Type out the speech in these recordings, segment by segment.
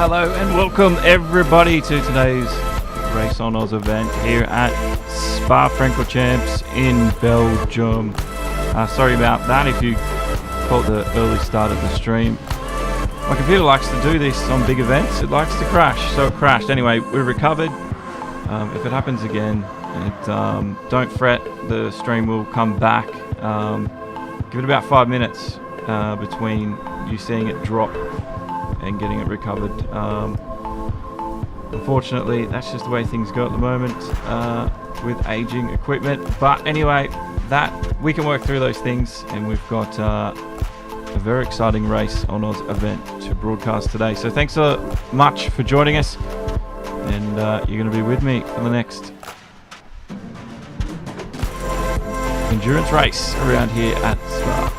Hello and welcome everybody to today's RaceOnOz event here at Spa-Francorchamps in Belgium. Sorry about that if you caught the early start of the stream. My computer likes to do this on big events. It likes to crash, so it crashed. Anyway, we're recovered. If it happens again, don't fret, the stream will come back. Give it about 5 minutes between you seeing it drop and getting it recovered. Unfortunately, that's just the way things go at the moment with aging equipment. But anyway, that we can work through those things, and we've got a very exciting RaceOnOz event to broadcast today. So thanks so much for joining us, and you're going to be with me for the next endurance race around here at Spa.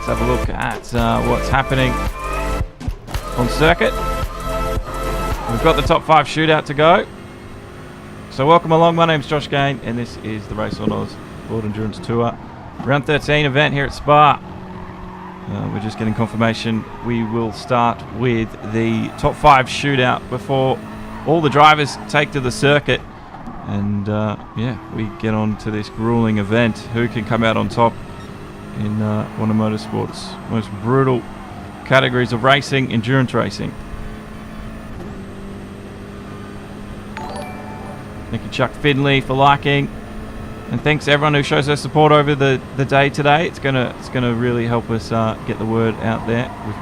Let's have a look at what's happening on circuit. We've got the top 5 shootout to go. So welcome along, my name's Josh Gahan, and this is the RaceOnOz World Endurance Tour Round 13 event here at Spa. We're just getting confirmation. We will start with the top 5 shootout before all the drivers take to the circuit. And yeah, we get on to this grueling event. Who can come out on top in one of motorsport's most brutal categories of racing, endurance racing. Thank you, Chuck Finley, for liking, and thanks to everyone who shows their support over the day today. It's gonna really help us get the word out there. We've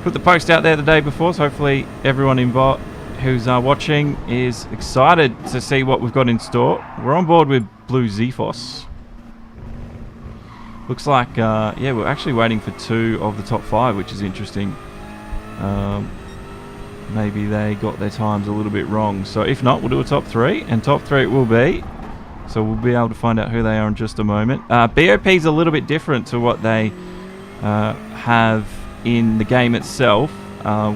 put the post out there the day before, so hopefully everyone involved who's watching is excited to see what we've got in store. We're on board with Blue Zephos. Looks like, yeah, we're actually waiting for 2 of the top 5, which is interesting. Maybe they got their times a little bit wrong. So if not, we'll do a top 3, and top 3 it will be. So we'll be able to find out who they are in just a moment. BOP is a little bit different to what they have in the game itself.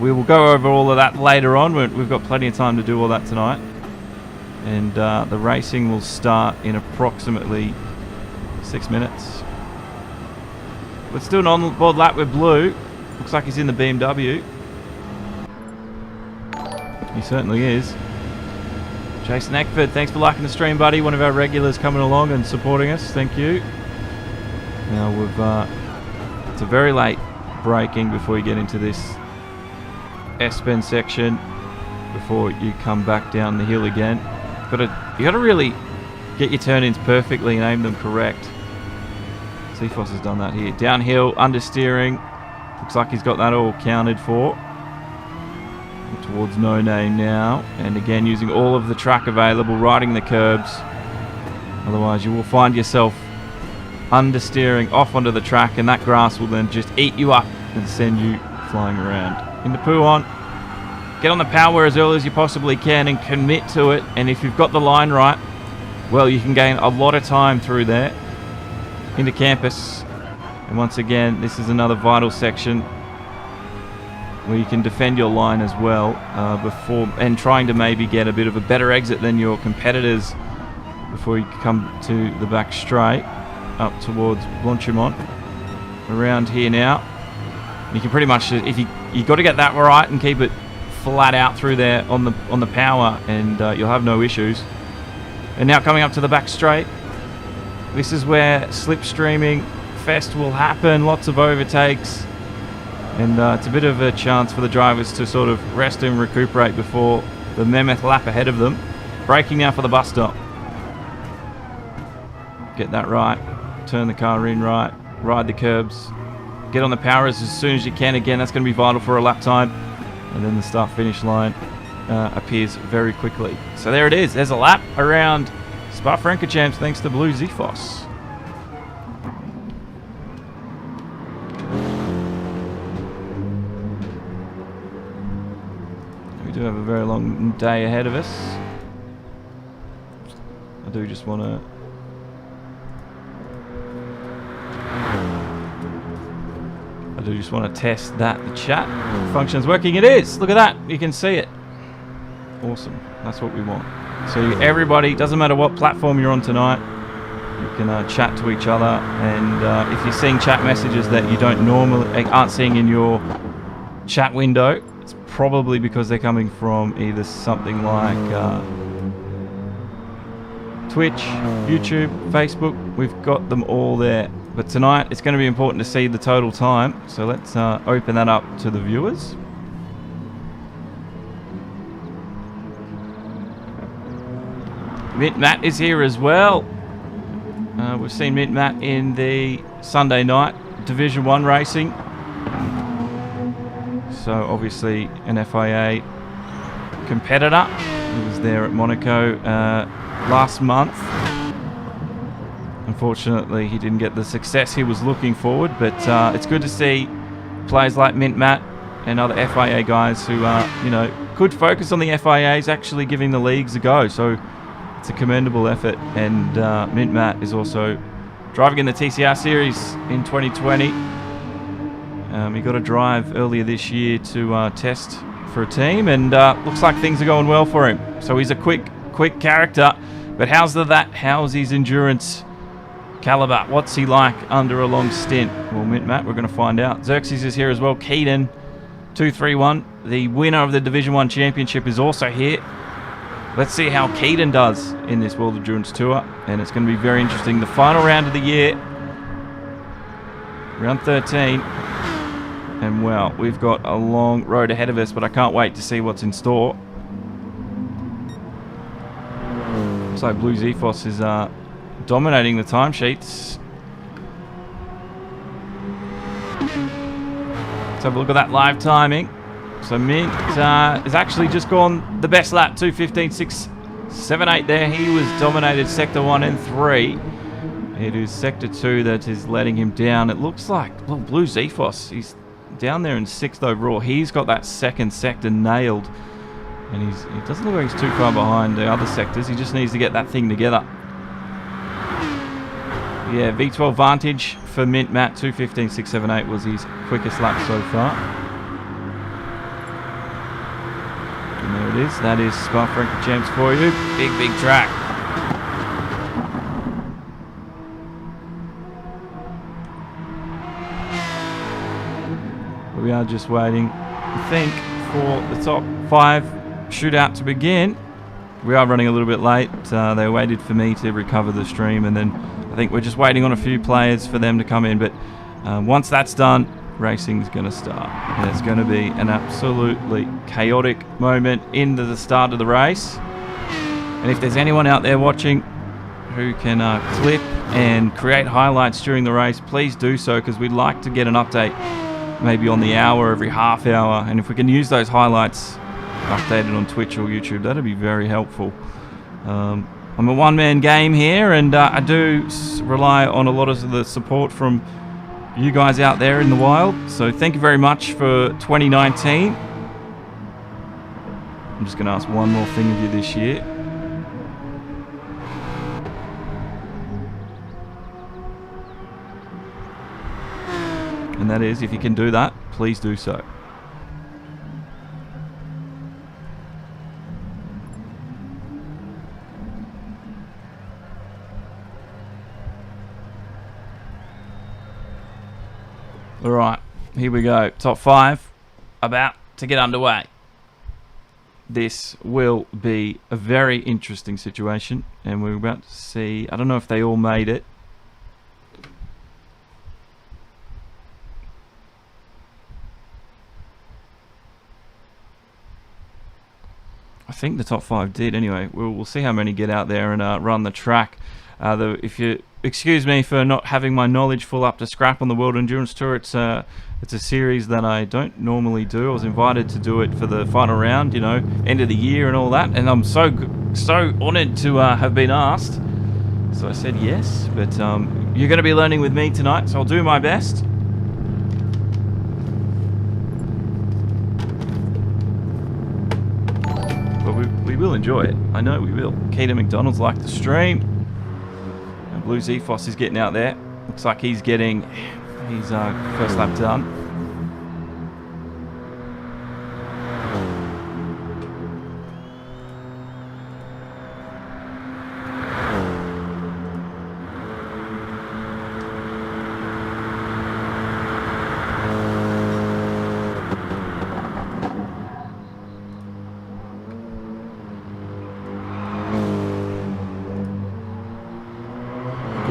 We will go over all of that later on. We've got plenty of time to do all that tonight. And the racing will start in approximately 6 minutes. Let's do an on-board lap with Blue. Looks like he's in the BMW. He certainly is. Jason Eckford, thanks for liking the stream, buddy. One of our regulars coming along and supporting us. Thank you. Now it's a very late braking before you get into this S-bend section, before you come back down the hill again. You got to really get your turn-ins perfectly and aim them correct. Zephos has done that here. Downhill, understeering. Looks like he's got that all counted for. Towards No Name now. And again, using all of the track available, riding the curbs. Otherwise, you will find yourself understeering off onto the track, and that grass will then just eat you up and send you flying around. Into Pouhon. Get on the power as early as you possibly can and commit to it. And if you've got the line right, well, you can gain a lot of time through there. Into Campus, and once again, this is another vital section where you can defend your line as well before, and trying to maybe get a bit of a better exit than your competitors before you come to the back straight up towards Blanchimont. Around here now, you can pretty much, if you got to get that right and keep it flat out through there on the power, and you'll have no issues. And now coming up to the back straight. This is where slipstreaming fest will happen, lots of overtakes, and it's a bit of a chance for the drivers to sort of rest and recuperate before the mammoth lap ahead of them. Braking now for the bus stop. Get that right, turn the car in right, ride the curbs, get on the powers as soon as you can. Again, that's going to be vital for a lap time, and then the start-finish line appears very quickly. So there it is, there's a lap around Spa-Francorchamps thanks to Blue Zephos. We do have a very long day ahead of us. I do just want to test that the chat function's working. It is. Look at that. You can see it. Awesome. That's what we want. So everybody, doesn't matter what platform you're on tonight, you can chat to each other. And if you're seeing chat messages that you aren't seeing in your chat window, it's probably because they're coming from either something like Twitch, YouTube, Facebook. We've got them all there. But tonight, it's going to be important to see the total time. So let's open that up to the viewers. Mint Matt is here as well. We've seen Mint Matt in the Sunday night Division 1 racing. So obviously an FIA competitor. He was there at Monaco last month. Unfortunately, he didn't get the success he was looking forward, but it's good to see players like Mint Matt and other FIA guys who could focus on the FIAs actually giving the leagues a go. So it's a commendable effort, and Mint Matt is also driving in the TCR series in 2020. He got a drive earlier this year to test for a team, and looks like things are going well for him. So he's a quick character, but how's his endurance caliber? What's he like under a long stint? Well, Mint Matt, we're going to find out. Xerxes is here as well. Keaton 231, the winner of the Division 1 championship, is also here. Let's see how Keaton does in this World Endurance Tour, and it's going to be very interesting. The final round of the year, round 13, and well, we've got a long road ahead of us, but I can't wait to see what's in store. So Blue Zephos is dominating the timesheets. Let's have a look at that live timing. So Mint has actually just gone the best lap, 2:15.678 there. He was dominated Sector 1 and 3. It is Sector 2 that is letting him down. It looks like, well, Blue Zephos, he's down there in 6th overall. He's got that second sector nailed. And he doesn't look like he's too far behind the other sectors. He just needs to get that thing together. Yeah, V12 Vantage for Mint Matt, 2:15.678 was his quickest lap so far. And there it is. That is Spa-Francorchamps for you. Big track. We are just waiting, I think, for the top 5 shootout to begin. We are running a little bit late. They waited for me to recover the stream, and then I think we're just waiting on a few players for them to come in. But once that's done, racing's going to start, and it's going to be an absolutely chaotic moment into the start of the race. And if there's anyone out there watching who can clip and create highlights during the race, please do so, because we'd like to get an update maybe on the hour, every half hour, and if we can use those highlights updated on Twitch or YouTube, that'd be very helpful. I'm a one-man game here, and I do rely on a lot of the support from you guys out there in the wild, so thank you very much for 2019. I'm just going to ask one more thing of you this year. And that is, if you can do that, please do so. All right, here we go. Top 5 about to get underway. This will be a very interesting situation, and we're about to see, I don't know if they all made it. I think the top 5 did anyway. We'll see how many get out there and run the track. If you excuse me for not having my knowledge full up to scrap on the World Endurance Tour, it's a series that I don't normally do. I was invited to do it for the final round, you know, end of the year and all that, and I'm so honoured to have been asked. So I said yes, but you're going to be learning with me tonight, so I'll do my best. But we will enjoy it. I know we will. Keita McDonald's like the stream. And Blue Zephos is getting out there. Looks like he's getting his first lap done.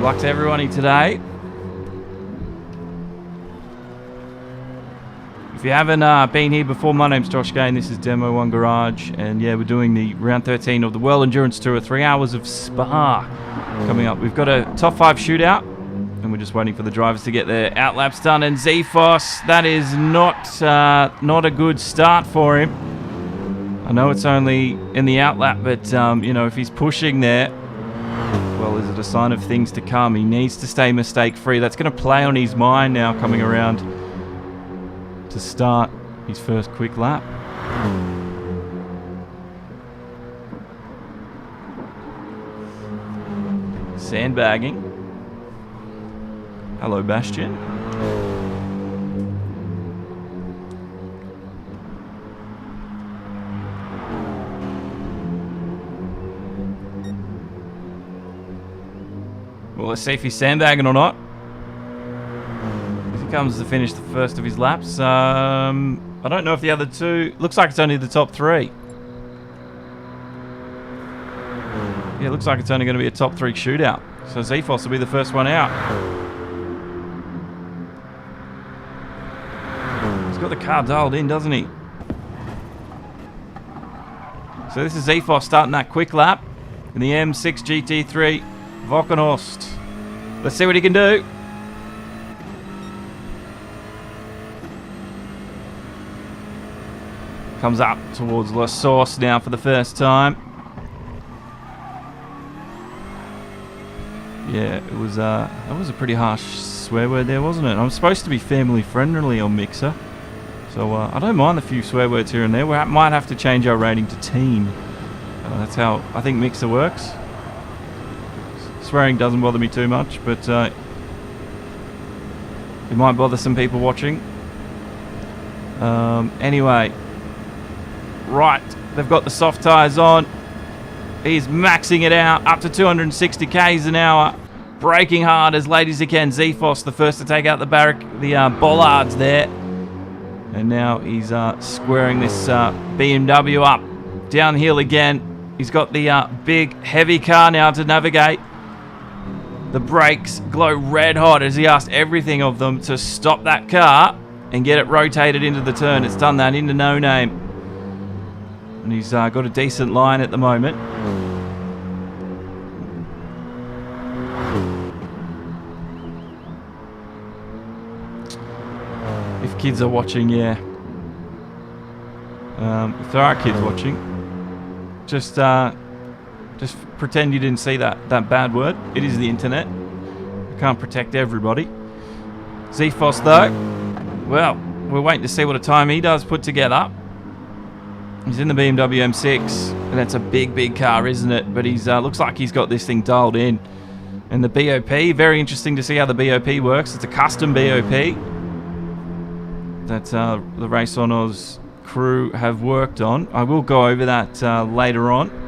luck to everybody today. If you haven't been here before, my name's Josh Gahan. This is Demo 1 Garage. And yeah, we're doing the round 13 of the World Endurance Tour, 3 hours of Spa coming up. We've got a top 5 shootout, and we're just waiting for the drivers to get their outlaps done. And Zephos, that is not a good start for him. I know it's only in the outlap, but you know, if he's pushing there, well, is it a sign of things to come? He needs to stay mistake-free. That's going to play on his mind now coming around to start his first quick lap. Sandbagging. Hello, Bastian. Well, let's see if he's sandbagging or not. As he comes to finish the first of his laps. I don't know if the other two... Looks like it's only the top 3. Yeah, looks like it's only going to be a top 3 shootout. So Zephos will be the first one out. He's got the car dialed in, doesn't he? So this is Zephos starting that quick lap in the M6 GT3 Valkenhorst. Let's see what he can do. Comes up towards La Source now for the first time. Yeah, it was that was a pretty harsh swear word there, wasn't it? I'm supposed to be family friendly on Mixer, so I don't mind a few swear words here and there. We might have to change our rating to teen. That's how I think Mixer works. Swearing doesn't bother me too much, but it might bother some people watching. Anyway, right, they've got the soft tyres on. He's maxing it out up to 260 k's an hour, braking hard as late as he can. Zephos, the first to take out the bollards there, and now he's squaring this BMW up downhill again. He's got the big heavy car now to navigate. The brakes glow red hot as he asked everything of them to stop that car and get it rotated into the turn. It's done that into no name. And he's got a decent line at the moment. If kids are watching, yeah. If there are kids watching, just pretend you didn't see that bad word. It is the internet. We can't protect everybody. Zephos, though, well, we're waiting to see what a time he does put together. He's in the BMW M6, and that's a big car, isn't it? But he's looks like he's got this thing dialed in. And the BOP, very interesting to see how the BOP works. It's a custom BOP that the RaceOnOz crew have worked on. I will go over that later on.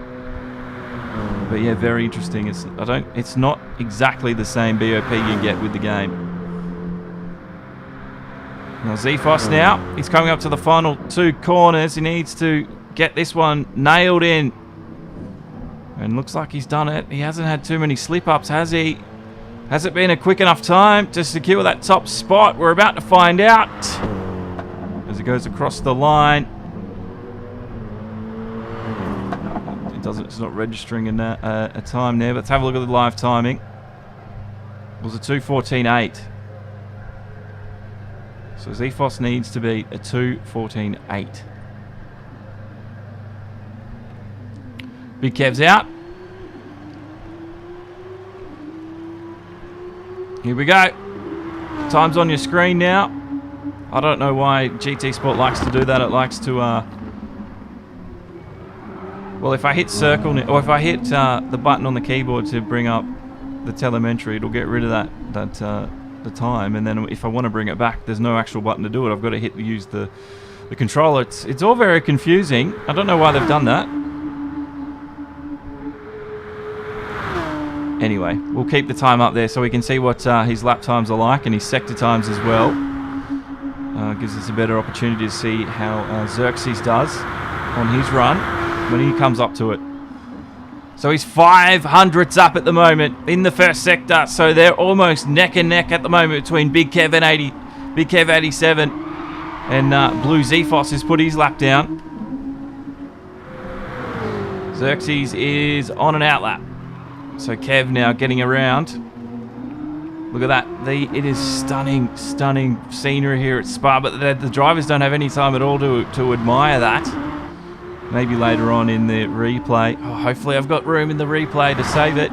But yeah, very interesting. It's not exactly the same BOP you get with the game. Now Zephos now, he's coming up to the final 2 corners. He needs to get this one nailed in. And looks like he's done it. He hasn't had too many slip-ups, has he? Has it been a quick enough time to secure that top spot? We're about to find out as it goes across the line. It's not registering a time there. But let's have a look at the live timing. It was a 2:14.8. So Zephos needs to beat a 2:14.8. Big Kev's out. Here we go. Time's on your screen now. I don't know why GT Sport likes to do that. It likes to... well, if I hit circle, or if I hit the button on the keyboard to bring up the telemetry, it'll get rid of the time. And then if I want to bring it back, there's no actual button to do it. I've got to use the controller. It's all very confusing. I don't know why they've done that. Anyway, we'll keep the time up there so we can see what his lap times are like and his sector times as well. Gives us a better opportunity to see how Xerxes does on his run when he comes up to it. So he's 500ths up at the moment in the first sector. So they're almost neck and neck at the moment between Big Kev and Big Kev 87. And Blue Zephos has put his lap down. Xerxes is on an outlap. So Kev now getting around. Look at that. It is stunning, stunning scenery here at Spa, but the drivers don't have any time at all to admire that. Maybe later on in the replay. Oh, hopefully I've got room in the replay to save it.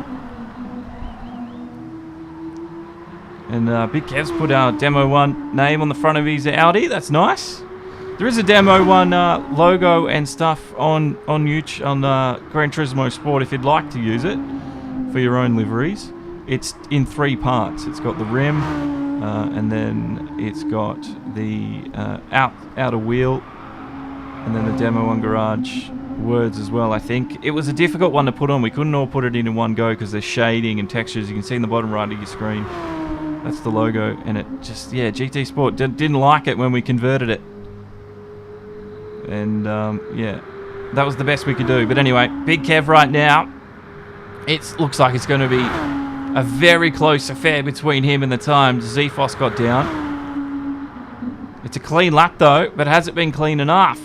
And Big Kev's put our Demo 1 name on the front of his Audi. That's nice. There is a Demo 1 logo and stuff on YouTube, on Gran Turismo Sport if you'd like to use it for your own liveries. It's in 3 parts. It's got the rim, and then it's got the outer wheel, and then the Demo 1 Garage words as well, I think. It was a difficult one to put on. We couldn't all put it in one go because there's shading and textures. You can see in the bottom right of your screen. That's the logo, and it just, yeah, GT Sport didn't like it when we converted it. And, yeah, that was the best we could do. But anyway, Big Kev right now, it looks like it's going to be a very close affair between him and the time Zephos got down. It's a clean lap though, but has it been clean enough?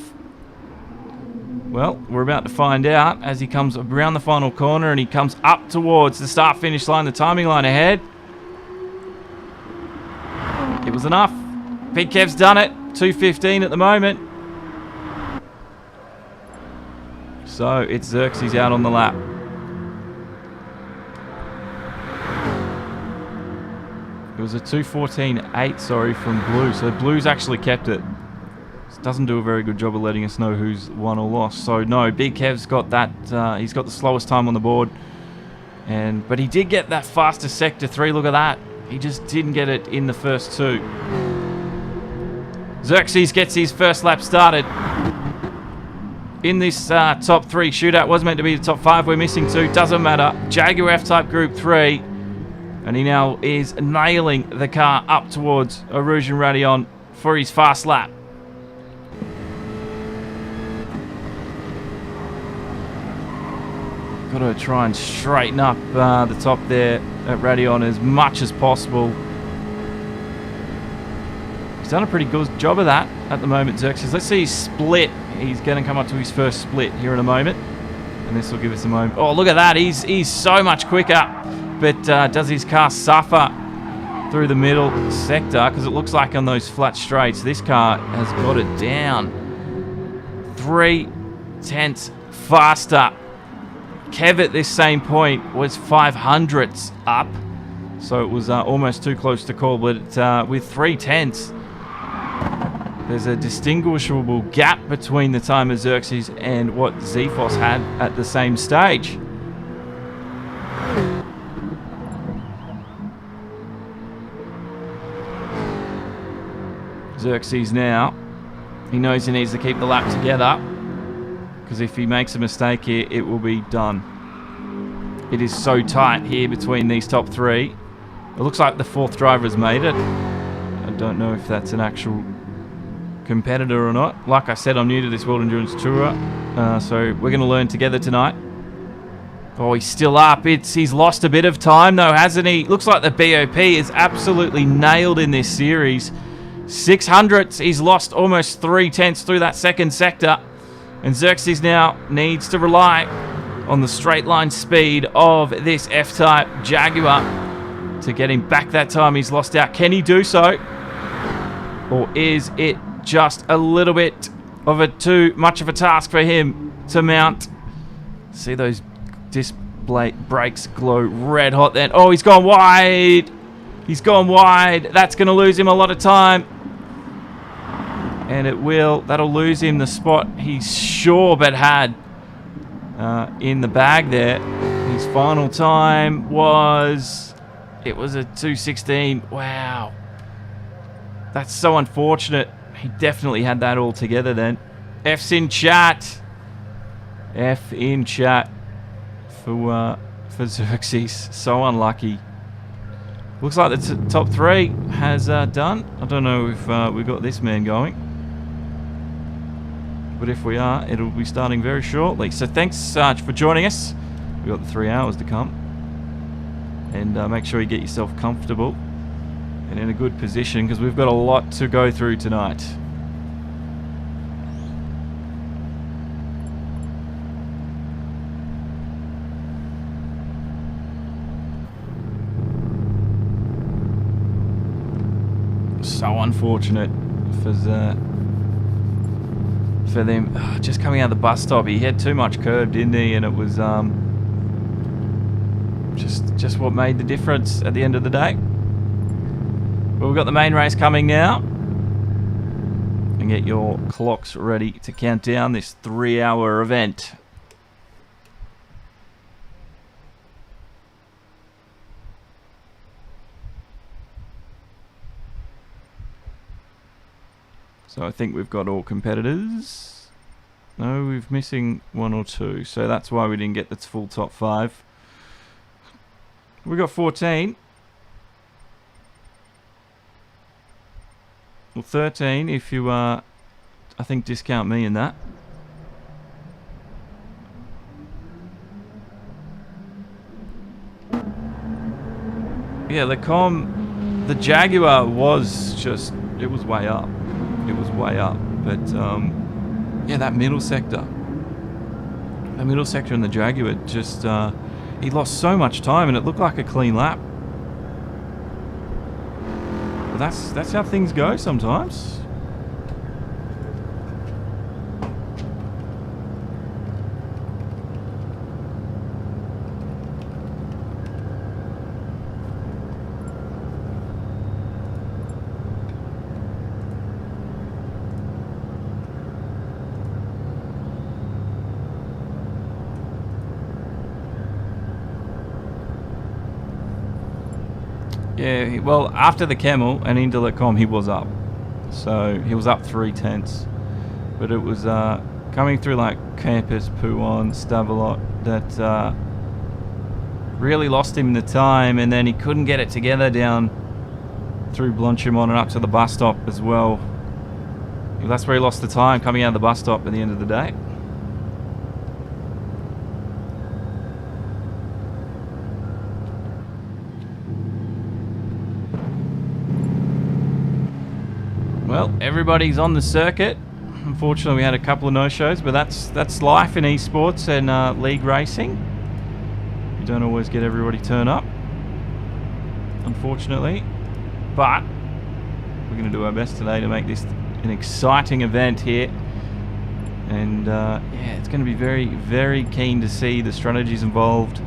Well, we're about to find out as he comes around the final corner and he comes up towards the start-finish line, the timing line ahead. It was enough. Big Kev's done it. 2:15 at the moment. So it's Xerxes out on the lap. It was a 2:14.8, sorry, from Blue. So Blue's actually kept it. Doesn't do a very good job of letting us know who's won or lost. So no, Big Kev's got that. He's got the slowest time on the board, but he did get that fastest sector 3. Look at that. He just didn't get it in the first 2. Xerxes gets his first lap started in this top 3 shootout. Was meant to be the top 5. We're missing 2. Doesn't matter. Jaguar F-Type Group 3. And he now is nailing the car up towards Erosion Radion for his fast lap. Got to try and straighten up the top there at Radion as much as possible. He's done a pretty good job of that at the moment, Xerxes. Let's see his split. He's going to come up to his first split here in a moment. And this will give us a moment. Oh, look at that. He's so much quicker. But does his car suffer through the middle sector? Because it looks like on those flat straights, this car has got it down. 3/10 faster. Kev at this same point was 500ths up. So it was almost too close to call. But with 3/10, there's a distinguishable gap between the time of Xerxes and what Zephos had at the same stage. Xerxes now, he knows he needs to keep the lap together, because if he makes a mistake here, it will be done. It is so tight here between these top 3. It looks like the 4th driver has made it. I don't know if that's an actual competitor or not. Like I said, I'm new to this World Endurance Tour, so we're going to learn together tonight. Oh, he's still up. He's lost a bit of time though, hasn't he? Looks like the BOP is absolutely nailed in this series. 600ths, he's lost almost 3/10 through that second sector. And Xerxes now needs to rely on the straight line speed of this F-Type Jaguar to get him back that time he's lost out. Can he do so? Or is it just a little bit of too much of a task for him to mount? See those disc brakes glow red hot then. Oh, he's gone wide. He's gone wide. That's going to lose him a lot of time. And it will. That'll lose him the spot he sure but had in the bag there. His final time was... It was a 2:16. Wow. That's so unfortunate. He definitely had that all together then. F's in chat. F in chat for Xerxes. So unlucky. Looks like the top 3 has done. I don't know if we've got this man going. But if we are, it'll be starting very shortly. So thanks for joining us. We've got the 3 hours to come. And make sure you get yourself comfortable and in a good position, because we've got a lot to go through tonight. So unfortunate for them. Just coming out of the bus stop, he had too much curb, didn't he? And it was just what made the difference at the end of the day. But we've got the main race coming now. And get your clocks ready to count down this 3-hour event. So I think we've got all competitors. No, we're missing 1 or 2. So that's why we didn't get the full top 5. We got 14. Well, 13 if you, I think, discount me in that. Yeah, the Jaguar was just, it was way up. It was way up. But, yeah, that middle sector. The middle sector in the Jaguar just, he lost so much time and it looked like a clean lap. But that's how things go sometimes. Yeah, well, after the Camel and into the Com, he was up. So he was up 3/10. But it was coming through like Campus, Pouon, Stavelot that really lost him the time, and then he couldn't get it together down through Blanchimont and up to the bus stop as well. That's where he lost the time, coming out of the bus stop at the end of the day. Well, everybody's on the circuit. Unfortunately, we had a couple of no-shows, but that's life in eSports and league racing. You don't always get everybody turn up, unfortunately. But we're going to do our best today to make this an exciting event here. And yeah, it's going to be very, very keen to see the strategies involved,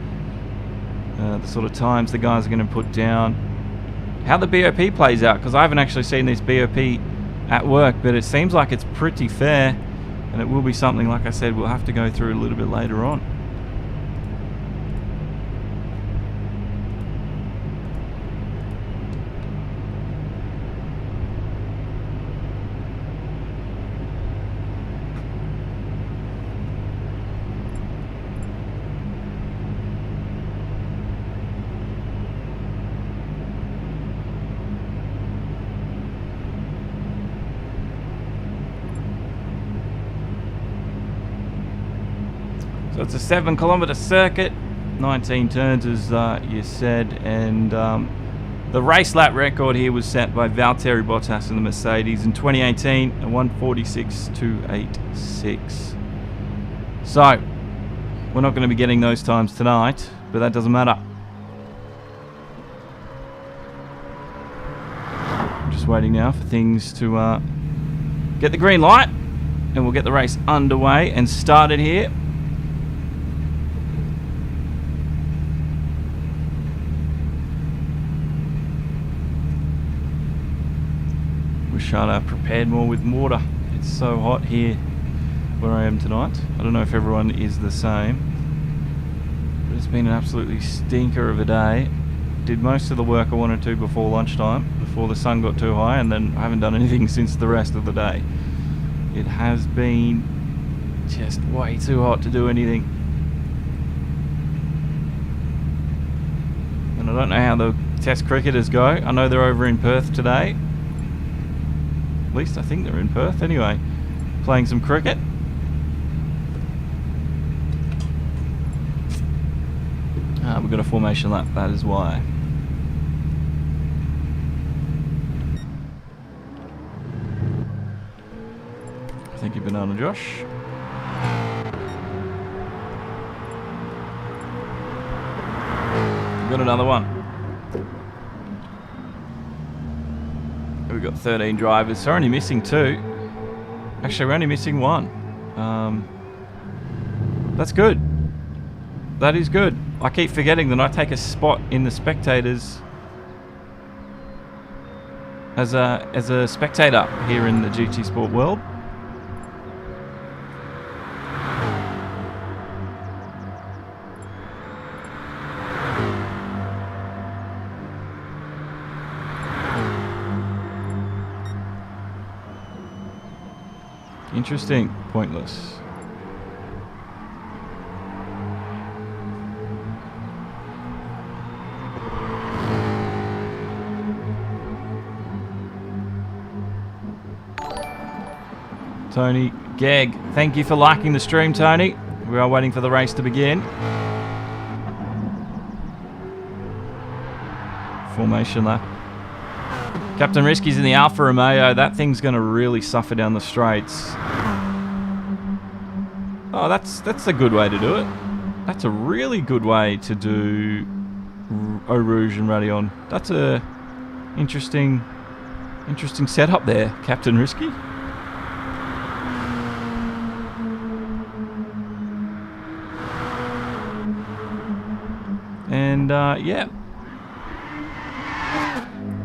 the sort of times the guys are going to put down, how the BOP plays out, because I haven't actually seen this BOP at work, but it seems like it's pretty fair, and it will be something, like I said, we'll have to go through a little bit later on. So it's a 7-kilometre circuit, 19 turns as you said, and the race lap record here was set by Valtteri Bottas in the Mercedes in 2018, a 1:46.286. So we're not going to be getting those times tonight, but that doesn't matter. I'm just waiting now for things to get the green light, and we'll get the race underway and started here. Trying to prepare more with water. It's so hot here where I am tonight. I don't know if everyone is the same, but it's been an absolutely stinker of a day. Did most of the work I wanted to before lunchtime, before the sun got too high, and then I haven't done anything since the rest of the day. It has been just way too hot to do anything. And I don't know how the Test cricketers go. I know they're over in Perth today. At least I think they're in Perth anyway, playing some cricket. We've got a formation lap, that is why. Thank you, Banana Josh. We've got another one. We've got 13 drivers, so we're only missing 2. Actually, we're only missing 1. That's good. That is good. I keep forgetting that I take a spot in the spectators as a spectator here in the GT Sport world. Interesting. Pointless. Tony Gegg, thank you for liking the stream, Tony. We are waiting for the race to begin. Formation lap. Captain Risky's in the Alfa Romeo. That thing's going to really suffer down the straights. Oh, that's a good way to do it. That's a really good way to do Eau Rouge and Raidillon. That's a interesting setup there, Captain Risky. And yeah,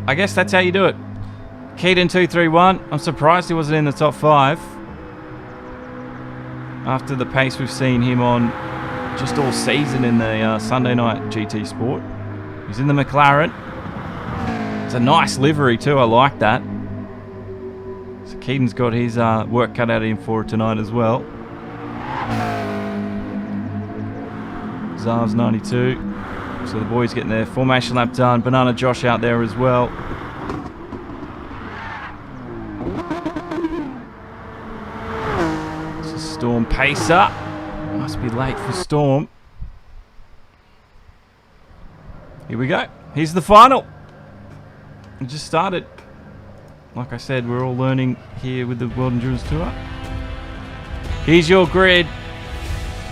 I guess that's how you do it. Keaton 231. I'm surprised he wasn't in the top 5 after the pace we've seen him on just all season in the Sunday night GT Sport. He's in the McLaren. It's a nice livery too. I like that. So Keaton's got his work cut out of him for tonight as well. Zav's 92. So the boys getting their formation lap done. Banana Josh out there as well. It's a Storm Pacer. Must be late for Storm. Here we go. Here's the final. It just started. Like I said, we're all learning here with the World Endurance Tour. Here's your grid.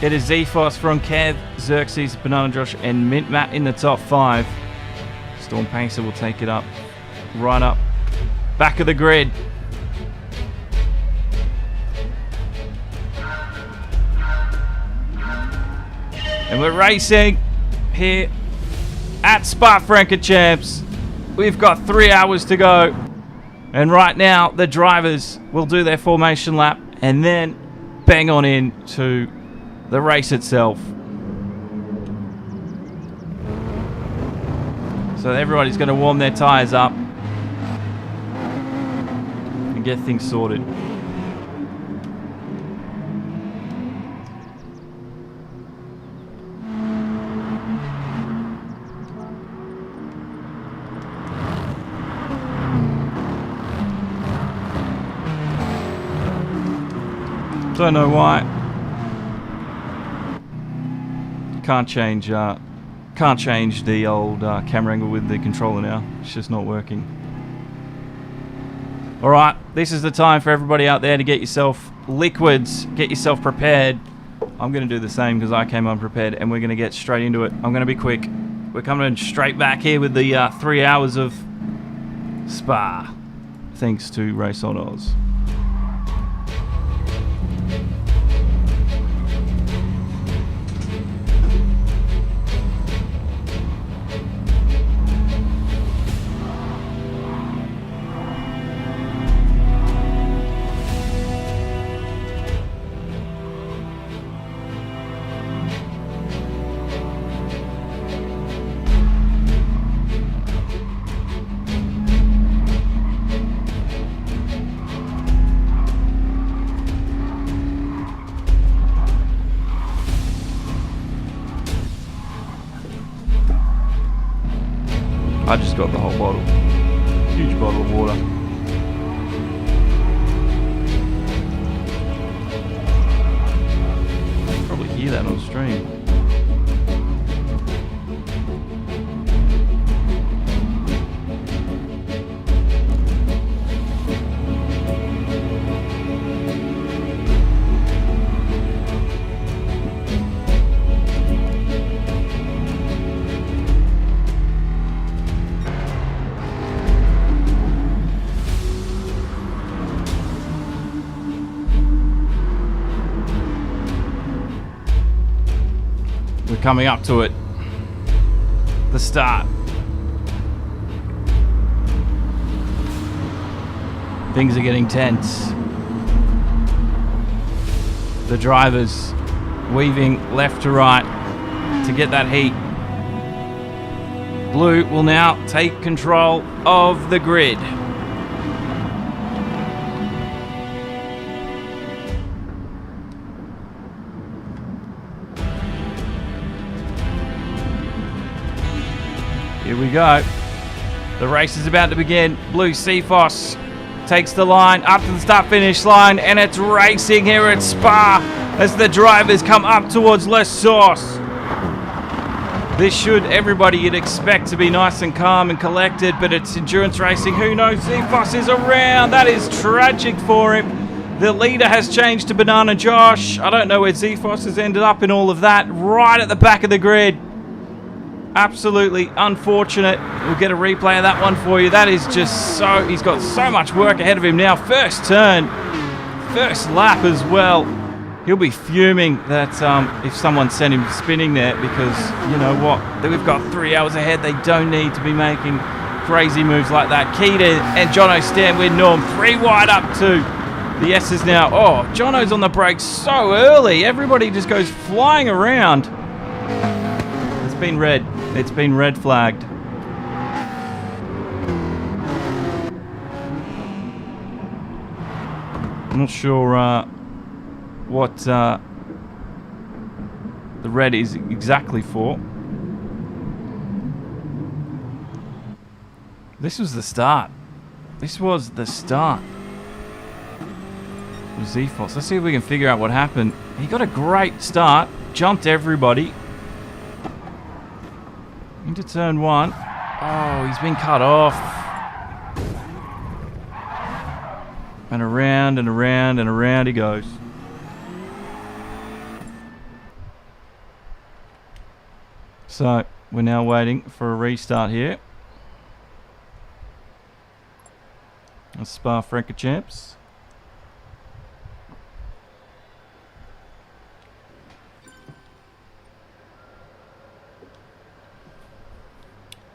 It is Zephos from Kev, Xerxes, Banana Josh, and Mint Matt in the top 5. Storm Pacer will take it up, right up, back of the grid. And we're racing here at Spa-Francorchamps. We've got 3 hours to go. And right now, the drivers will do their formation lap and then bang on in to the race itself. So everybody's going to warm their tyres up and get things sorted. Don't know why. Can't change the old camera angle with the controller now. It's just not working. Alright, this is the time for everybody out there to get yourself liquids, get yourself prepared. I'm going to do the same because I came unprepared and we're going to get straight into it. I'm going to be quick. We're coming straight back here with the 3 hours of Spa. Thanks to RaceOnOz. I just got the whole bottle. Huge bottle of water. Probably hear that on stream. we're coming up to it. The start. Things are getting tense. The drivers weaving left to right to get that heat. Blue will now take control of the grid. Here we go. The race is about to begin. Blue CFOS takes the line up to the start-finish line, and it's racing here at Spa as the drivers come up towards Les Sauce. This should, everybody you'd expect to be nice and calm and collected, but it's endurance racing. Who knows? CFOS is around. That is tragic for him. The leader has changed to Banana Josh. I don't know where CFOS has ended up in all of that. Right at the back of the grid. Absolutely unfortunate. We'll get a replay of that one for you. That is just so... He's got so much work ahead of him now. First turn. First lap as well. He'll be fuming that if someone sent him spinning there, because you know what? We've got 3 hours ahead. They don't need to be making crazy moves like that. Keita and Jono stand with Norm. 3 wide up to the S's now. Oh, Jono's on the brakes so early. Everybody just goes flying around. It's been red. It's been red flagged. I'm not sure what the red is exactly for. This was the start. This was the start. Zefos. Let's see if we can figure out what happened. He got a great start. Jumped everybody. Into turn 1. Oh, he's been cut off. And around and around and around he goes. So, we're now waiting for a restart here. Spa-Francorchamps.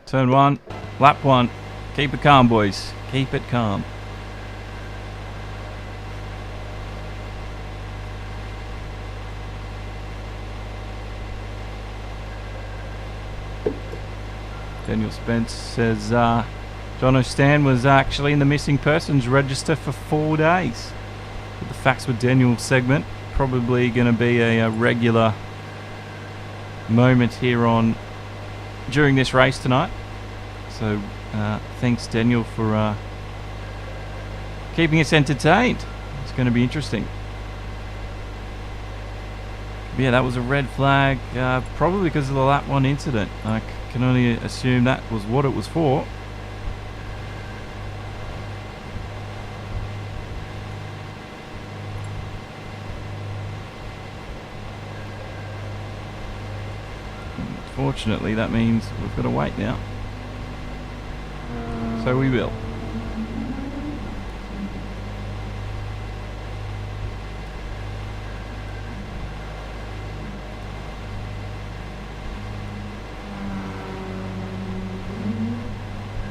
Turn 1, lap 1. Keep it calm, boys. Keep it calm. Daniel Spence says Jono Stan was actually in the missing persons register for 4 days. But the Facts with Daniel segment probably going to be a regular moment here on during this race tonight. So thanks Daniel for keeping us entertained. It's going to be interesting. But yeah, that was a red flag, probably because of the lap 1 incident. I can only assume that was what it was for. Unfortunately, that means we've got to wait now. So we will.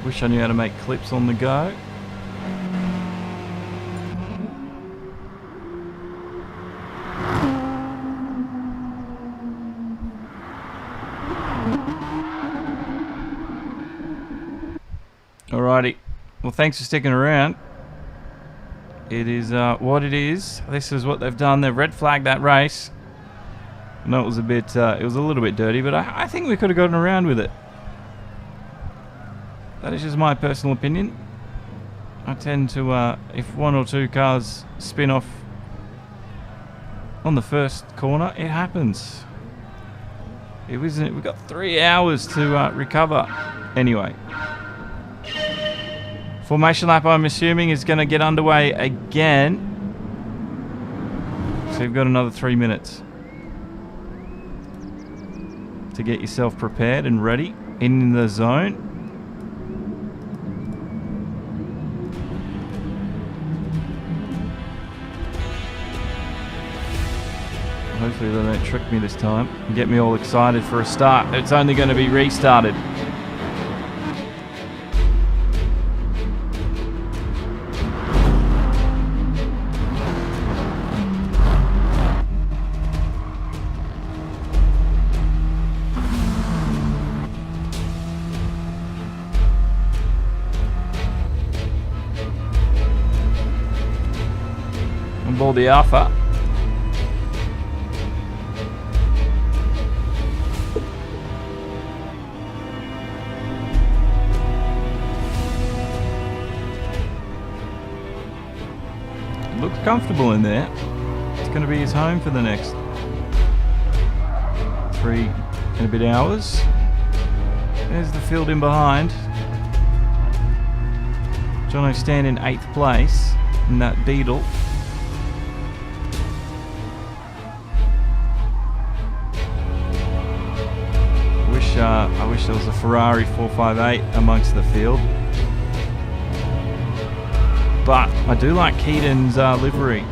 Wish I knew how to make clips on the go. Alrighty. Well, thanks for sticking around. It is what it is. This is what they've done. They've red flagged that race. I know it was a bit, it was a little bit dirty, but I think we could have gotten around with it. That is just my personal opinion. I tend to, if 1 or 2 cars spin off on the first corner, it happens. It wasn't. We've got 3 hours to recover. Anyway. Formation lap, I'm assuming, is going to get underway again. So you've got another 3 minutes to get yourself prepared and ready in the zone. Hopefully they don't trick me this time and get me all excited for a start. It's only going to be restarted. On board the Alpha. Looks comfortable in there. It's going to be his home for the next 3 and a bit hours. There's the field in behind. Jono stand in 8th place in that Beetle. I wish there was a Ferrari 458 amongst the field. But I do like Keaton's livery.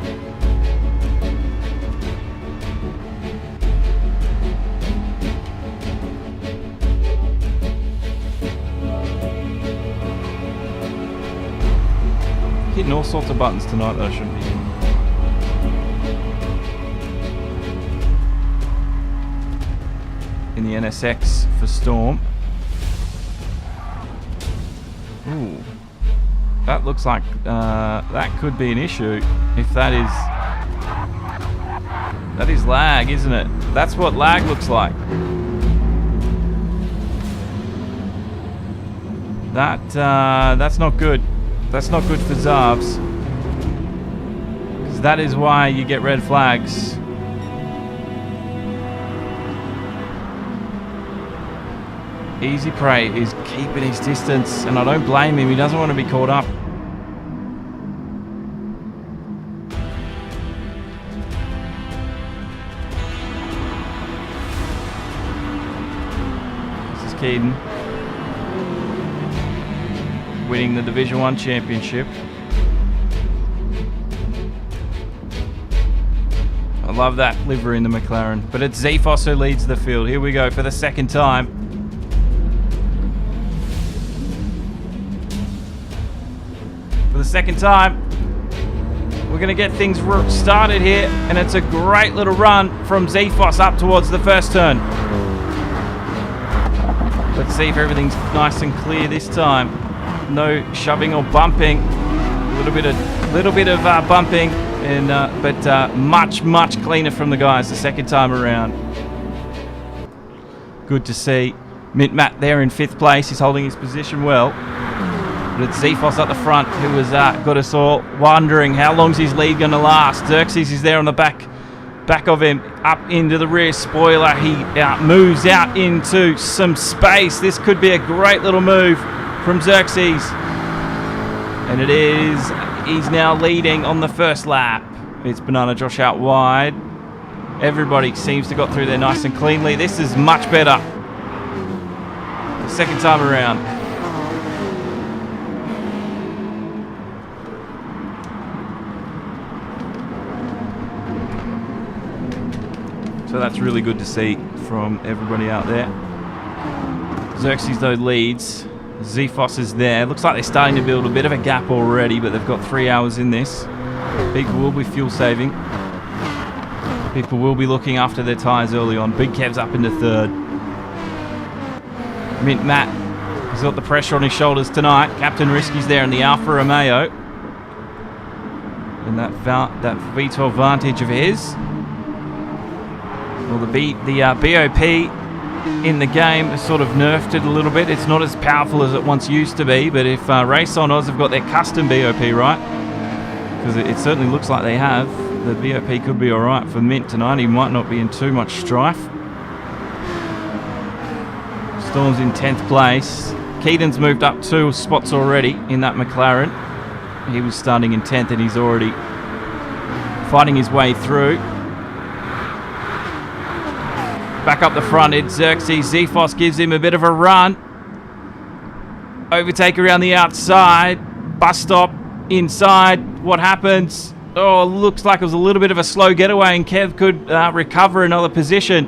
Hitting all sorts of buttons tonight that I shouldn't be hitting. In the NSX for Storm. Ooh. That looks like that could be an issue if that is lag, isn't it? That's what lag looks like. That's not good. That's not good for Zavs, because that is why you get red flags. Easy Prey is keeping his distance, and I don't blame him. He doesn't want to be caught up. This is Keaton winning the Division 1 championship. I love that livery in the McLaren, but it's Zephos who leads the field. Here we go for the second time. For the second time, we're going to get things started here, and it's a great little run from Zephos up towards the first turn. Let's see if everything's nice and clear this time. No shoving or bumping. A little bit of bumping, and but much cleaner from the guys the second time around. Good to see Mint Matt there in 5th place. He's holding his position well. But it's Zephos at the front who has got us all wondering how long's his lead going to last. Xerxes is there on the back of him, up into the rear spoiler. He moves out into some space. This could be a great little move from Xerxes. And it is. He's now leading on the first lap. It's Banana Josh out wide. Everybody seems to got through there nice and cleanly. This is much better. The second time around. So that's really good to see from everybody out there. Xerxes though leads. Zephos is there. Looks like they're starting to build a bit of a gap already, but they've got 3 hours in this. People will be fuel saving. People will be looking after their tyres early on. Big Kev's up into 3rd. Mint Matt has got the pressure on his shoulders tonight. Captain Risky's there in the Alfa Romeo. And that V12 Vantage of his. Well, the BOP in the game has sort of nerfed it a little bit. It's not as powerful as it once used to be, but if RaceOnOz have got their custom BOP right, because it certainly looks like they have, the BOP could be alright for Mint tonight. He might not be in too much strife. Storm's in 10th place. Keaton's moved up 2 spots already in that McLaren. He was starting in 10th and he's already fighting his way through. Back up the front, it's Xerxes. Zephos gives him a bit of a run. Overtake around the outside. Bus stop inside. What happens? Oh, looks like it was a little bit of a slow getaway, and Kev could recover another position.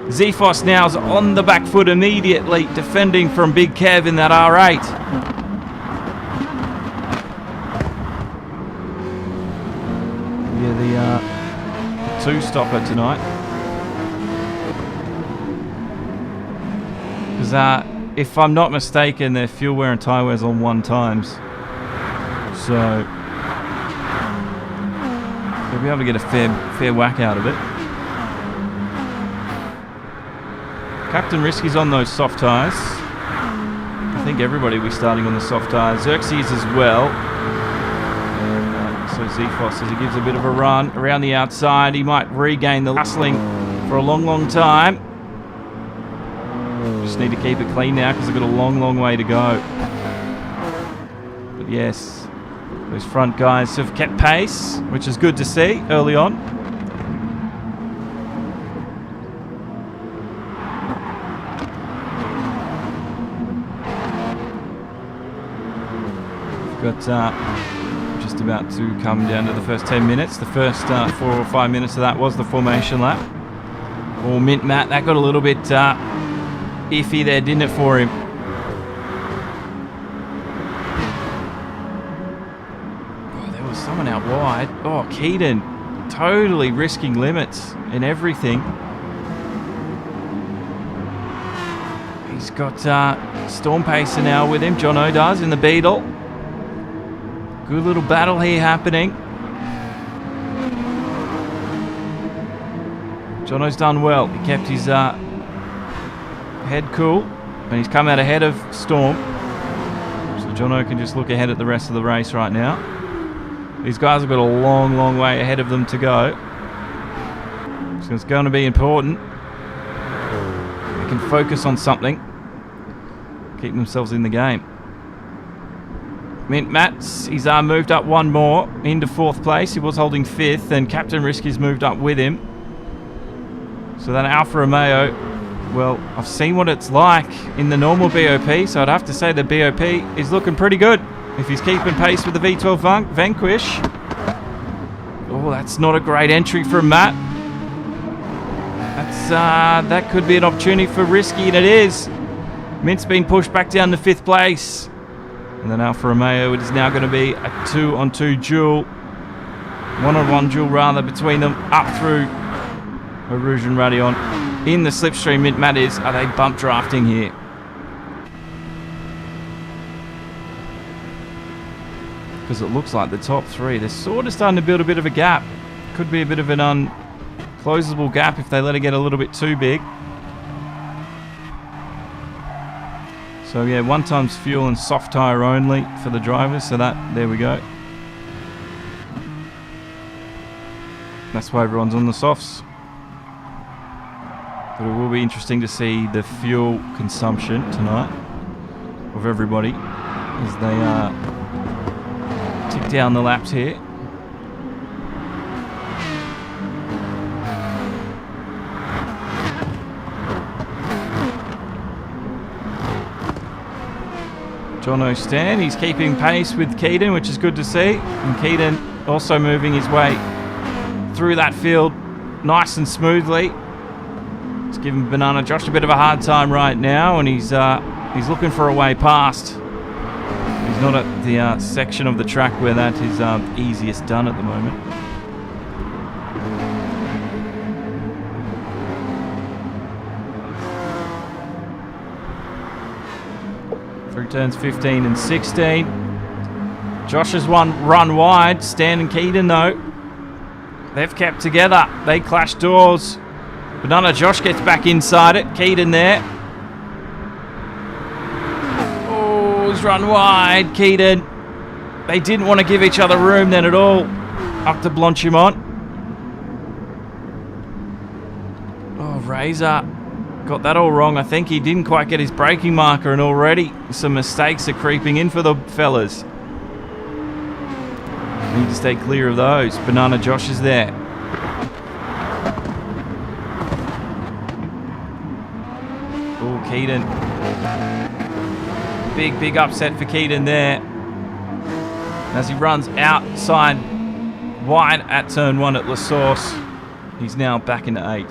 Zefos now is on the back foot immediately, defending from Big Kev in that R8. Yeah, the two-stopper tonight. Because if I'm not mistaken, their fuel wear and tyre wear's on 1 times. So they'll be able to get a fair whack out of it. Captain Risky's on those soft tyres. I think everybody will be starting on the soft tyres. Xerxes as well. And so Zefos, as he gives a bit of a run around the outside, he might regain the hustling for a long time. Just need to keep it clean now because they've got a long way to go. But yes, those front guys have kept pace, which is good to see early on. We've got just about to come down to the first 10 minutes. The first 4 or 5 minutes of that was the formation lap. Or Mint Matt, that got a little bit iffy there, didn't it, for him? Oh, there was someone out wide. Oh, Keaton totally risking limits and everything. He's got Storm Pacer now with him. Jono does in the Beetle. Good little battle here happening. Jono's done well. He kept his head cool, and he's come out ahead of Storm. So Jono can just look ahead at the rest of the race right now. These guys have got a long way ahead of them to go. So it's going to be important. They can focus on something, keep themselves in the game. Mint Mats, he's moved up 1 more into 4th place. He was holding 5th, and Captain Risky's moved up with him. So that Alfa Romeo, well, I've seen what it's like in the normal BOP, so I'd have to say the BOP is looking pretty good if he's keeping pace with the V12 Vanquish. Oh, that's not a great entry from Matt. That could be an opportunity for Risky, and it is. Mint's been pushed back down to 5th place. And then Alfa Romeo, it is now going to be a 2-on-2 duel. 1-on-1 duel, rather, between them up through Rouge and Radion. In the slipstream, Mint Matt is. Are they bump drafting here? Because it looks like the top 3, they're sort of starting to build a bit of a gap. Could be a bit of an unclosable gap if they let it get a little bit too big. So yeah, 1 times fuel and soft tyre only for the drivers. So there we go. That's why everyone's on the softs. But it will be interesting to see the fuel consumption tonight of everybody as they tick down the laps here. Jono Stan, he's keeping pace with Keaton, which is good to see. And Keaton also moving his way through that field nice and smoothly. It's giving Banana Josh a bit of a hard time right now, and he's looking for a way past. He's not at the section of the track where that is easiest done at the moment. Through turns 15 and 16. Josh has run wide. Stan and Keaton, though, they've kept together. They clash doors. Banana Josh gets back inside it. Keaton there. Oh, he's run wide. Keaton. They didn't want to give each other room then at all. Up to Blanchimont. Oh, Razor got that all wrong. I think he didn't quite get his braking marker, and already some mistakes are creeping in for the fellas. Need to stay clear of those. Banana Josh is there. Oh, Keaton. Big upset for Keaton there. As he runs outside wide at turn 1 at La Source. He's now back into 8th.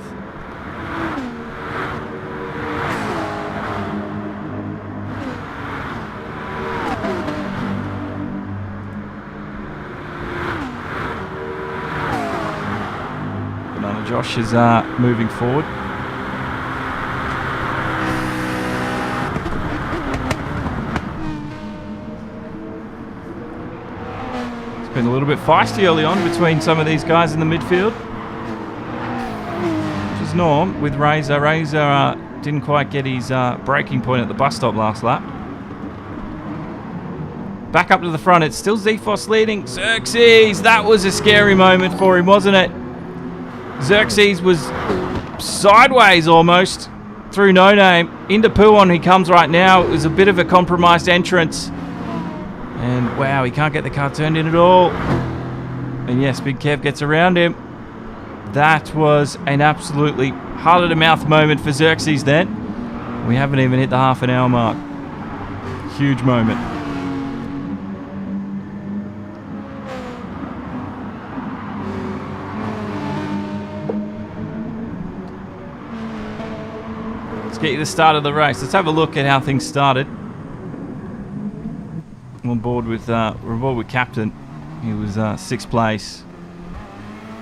Banana Josh is moving forward. Been a little bit feisty early on between some of these guys in the midfield, which is norm with Razor. Razor didn't quite get his braking point at the bus stop last lap. Back up to the front, it's still Zephos leading. Xerxes, that was a scary moment for him, wasn't it? Xerxes was sideways almost through No Name. Into Puon he comes right now. It was a bit of a compromised entrance. And wow, he can't get the car turned in at all. And yes, Big Kev gets around him. That was an absolutely heart-of-the-mouth moment for Xerxes then. We haven't even hit the half an hour mark. Huge moment. Let's get you the start of the race. Let's have a look at how things started. We're on board with Captain. He was 6th place.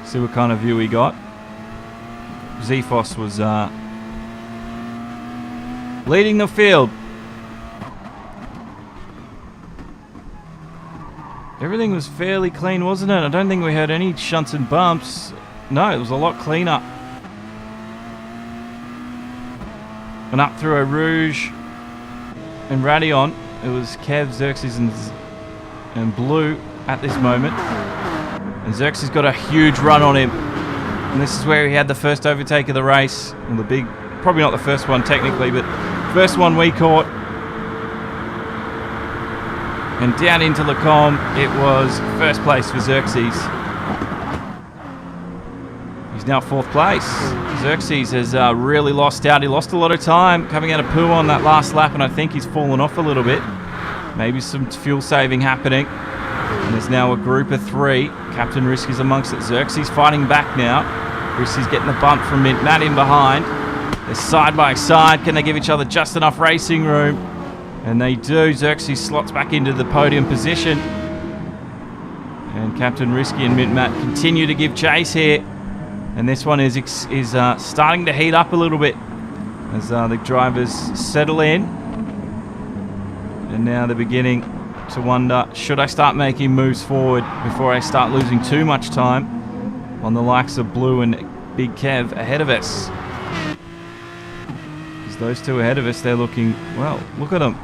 See what kind of view he got. Zephos was leading the field. Everything was fairly clean, wasn't it? I don't think we had any shunts and bumps. No, it was a lot cleaner. And up through Eau Rouge and Radion. It was Kev, Xerxes, and Blue at this moment. And Xerxes got a huge run on him. And this is where he had the first overtake of the race. And the big, probably not the first one technically, but first one we caught. And down into Lacombe, it was first place for Xerxes. He's now 4th place. Xerxes has really lost out. He lost a lot of time coming out of Poo on that last lap, and I think he's fallen off a little bit. Maybe some fuel saving happening. And there's now a group of 3. Captain Risky's amongst it. Xerxes fighting back now. Risky's getting the bump from Mint Matt in behind. They're side by side. Can they give each other just enough racing room? And they do. Xerxes slots back into the podium position. And Captain Risky and Mint Matt continue to give chase here. And this one is starting to heat up a little bit as the drivers settle in. And now they're beginning to wonder, should I start making moves forward before I start losing too much time on the likes of Blue and Big Kev ahead of us? Because those two ahead of us, they're looking, well, look at them.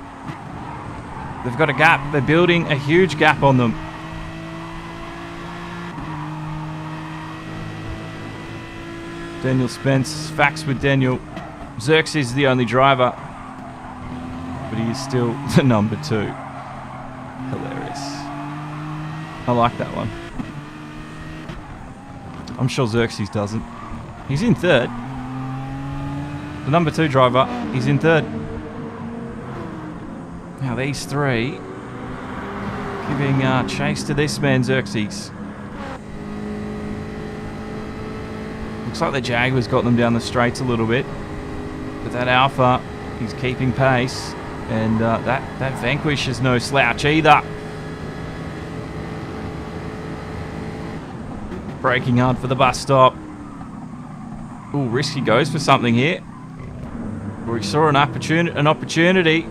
They've got a gap. They're building a huge gap on them. Daniel Spence, facts with Daniel. Xerxes is the only driver, but he is still the number 2. Hilarious. I like that one. I'm sure Xerxes doesn't. He's in 3rd. The number 2 driver, he's in 3rd. Now these 3 giving chase to this man, Xerxes. Looks like the Jaguar's got them down the straights a little bit. But that Alpha, he's keeping pace. And that Vanquish is no slouch either. Braking hard for the bus stop. Ooh, Risky goes for something here. Or he saw an opportunity.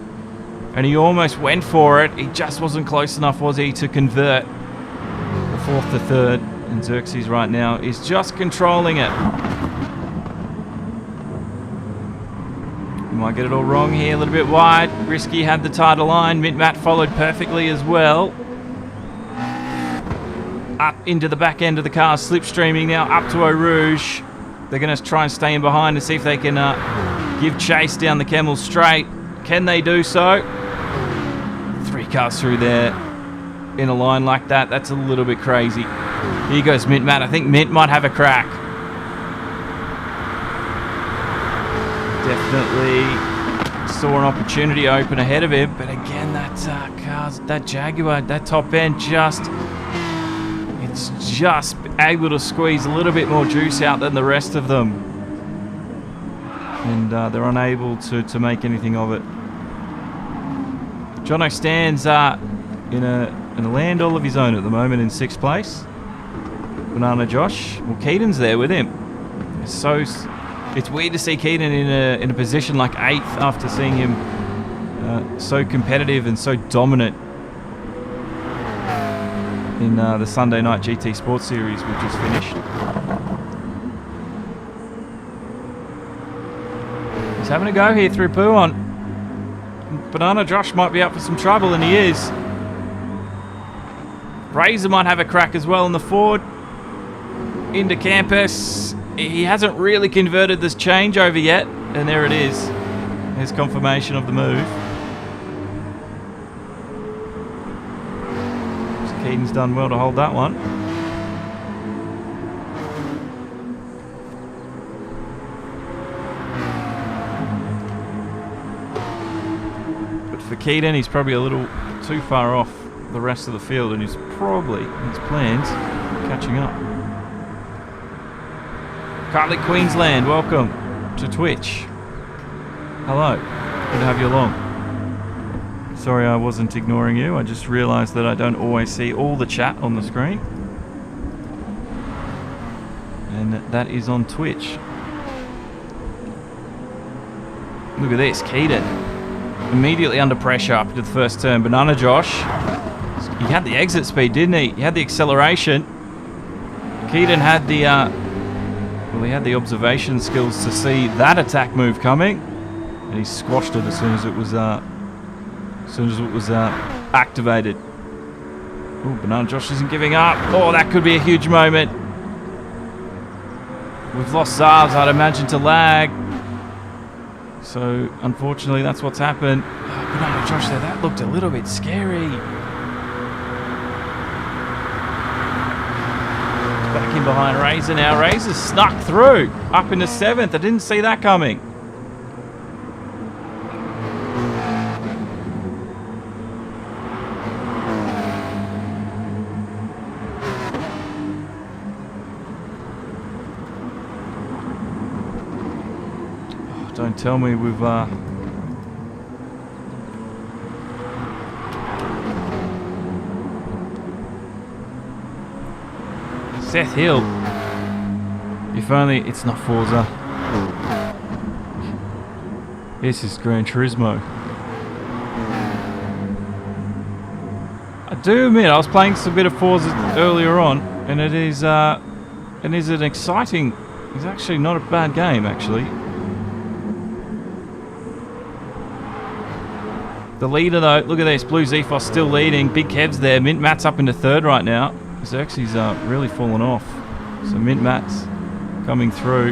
And he almost went for it. He just wasn't close enough, was he, to convert the 4th to 3rd. And Xerxes right now is just controlling it. We might get it all wrong here, a little bit wide. Risky had the tighter line. Mint Matt followed perfectly as well. Up into the back end of the car, slipstreaming now up to Eau Rouge. They're going to try and stay in behind and see if they can give chase down the Camel Straight. Can they do so? 3 cars through there in a line like that. That's a little bit crazy. Here goes Mint Matt. I think Mint might have a crack. Definitely saw an opportunity open ahead of him. But again, that Jaguar, that top end just... It It's just able to squeeze a little bit more juice out than the rest of them. And they're unable to make anything of it. Jono stands in a land all of his own at the moment in 6th place. Banana Josh. Well, Keaton's there with him. It's weird to see Keaton in a position like 8th after seeing him so competitive and so dominant in the Sunday Night GT Sports Series we just finished. He's having a go here through Puon. Banana Josh might be up for some trouble, and he is. Razor might have a crack as well in the Ford. Into Campus. He hasn't really converted this changeover yet, and there it is. There's confirmation of the move. So Keaton's done well to hold that one. But for Keaton, he's probably a little too far off the rest of the field, and he's probably, in his plans, catching up. Cartley Queensland, welcome to Twitch. Hello, good to have you along. Sorry I wasn't ignoring you, I just realised that I don't always see all the chat on the screen. And that is on Twitch. Look at this, Keaton. Immediately under pressure up to the first turn. Banana Josh, he had the exit speed, didn't he? He had the acceleration. Keaton had the... Well, he had the observation skills to see that attack move coming, and he squashed it as soon as it was activated. Oh, Banana Josh isn't giving up. Oh, that could be a huge moment. We've lost Zarbs, I'd imagine, to lag. So, unfortunately, that's what's happened. Oh, Banana Josh there, that looked a little bit scary. Back in behind Razor now. Razor snuck through up into 7th. I didn't see that coming. Oh, don't tell me we've Seth Hill. If only it's not Forza. This is Gran Turismo. I do admit I was playing some bit of Forza earlier on, and it is an exciting. It's actually not a bad game, actually. The leader though, look at this. Blue Zephos still leading. Big Kev's there. Mint Matt's up into 3rd right now. Xerxes really fallen off. So Mint Matt's coming through.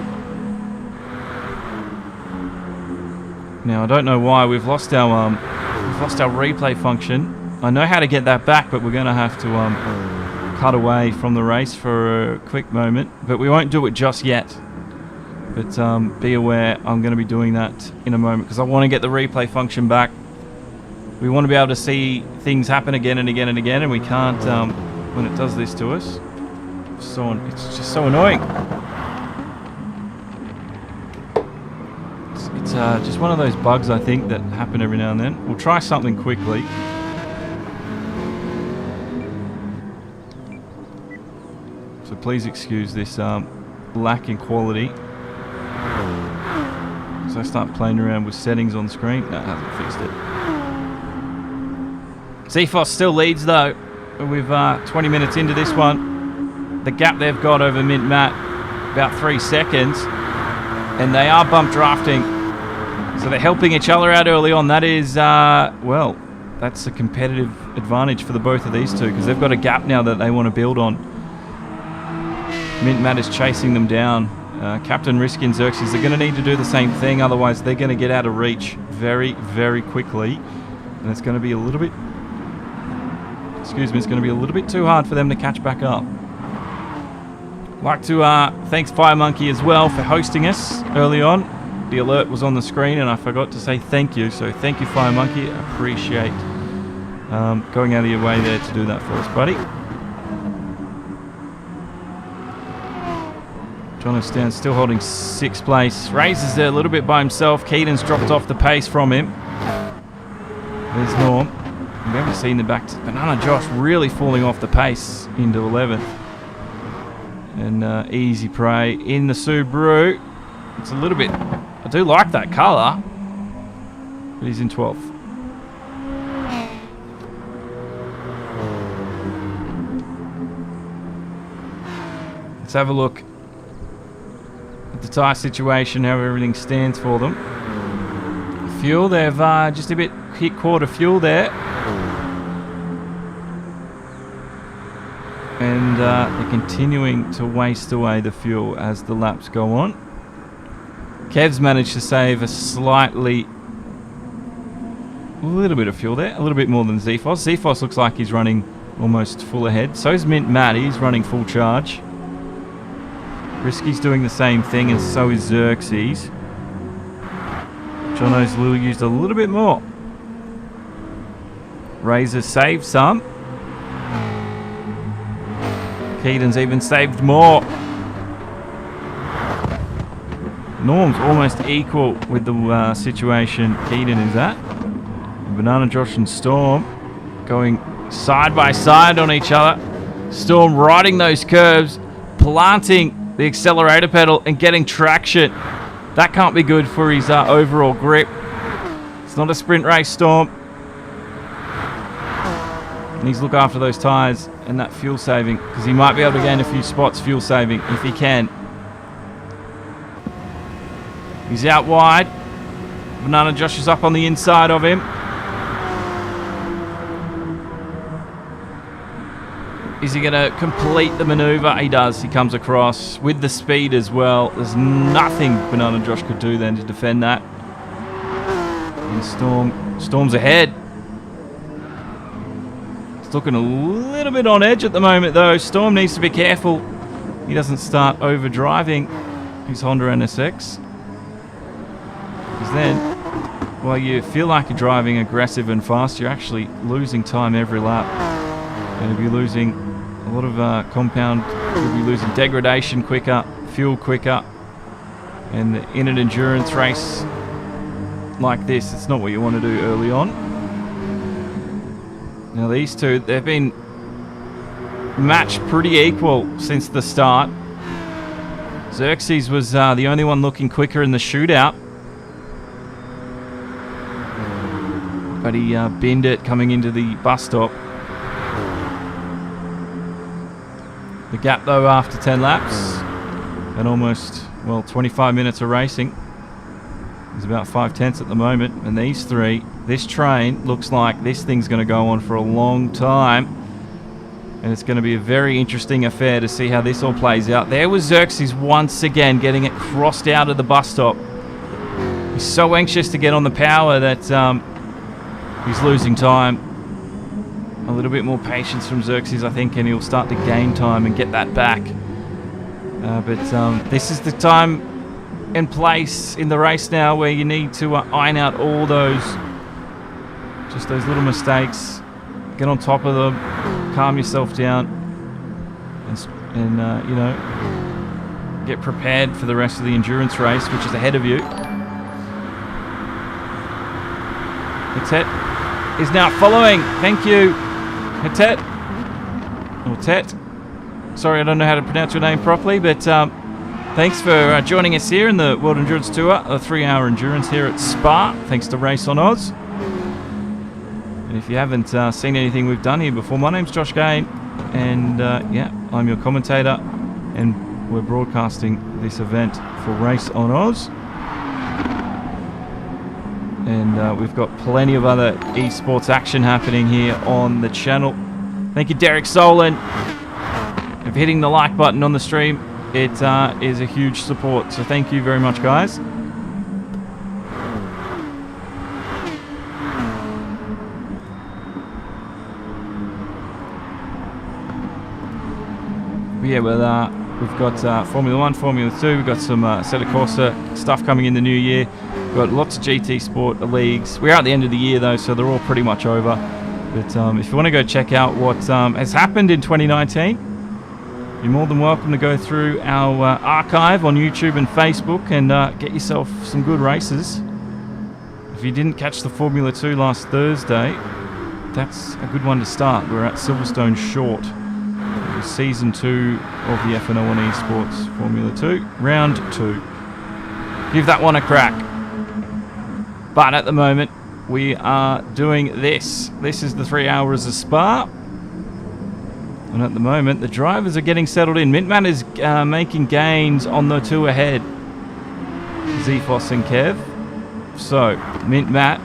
Now I don't know why we've lost our replay function. I know how to get that back, but we're going to have to cut away from the race for a quick moment. But we won't do it just yet. But be aware, I'm going to be doing that in a moment because I want to get the replay function back. We want to be able to see things happen again and again and again, and we can't when it does this to us. It's just so annoying. It's just one of those bugs, I think, that happen every now and then. We'll try something quickly. So please excuse this lack in quality. So I start playing around with settings on screen. No, it hasn't fixed it. Zephos still leads though. With 20 minutes into this one. The gap they've got over Mint Matt, about 3 seconds. And they are bump drafting. So they're helping each other out early on. That is, well, that's a competitive advantage for the both of these two because they've got a gap now that they want to build on. Mint Matt is chasing them down. Captain Risky and Xerxes are going to need to do the same thing, otherwise they're going to get out of reach very, very quickly. And it's going to be a little bit... Excuse me, it's going to be a little bit too hard for them to catch back up. Like to thanks Fire Monkey as well for hosting us early on. The alert was on the screen and I forgot to say thank you. So thank you, Fire Monkey. I appreciate going out of your way there to do that for us, buddy. Jono Stan's still holding 6th place. Razor's there a little bit by himself. Keaton's dropped off the pace from him. There's Norm. We haven't seen the back to Banana Josh really falling off the pace into 11th. And Easy Prey in the Subaru. It's a little bit... I do like that colour. But he's in 12th. Let's have a look at the tyre situation, how everything stands for them. Fuel, they've just a bit hit quarter fuel there. And they're continuing to waste away the fuel as the laps go on. Kev's managed to save a little bit of fuel there, a little bit more than Zephos. Zephos looks like he's running almost full ahead. So is Mint Matt, he's running full charge. Risky's doing the same thing, and so is Xerxes. Jono's used a little bit more. Razor saved some. Keaton's even saved more. Norm's almost equal with the situation Keaton is at. Banana Josh and Storm going side by side on each other. Storm riding those curves, planting the accelerator pedal and getting traction. That can't be good for his overall grip. It's not a sprint race, Storm. He needs to look after those tyres and that fuel saving, because he might be able to gain a few spots fuel saving if he can. He's out wide. Banana Josh is up on the inside of him. Is he going to complete the maneuver? He does. He comes across with the speed as well. There's nothing Banana Josh could do then to defend that. And Storm's ahead. He's looking a little bit on edge at the moment, though. Storm needs to be careful he doesn't start overdriving his Honda NSX. Because then, while you feel like you're driving aggressive and fast, you're actually losing time every lap. And you'll be losing a lot of compound, you'll be losing degradation quicker, fuel quicker. And in an endurance race like this, it's not what you want to do early on. Now these two, they've been matched pretty equal since the start. Xerxes was the only one looking quicker in the shootout. But he binned it coming into the bus stop. The gap, though, after 10 laps and almost, 25 minutes of racing is about 5/10 at the moment. And these three, this train looks like this thing's going to go on for a long time. And it's going to be a very interesting affair to see how this all plays out. There was Xerxes once again getting it crossed out of the bus stop. He's so anxious to get on the power that he's losing time. A little bit more patience from Xerxes, I think, and he'll start to gain time and get that back. But this is the time and place in the race now where you need to iron out all those little mistakes. Get on top of them, calm yourself down, and get prepared for the rest of the endurance race, which is ahead of you. Hetet is now following. Thank you, Hetet. Or Tet. Sorry, I don't know how to pronounce your name properly, but thanks for joining us here in the World Endurance Tour, a 3-hour endurance here at Spa, thanks to RaceOnOz. And if you haven't seen anything we've done here before, my name's Josh Gahan, and I'm your commentator, and we're broadcasting this event for RaceOnOz. And we've got plenty of other eSports action happening here on the channel. Thank you, Derek Solon, for hitting the like button on the stream. It is a huge support, so thank you very much, guys. But yeah, well, we've got Formula 1, Formula 2, we've got some Assetto Corsa stuff coming in the new year. We've got lots of GT Sport leagues. We're at the end of the year, though, so they're all pretty much over. But if you want to go check out what has happened in 2019, you're more than welcome to go through our archive on YouTube and Facebook and get yourself some good races. If you didn't catch the Formula 2 last Thursday, that's a good one to start. We're at Silverstone Short, Season 2 of the F&O on eSports Formula 2, Round 2. Give that one a crack. But at the moment, we are doing this. This is the 3 hours of Spa. And at the moment, the drivers are getting settled in. Mintman is making gains on the two ahead. Zephos and Kev. So, Mint Matt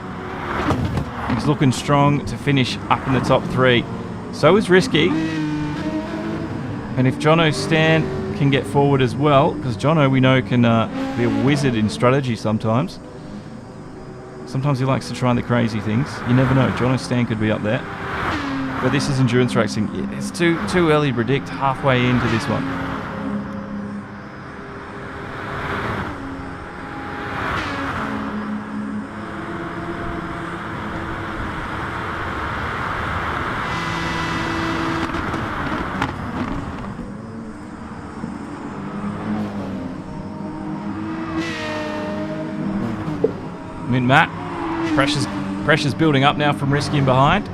is looking strong to finish up in the top 3. So is Risky. And if Jono Stan can get forward as well, because Jono we know can be a wizard in strategy sometimes. Sometimes he likes to try the crazy things. You never know. Jono Stan could be up there. But this is endurance racing. It's too early to predict halfway into this one. Mint Matt. Pressure's building up now from Risky in behind.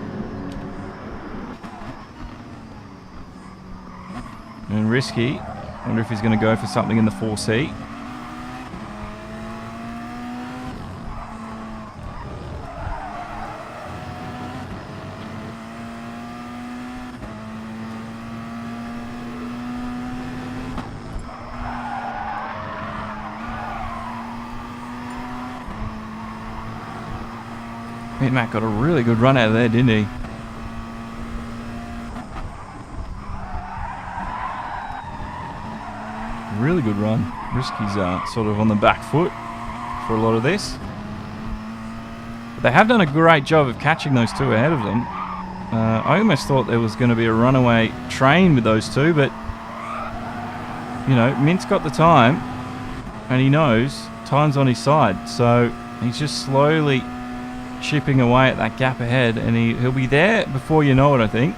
And Risky, wonder if he's going to go for something in the 4C. Matt got a really good run out of there, didn't he? Really good run. Risky's sort of on the back foot for a lot of this. But they have done a great job of catching those two ahead of them. I almost thought there was going to be a runaway train with those two, but you know, Mint's got the time and he knows time's on his side, so he's just slowly chipping away at that gap ahead, and he'll be there before you know it, I think.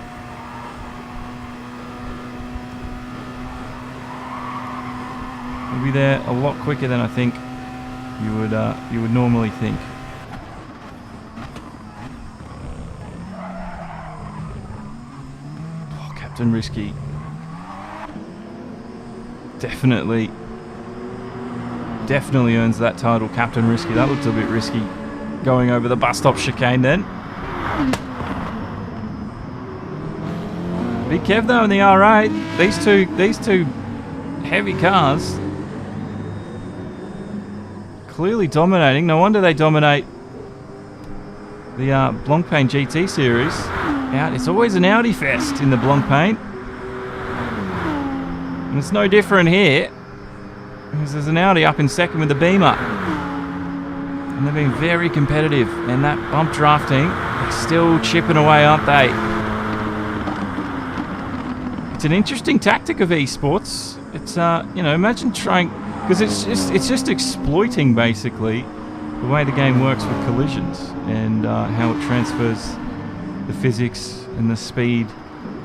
He'll be there a lot quicker than I think you would normally think. Oh, Captain Risky. Definitely earns that title, Captain Risky. That looked a bit risky. Going over the bus stop chicane then. Big Kev though in the R8. These two heavy cars clearly dominating. No wonder they dominate the Blancpain GT series. It's always an Audi fest in the Blancpain. And it's no different here, because there's an Audi up in second with the Beamer. And they've been very competitive, and that bump drafting, they're still chipping away, aren't they? It's an interesting tactic of eSports. It's you know, imagine trying, because it's just exploiting basically the way the game works with collisions and how it transfers the physics and the speed.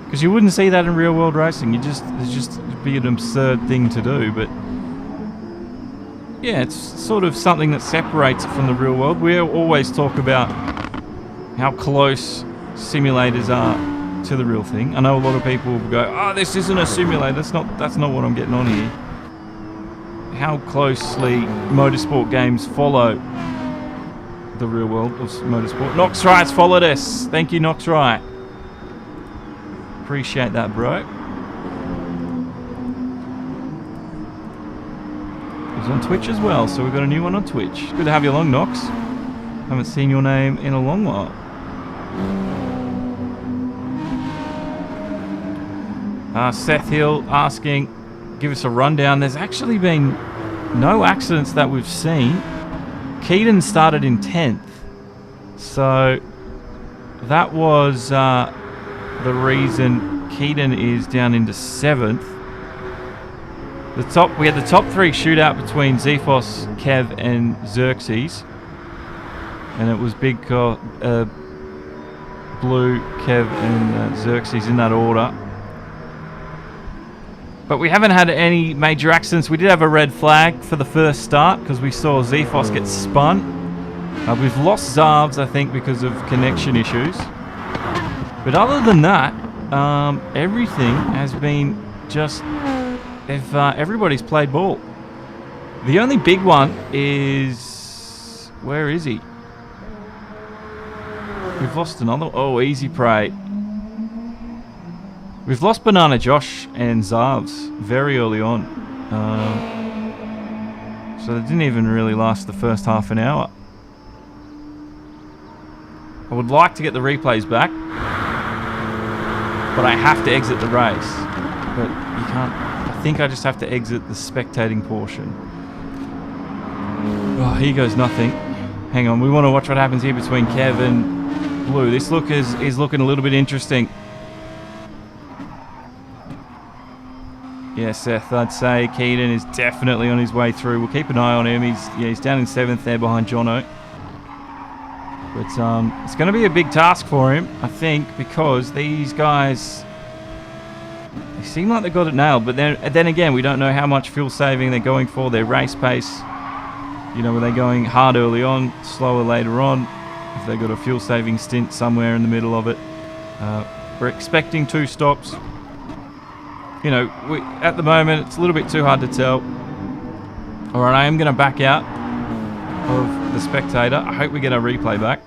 Because you wouldn't see that in real world racing. It'd be an absurd thing to do, but. Yeah, it's sort of something that separates it from the real world. We always talk about how close simulators are to the real thing. I know a lot of people will go, "Oh, this isn't a simulator." That's not what I'm getting on here. How closely motorsport games follow the real world of motorsport. Nox Wright's followed us. Thank you, Nox Wright. Appreciate that, bro. On Twitch as well, so we've got a new one on Twitch. Good to have you along, Nox. Haven't seen your name in a long while. Seth Hill asking, give us a rundown. There's actually been no accidents that we've seen. Keaton started in 10th, so that was the reason Keaton is down into 7th. We had the top 3 shootout between Zephos, Kev, and Xerxes, and it was Big Blue, Kev, and Xerxes in that order. But we haven't had any major accidents. We did have a red flag for the first start because we saw Zephos get spun. We've lost Zarvs, I think, because of connection issues. But other than that, everything has been just... everybody's played ball. The only big one is... Where is he? We've lost another... Oh, easy prey. We've lost Banana Josh and Zarvs very early on. So they didn't even really last the first half an hour. I would like to get the replays back, but I have to exit the race. But you can't... I think I just have to exit the spectating portion. Oh, here goes nothing. Hang on, we want to watch what happens here between Kev and Blue. This look is looking a little bit interesting. Yeah, Seth, I'd say Keaton is definitely on his way through. We'll keep an eye on him. He's down in 7th there behind Jono. But it's going to be a big task for him, I think, because these guys, they seem like they got it nailed. But then again, we don't know how much fuel saving they're going for. Their race pace, you know, were they going hard early on, slower later on? If they got a fuel saving stint somewhere in the middle of it. We're expecting 2 stops. You know, at the moment, it's a little bit too hard to tell. All right, I am going to back out of the spectator. I hope we get our replay back.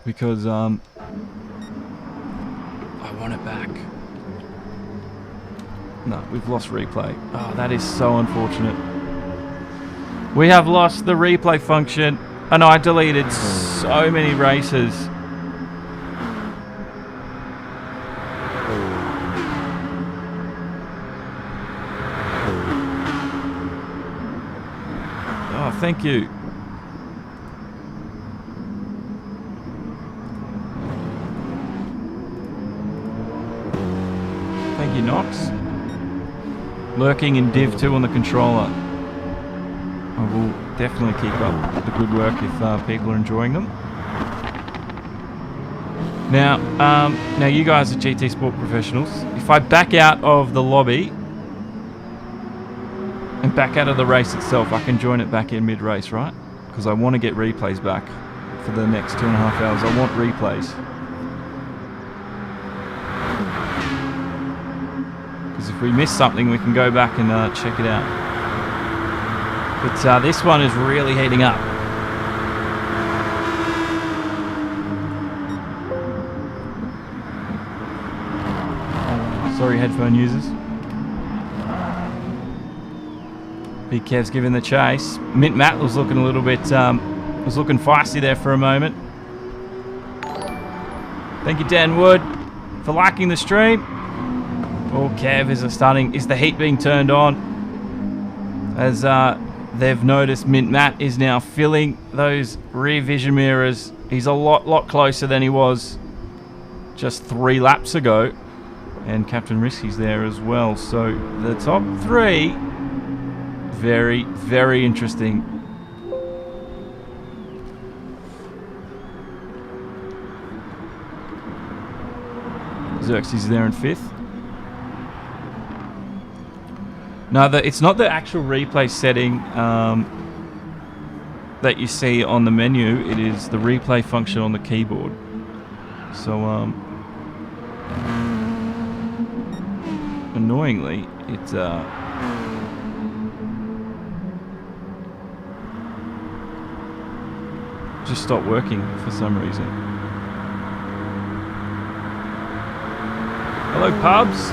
Because I want it back. No, we've lost replay. Oh, that is so unfortunate. We have lost the replay function. Oh no, I deleted so many races. Oh, thank you. Thank you, Knox. Lurking in Div 2 on the controller. I will definitely keep up the good work if people are enjoying them. Now you guys are GT Sport professionals. If I back out of the lobby and back out of the race itself, I can join it back in mid-race, right? Because I want to get replays back for the next 2.5 hours. I want replays. Because if we miss something, we can go back and check it out. But this one is really heating up. Sorry, headphone users. Big Kev's giving the chase. Mint Matt was looking a little bit, was looking feisty there for a moment. Thank you, Dan Wood, for liking the stream. Oh, Kev, is the heat being turned on? As they've noticed, Mint Matt is now filling those rear vision mirrors. He's a lot closer than he was just 3 laps ago. And Captain Risky's there as well. So the top 3, very, very interesting. Xerxes there in 5th. No, it's not the actual replay setting that you see on the menu. It is the replay function on the keyboard. So, annoyingly, it just stopped working for some reason. Hello, pubs.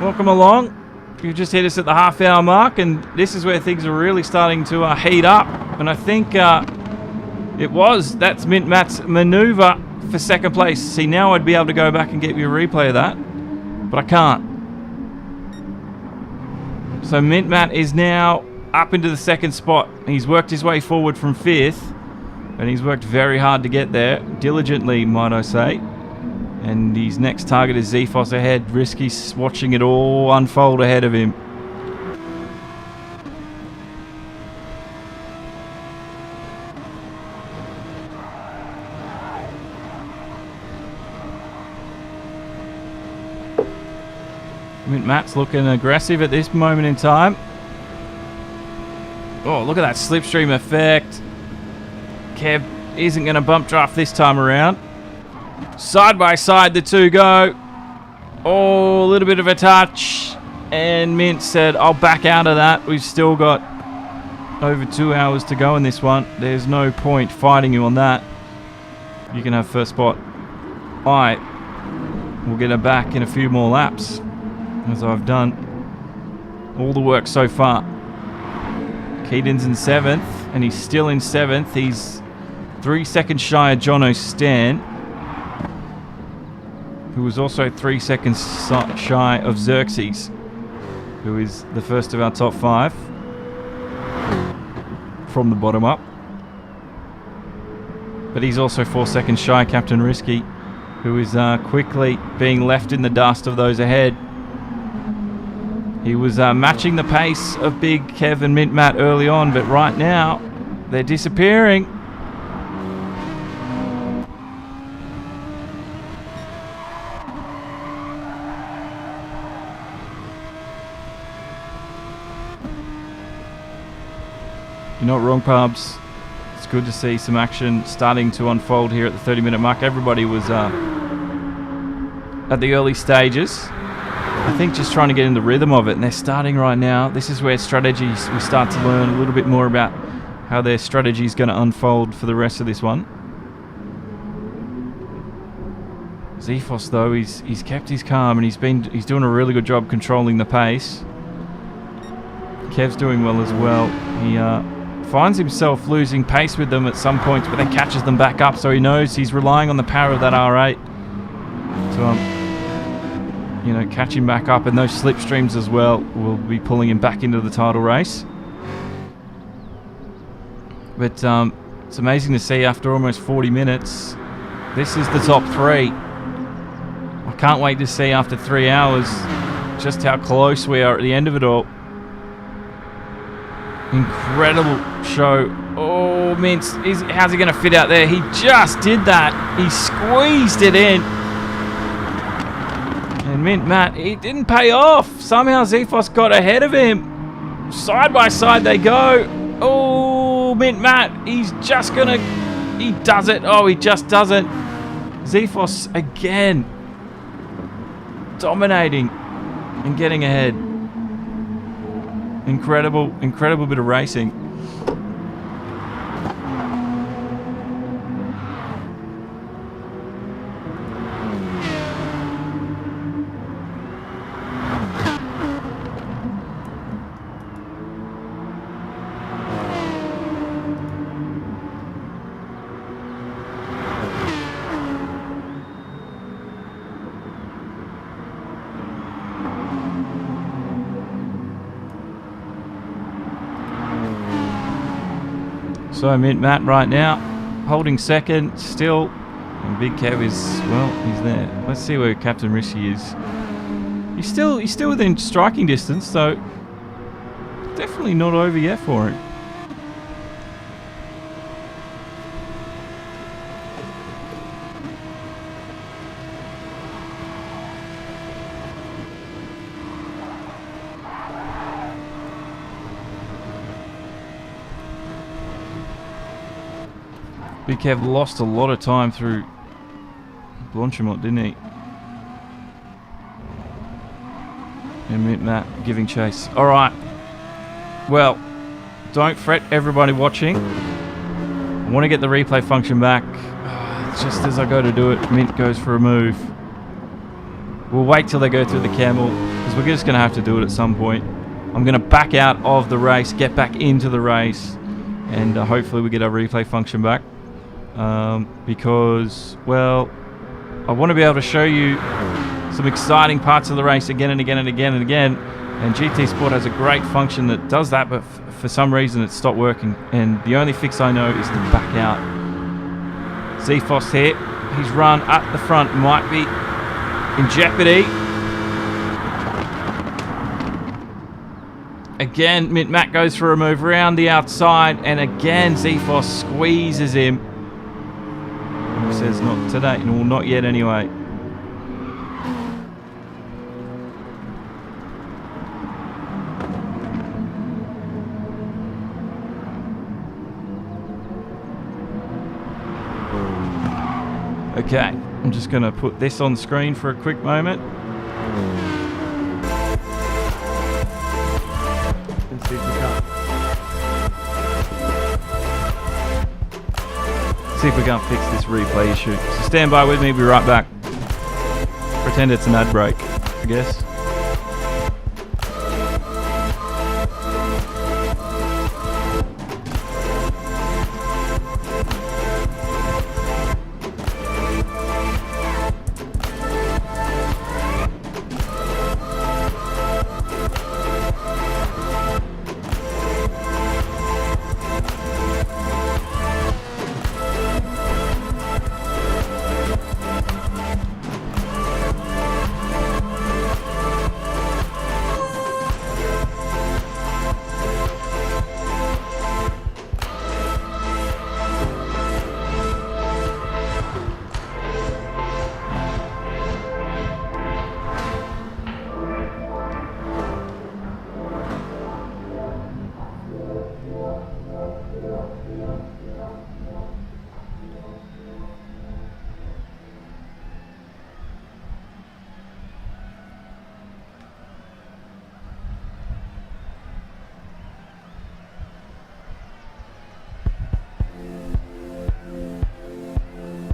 Welcome along. You've just hit us at the half-hour mark, and this is where things are really starting to heat up. And I think that's Mint Matt's maneuver for second place. See, now I'd be able to go back and get you a replay of that, but I can't. So Mint Matt is now up into the 2nd spot. He's worked his way forward from 5th, and he's worked very hard to get there, diligently, might I say. And his next target is Zephos ahead. Risky's watching it all unfold ahead of him. Mint Matt's looking aggressive at this moment in time. Oh, look at that slipstream effect. Kev isn't going to bump draft this time around. Side by side, the two go. Oh, a little bit of a touch. And Mint said, I'll back out of that. We've still got over 2 hours to go in this one. There's no point fighting you on that. You can have first spot. Alright. We'll get her back in a few more laps, as I've done all the work so far. Keaton's in 7th, and he's still in 7th. He's 3 seconds shy of Jono Stan, who was also 3 seconds shy of Xerxes, who is the first of our top 5 from the bottom up. But he's also 4 seconds shy, Captain Risky, who is quickly being left in the dust of those ahead. He was matching the pace of Big Kev and Mint Matt early on, but right now they're disappearing. You're not wrong, pubs. It's good to see some action starting to unfold here at the 30-minute mark. Everybody was at the early stages, I think, just trying to get in the rhythm of it, and they're starting right now. This is where strategies, we start to learn a little bit more about how their strategy is going to unfold for the rest of this one. Zephos, though, he's kept his calm, and he's doing a really good job controlling the pace. Kev's doing well as well. He finds himself losing pace with them at some points, but then catches them back up, so he knows he's relying on the power of that R8 to catch him back up, and those slipstreams as well will be pulling him back into the title race. But it's amazing to see after almost 40 minutes, this is the top 3. I can't wait to see after 3 hours just how close we are at the end of it all. Incredible show. Oh, Mintz, how's he going to fit out there? He just did that. He squeezed it in. And Mint Matt, he didn't pay off. Somehow Zephos got ahead of him. Side by side they go. Oh, Mint Matt, he's just going to... He does it. Oh, he just doesn't. Zephos again dominating and getting ahead. Incredible bit of racing. So Mint Matt right now holding second still, and Big Kev is, well, he's there. Let's see where Captain Risky is. He's still within striking distance, so definitely not over yet for him. Big Kev lost a lot of time through Blanchimont, didn't he? And Mint Matt giving chase. Alright. Well, don't fret, everybody watching. I want to get the replay function back. Just as I go to do it, Mint goes for a move. We'll wait till they go through the camel, because we're just going to have to do it at some point. I'm going to back out of the race, get back into the race, and hopefully we get our replay function back. Because, well, I want to be able to show you some exciting parts of the race again and again and again and again, and GT Sport has a great function that does that, but for some reason it stopped working, and the only fix I know is to back out. Zephos here, his run at the front might be in jeopardy. Again, Mint Matt goes for a move around the outside, and again Zephos squeezes him. He says not today, no, not yet anyway. Okay, I'm just going to put this on screen for a quick moment. And see if we can't. See if we can't fix this replay issue. So stand by with me, be right back. Pretend it's an ad break, I guess.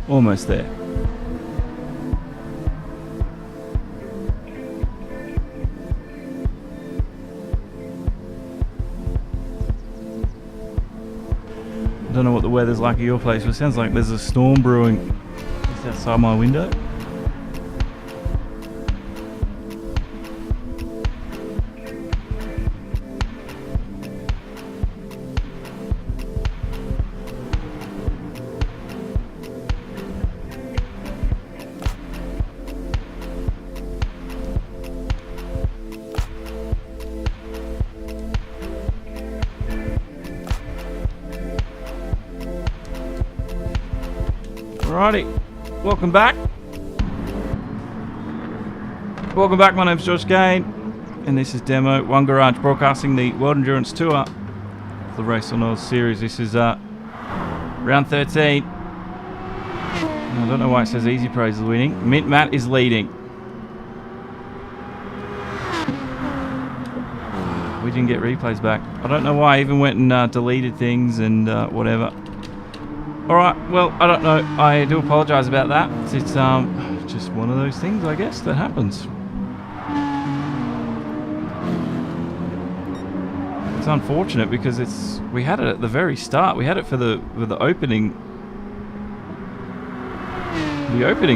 Almost there. I don't know what the weather's like at your place, but it sounds like there's a storm brewing just outside my window. Alrighty, welcome back. Welcome back, my name's Josh Gahan, and this is Demo One Garage broadcasting the World Endurance Tour, the RaceOnOz series. This is round 13. I don't know why it says Easy Praise is winning. Mint Matt is leading. We didn't get replays back. I don't know why. I even went and deleted things and whatever. Alright, well, I don't know. I do apologise about that. It's just one of those things, I guess, that happens. It's unfortunate because we had it at the very start. We had it for the opening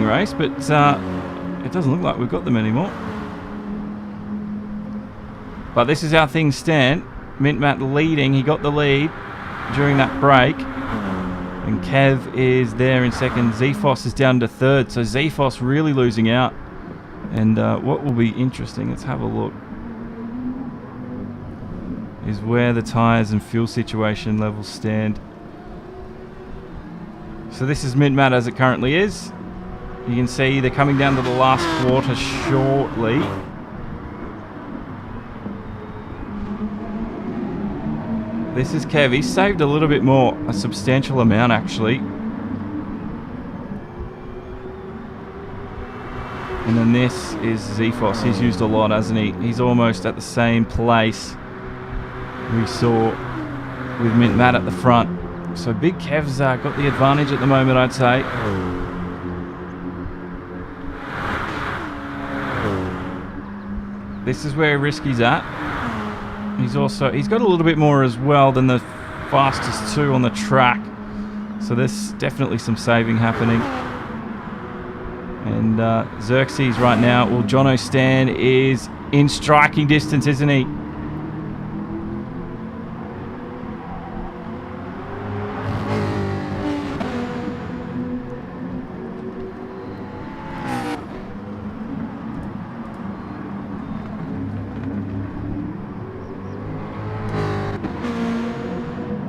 race, but it doesn't look like we've got them anymore. But this is how things stand. Mint Matt leading. He got the lead during that break. And Kev is there in second. Zphos is down to third. So Zphos really losing out. And what will be interesting, let's have a look, is where the tyres and fuel situation levels stand. So this is Mint Matt as it currently is. You can see they're coming down to the last quarter shortly. This is Kev. He's saved a little bit more, a substantial amount actually. And then this is Zphos. He's used a lot, hasn't he? He's almost at the same place we saw with Mint Matt at the front. So Big Kev's got the advantage at the moment, I'd say. This is where Risky's at. He's got a little bit more as well than the fastest two on the track. So there's definitely some saving happening. And Xerxes right now, well, Jono Stan is in striking distance, isn't he?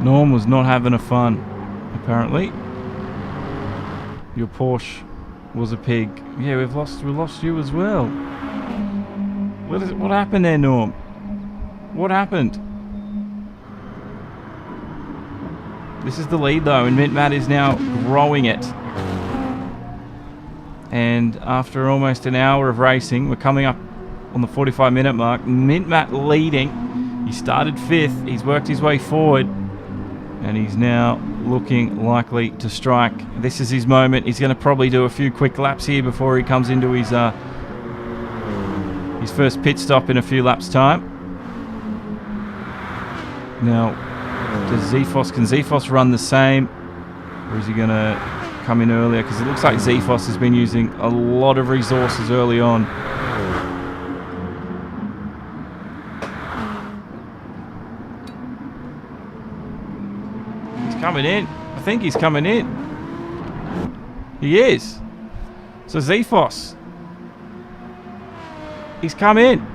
Norm was not having a fun, apparently. Your Porsche was a pig. Yeah, we lost you as well. What happened there, Norm? What happened? This is the lead though, and Mint Matt is now growing it. And after almost an hour of racing, we're coming up on the 45-minute mark. Mint Matt leading. He started 5th. He's worked his way forward. And he's now looking likely to strike. This is his moment. He's going to probably do a few quick laps here before he comes into his first pit stop in a few laps' time. Now, can Zephos run the same? Or is he going to come in earlier? Because it looks like Zephos has been using a lot of resources early on. He's coming in. I think he's coming in. He is. So Zephos. He's come in.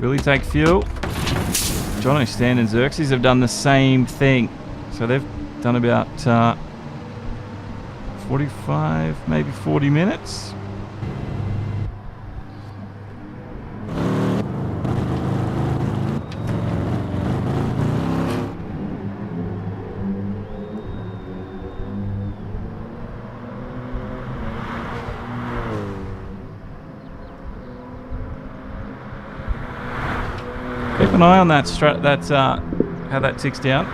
Really take fuel. Jono, Stan and Xerxes have done the same thing. So they've done about 45, maybe 40 minutes. Keep an eye on that how that ticks down.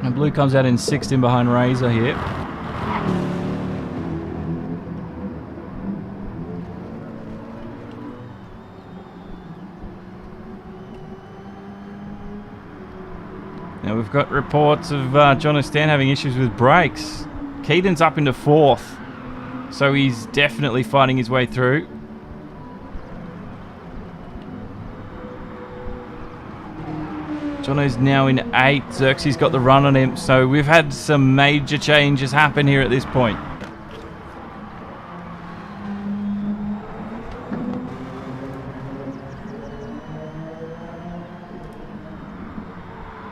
And Blue comes out in 6th in behind Razor here. Now we've got reports of Jono Stan having issues with brakes. Keaton's up into 4th, so he's definitely fighting his way through. Jono's now in 8th. Xerxes got the run on him, so we've had some major changes happen here at this point.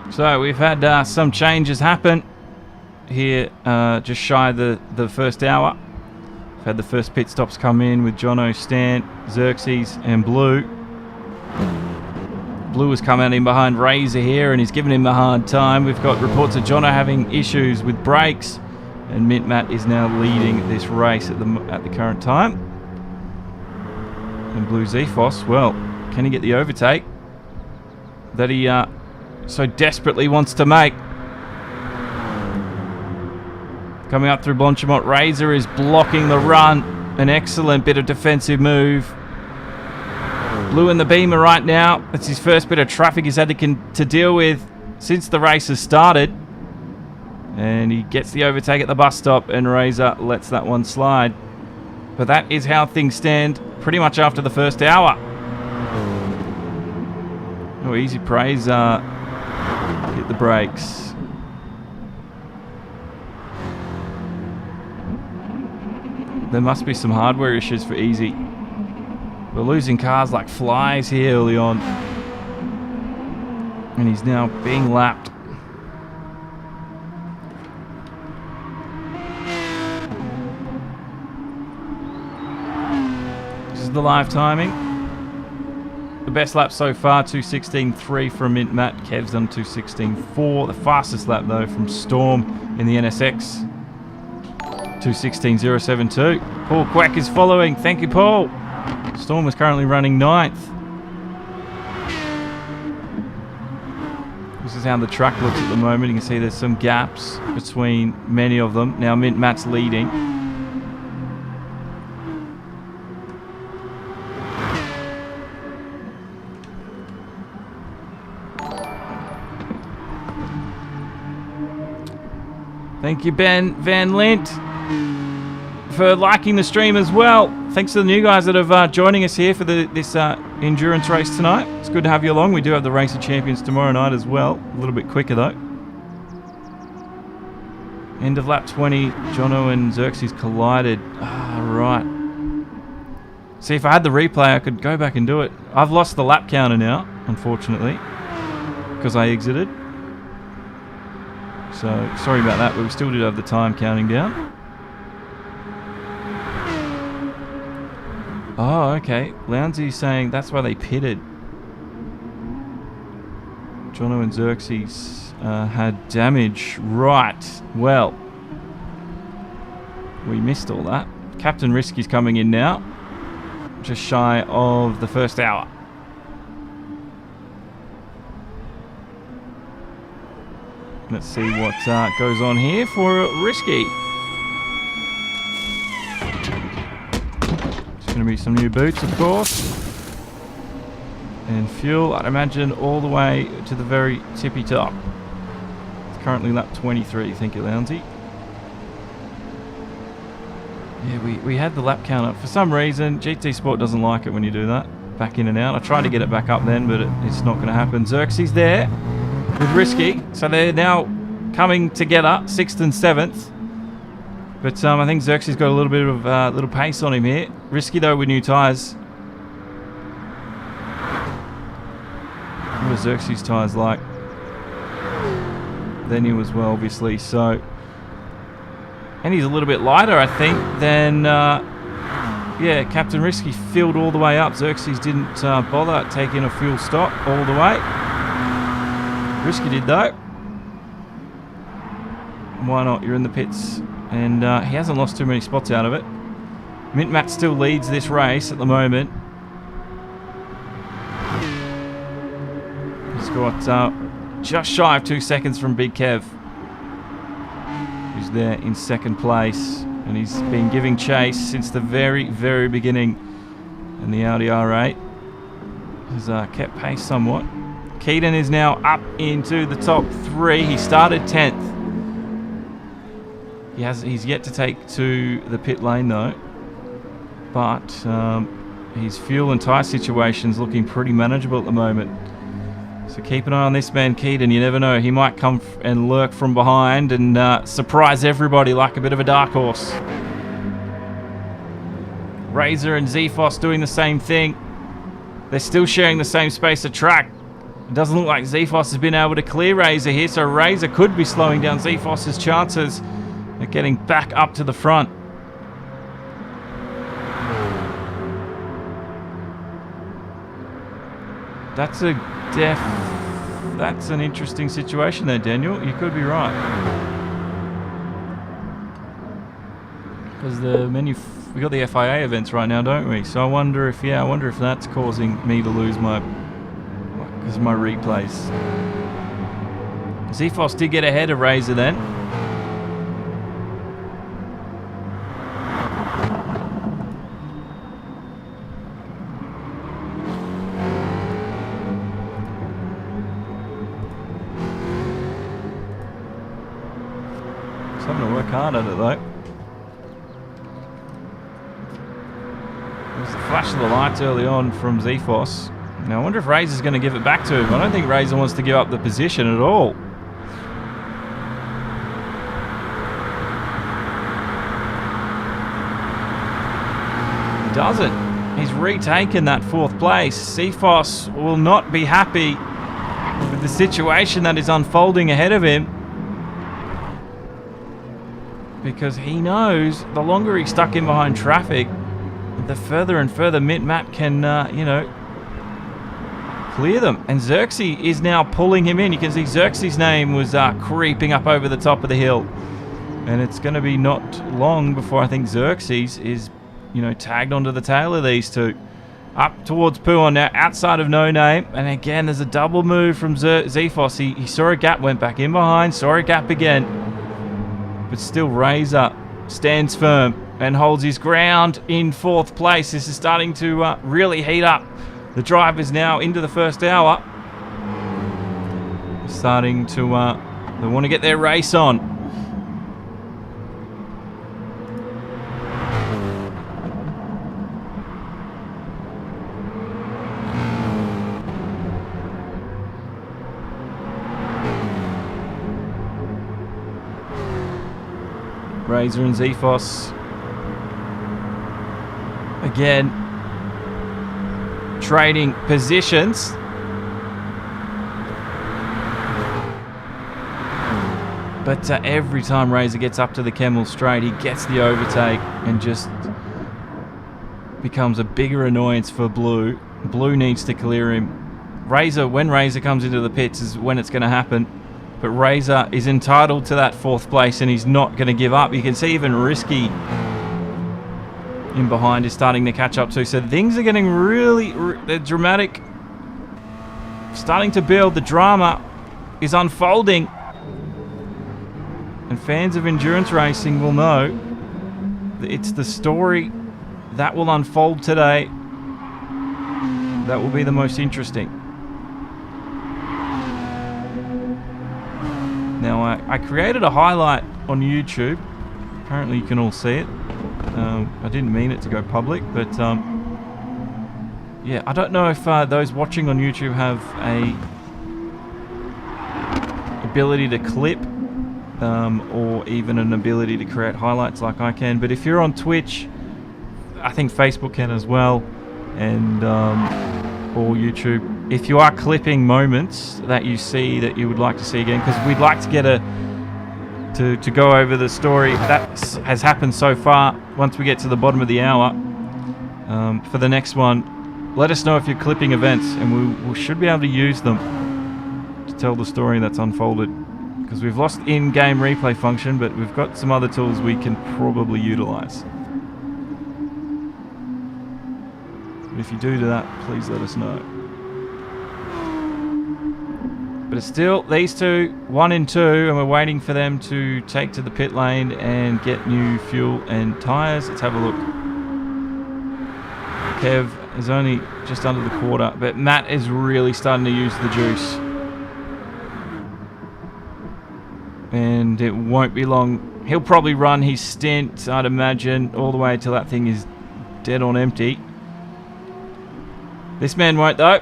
So we've had some changes happen here just shy of the first hour. We've had the first pit stops come in with Jono, Stan, Xerxes and Blue. Blue has come out in behind Razor here and he's giving him a hard time. We've got reports of Jono having issues with brakes, and Mint Matt is now leading this race at the current time. And Blue Zephos, well, can he get the overtake that he so desperately wants to make? Coming up through Blanchimont, Razor is blocking the run. An excellent bit of defensive move. Blue in the Beamer right now. That's his first bit of traffic he's had to deal with since the race has started. And he gets the overtake at the bus stop, and Razor lets that one slide. But that is how things stand pretty much after the first hour. Oh, easy praise. Hit the brakes. There must be some hardware issues for Easy. We're losing cars like flies here early on. And he's now being lapped. This is the live timing. The best lap so far, 2:16.3 from Mint Matt. Kev's done 2:16.4. The fastest lap, though, from Storm in the NSX, 2:16.072. Paul Quack is following. Thank you, Paul. Storm is currently running 9th. This is how the track looks at the moment. You can see there's some gaps between many of them. Now Mint Matt's leading. Thank you, Ben Van Lint, for liking the stream as well. Thanks to the new guys that are joining us here for this endurance race tonight. It's good to have you along. We do have the Race of Champions tomorrow night as well. A little bit quicker though. End of lap 20, Jono and Xerxes collided. Right. See, if I had the replay, I could go back and do it. I've lost the lap counter now, unfortunately, because I exited. So, sorry about that, but we still did have the time counting down. Oh, okay. Lowndesy's saying that's why they pitted. Jono and Xerxes had damage. Right. Well, we missed all that. Captain Risky's coming in now. Just shy of the first hour. Let's see what goes on here for Risky. It's going to be some new boots, of course. And fuel, I'd imagine, all the way to the very tippy top. It's currently lap 23, thank you, Lowndesy. Yeah, we had the lap count up. For some reason, GT Sport doesn't like it when you do that. Back in and out. I tried to get it back up then, but it's not going to happen. Xerxes there with Risky. So they're now coming together, 6th and 7th. But I think Xerxes got a little bit of little pace on him here. Risky, though, with new tyres. What are Xerxes' tyres like? They're new as well, obviously. So, and he's a little bit lighter, I think, than... yeah, Captain Risky filled all the way up. Xerxes didn't bother taking a fuel stop all the way. Risky did, though. Why not? You're in the pits. And he hasn't lost too many spots out of it. Mint Matt still leads this race at the moment. He's got just shy of 2 seconds from Big Kev, who's there in second place. And he's been giving chase since the very, very beginning. And the Audi R8 has kept pace somewhat. Keaton is now up into the top 3. He started 10th. He's yet to take to the pit lane though. But his fuel and tyre situation's looking pretty manageable at the moment. So keep an eye on this man, Keaton. You never know. He might come and lurk from behind and surprise everybody like a bit of a dark horse. Razor and Zephos doing the same thing. They're still sharing the same space of track. It doesn't look like Zephos has been able to clear Razor here, so Razor could be slowing down Zephos's chances of getting back up to the front. That's an interesting situation there, Daniel. You could be right. Because we got the FIA events right now, don't we? So I wonder if that's causing me to lose my replays. Zephos did get ahead of Razor then. He's having to work hard at it though. There's the flash of the lights early on from Zephos. Now I wonder if Razor's going to give it back to him. I don't think Razor wants to give up the position at all. He doesn't. He's retaken that 4th place. Zephos will not be happy with the situation that is unfolding ahead of him, because he knows the longer he's stuck in behind traffic, the further and further Mint Matt can, clear them. And Xerxes is now pulling him in. You can see Xerxes' name was creeping up over the top of the hill. And it's going to be not long before I think Xerxes is, tagged onto the tail of these two. Up towards Puon now, outside of No Name. And again, there's a double move from Zephos. He saw a gap, went back in behind, saw a gap again. But still, Razor stands firm and holds his ground in 4th place. This is starting to really heat up. The drive is now into the first hour. Starting to, they want to get their race on. Razor and Zephos again trading positions. But every time Razor gets up to the Kemmel straight, he gets the overtake and just becomes a bigger annoyance for Blue. Blue needs to clear him. When Razor comes into the pits is when it's going to happen. But Razor is entitled to that 4th place and he's not going to give up. You can see even Risky in behind is starting to catch up too. So things are getting really dramatic. Starting to build. The drama is unfolding. And fans of endurance racing will know that it's the story that will unfold today that will be the most interesting. Now, I created a highlight on YouTube. Apparently you can all see it. I didn't mean it to go public, but yeah, I don't know if those watching on YouTube have a ability to clip or even an ability to create highlights like I can. But if you're on Twitch, I think Facebook can as well, and or YouTube. If you are clipping moments that you see that you would like to see again, because we'd like to get to go over the story that has happened so far. Once we get to the bottom of the hour, for the next one, let us know if you're clipping events, and we should be able to use them to tell the story that's unfolded. Because we've lost in-game replay function, but we've got some other tools we can probably utilize. If you do that, please let us know. But it's still these two, 1 and 2, and we're waiting for them to take to the pit lane and get new fuel and tyres. Let's have a look. Kev is only just under the quarter, but Matt is really starting to use the juice. And it won't be long. He'll probably run his stint, I'd imagine, all the way until that thing is dead on empty. This man won't, though.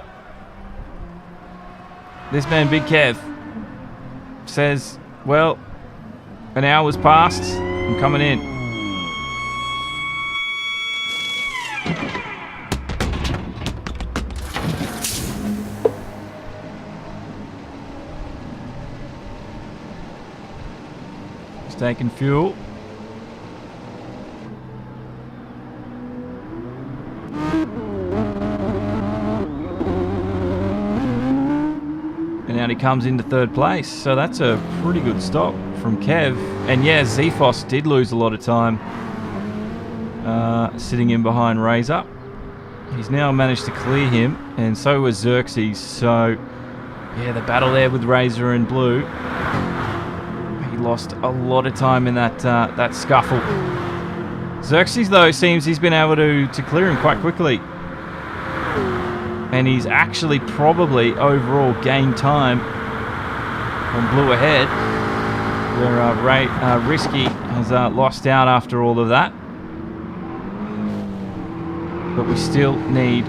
This man, Big Kev, says, well, an hour's passed. I'm coming in. He's taking fuel. And he comes into 3rd place, so that's a pretty good stop from Kev. And yeah, Zephos did lose a lot of time sitting in behind Razor. He's now managed to clear him, and so was Xerxes. So yeah, the battle there with Razor and Blue. He lost a lot of time in that scuffle. Xerxes, though, seems he's been able to clear him quite quickly. And he's actually probably overall gained time on Blue ahead, where Risky has lost out after all of that. But we still need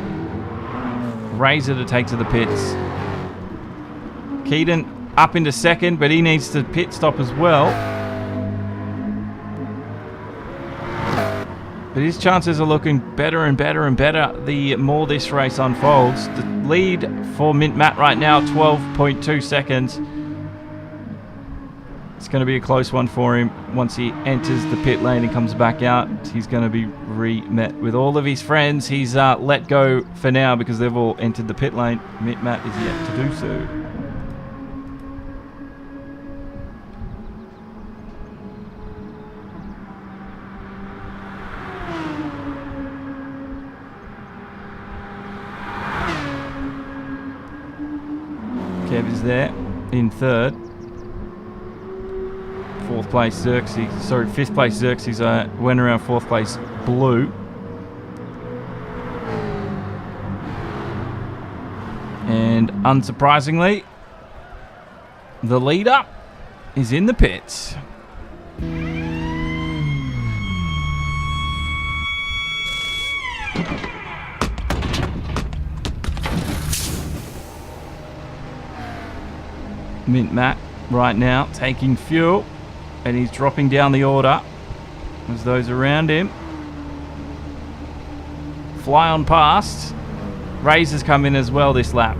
Razor to take to the pits. Keaton up into 2nd, but he needs to pit stop as well. But his chances are looking better and better and better the more this race unfolds. The lead for Mint Matt right now, 12.2 seconds. It's going to be a close one for him. Once he enters the pit lane and comes back out, he's going to be re-met with all of his friends. He's let go for now because they've all entered the pit lane. Mint Matt is yet to do so. Kev is there in 3rd. 4th place Xerxes, sorry, 5th place Xerxes went around 4th place Blue. And unsurprisingly, the leader is in the pits. Mint Matt right now taking fuel, and he's dropping down the order as those around him fly on past. Razor's come in as well this lap.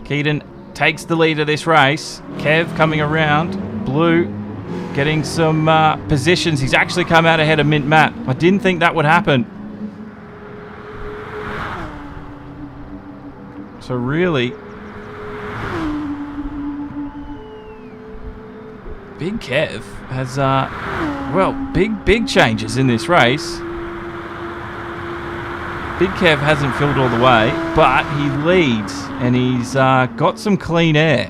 Keaton takes the lead of this race. Kev coming around. Blue getting some positions. He's actually come out ahead of Mint Matt. I didn't think that would happen. So really, Big Kev has, well, big changes in this race. Big Kev hasn't filled all the way, but he leads and he's got some clean air.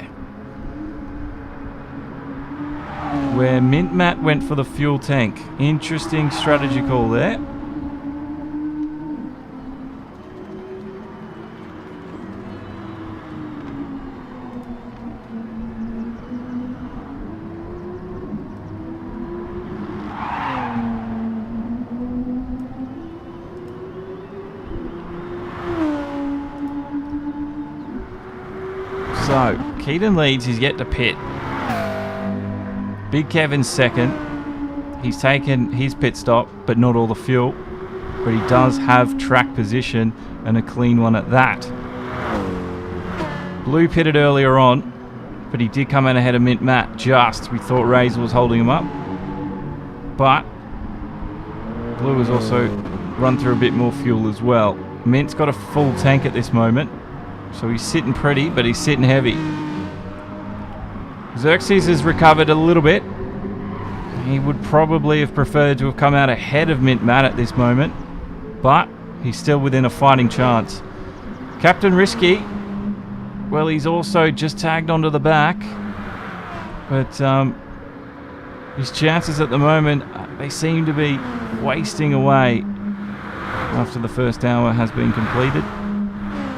Where Mint Matt went for the fuel tank. Interesting strategy call there. So, Keaton leads, he's yet to pit. Big Kevin's second. He's taken his pit stop, but not all the fuel. But he does have track position, and a clean one at that. Blue pitted earlier on, but he did come in ahead of Mint Matt just. We thought Razor was holding him up. But Blue has also run through a bit more fuel as well. Mint's got a full tank at this moment. So he's sitting pretty, but he's sitting heavy. Xerxes has recovered a little bit. He would probably have preferred to have come out ahead of Mint Matt at this moment, but he's still within a fighting chance. Captain Risky, well, he's also just tagged onto the back, but his chances at the moment, they seem to be wasting away after the first hour has been completed.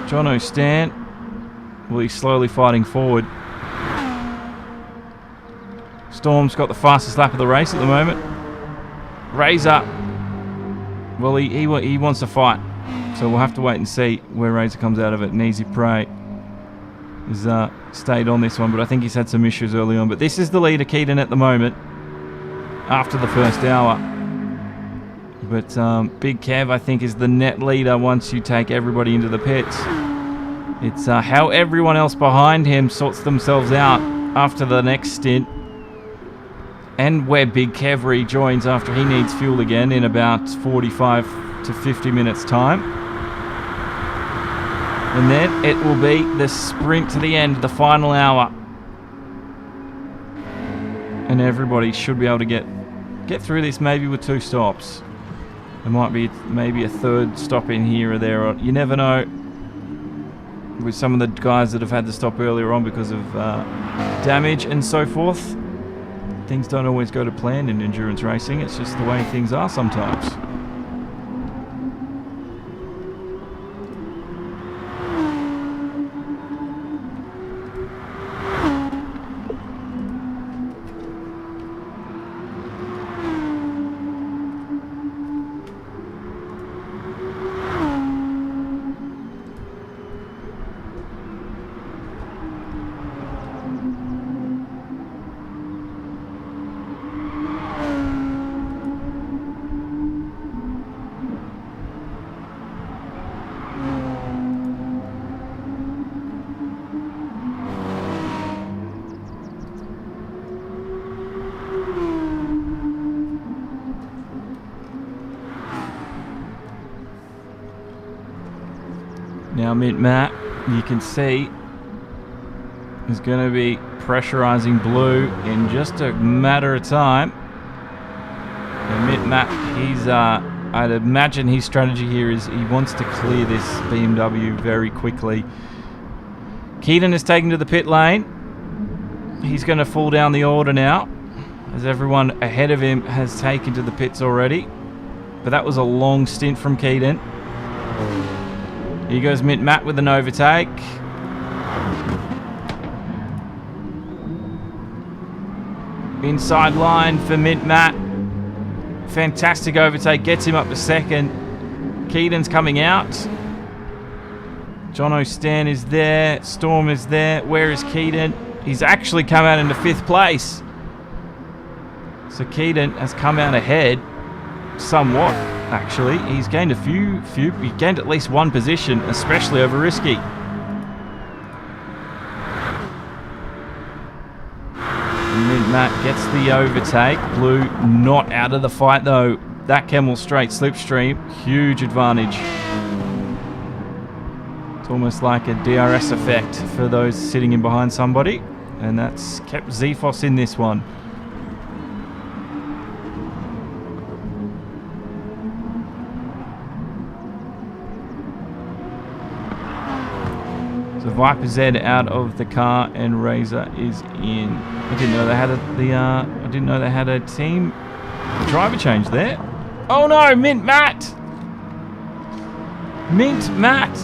Jono Stan, well, he's slowly fighting forward. Storm's got the fastest lap of the race at the moment. Razor, well, he wants to fight. So we'll have to wait and see where Razor comes out of it. And Easy Prey has stayed on this one, but I think he's had some issues early on. But this is the leader, Keaton, at the moment, after the first hour. But Big Kev, I think, is the net leader once you take everybody into the pits. It's how everyone else behind him sorts themselves out after the next stint. And where Big Kev rejoins after he needs fuel again in about 45 to 50 minutes time. And then it will be the sprint to the end, the final hour. And everybody should be able to get through this maybe with 2 stops. There might be maybe a third stop in here or there. Or you never know with some of the guys that have had to stop earlier on because of damage and so forth. Things don't always go to plan in endurance racing. It's just the way things are sometimes. Now Mint Matt, you can see, is going to be pressurizing Blue in just a matter of time. And Mint Matt, I'd imagine his strategy here is he wants to clear this BMW very quickly. Keaton is taken to the pit lane. He's going to fall down the order now, as everyone ahead of him has taken to the pits already. But that was a long stint from Keaton. Here goes Mint Matt with an overtake. Inside line for Mint Matt. Fantastic overtake, gets him up to second. Keaton's coming out. Jono Stan is there. Storm is there. Where is Keaton? He's actually come out into 5th place. So Keaton has come out ahead somewhat. Actually, he's gained he gained at least 1 position, especially over Risky. Matt gets the overtake. Blue not out of the fight though. That Camel straight slipstream, huge advantage. It's almost like a DRS effect for those sitting in behind somebody, and that's kept Zephos in this one. So Viper Z out of the car and Razor is in. I didn't know they had I didn't know they had a team driver change there. Oh no, Mint Matt! Mint Matt!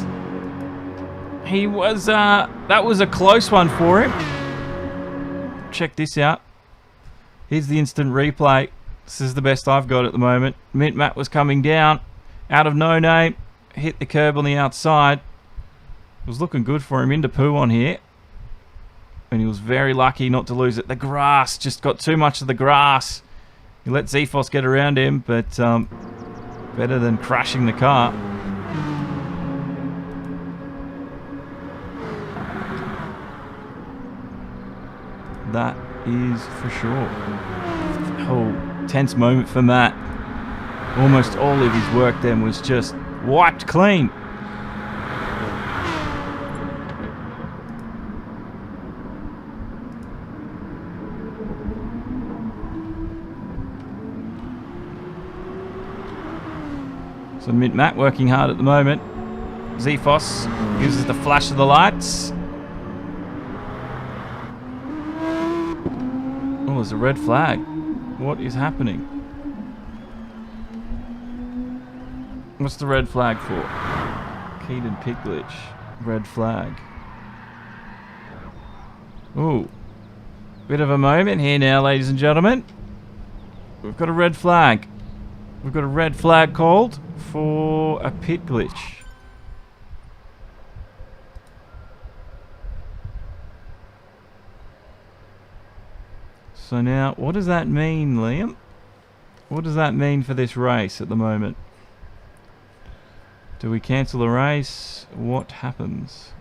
He was that was a close one for him. Check this out. Here's the instant replay. This is the best I've got at the moment. Mint Matt was coming down out of no name, hit the curb on the outside. It was looking good for him into poo on here. And he was very lucky not to lose it. The grass, just got too much of the grass. He let Zephos get around him, but better than crashing the car. That is for sure. Oh, tense moment for Matt. Almost all of his work then was just wiped clean. So Mint Matt working hard at the moment. Zephos gives us the flash of the lights. Oh, there's a red flag. What is happening? What's the red flag for? Keaton pit glitch. Red flag. Ooh. Bit of a moment here now, ladies and gentlemen. We've got a red flag. We've got a red flag called for a pit glitch. So now, what does that mean, Liam? What does that mean for this race at the moment? Do we cancel the race? What happens?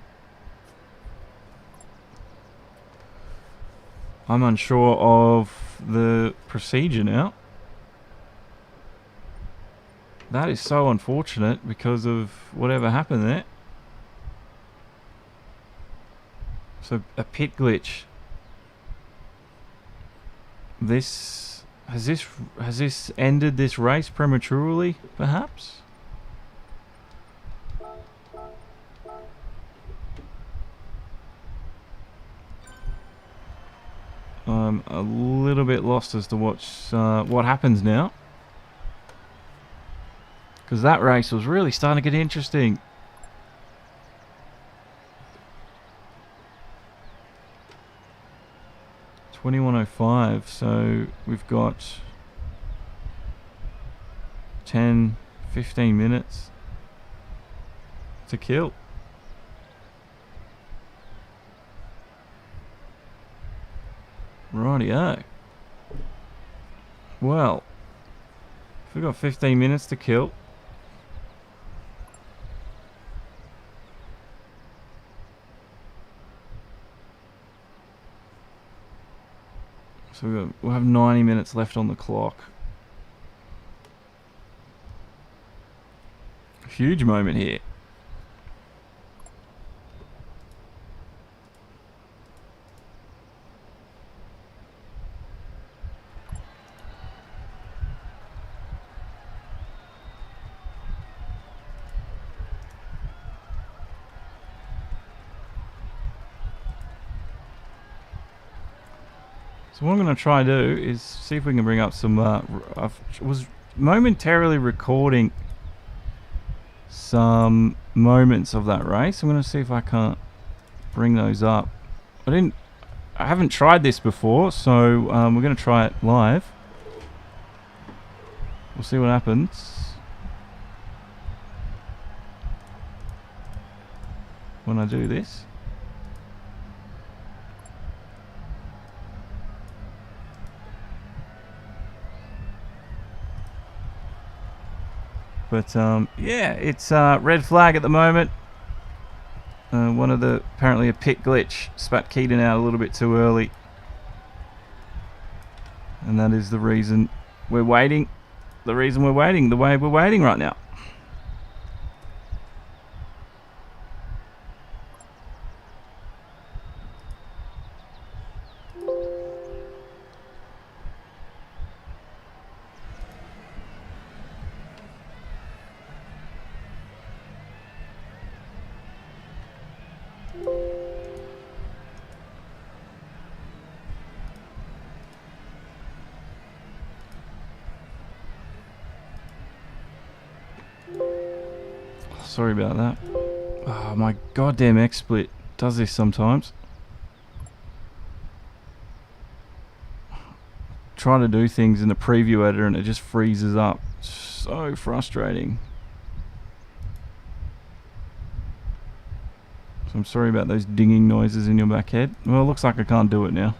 I'm unsure of the procedure now. That is so unfortunate because of whatever happened there. So a pit glitch. Has this ended this race prematurely, perhaps? I'm a little bit lost as to what happens now. Because that race was really starting to get interesting. .21.05, so we've got 10, 15 minutes to kill. Rightio. Well, if we've got 15 minutes to kill, so we'll have 90 minutes left on the clock. Huge moment here. So what I'm going to try to do is see if we can bring up some... I was momentarily recording some moments of that race. I'm going to see if I can't bring those up. I haven't tried this before, so we're going to try it live. We'll see what happens when I do this. But yeah, it's red flag at the moment. Apparently a pit glitch spat Keaton out a little bit too early. And that is the reason we're waiting. The reason we're waiting the way we're waiting right now. Sorry about that. Oh, my goddamn XSplit does this sometimes. Try to do things in the preview editor and it just freezes up. So frustrating. So I'm sorry about those dinging noises in your back head. Well, it looks like I can't do it now.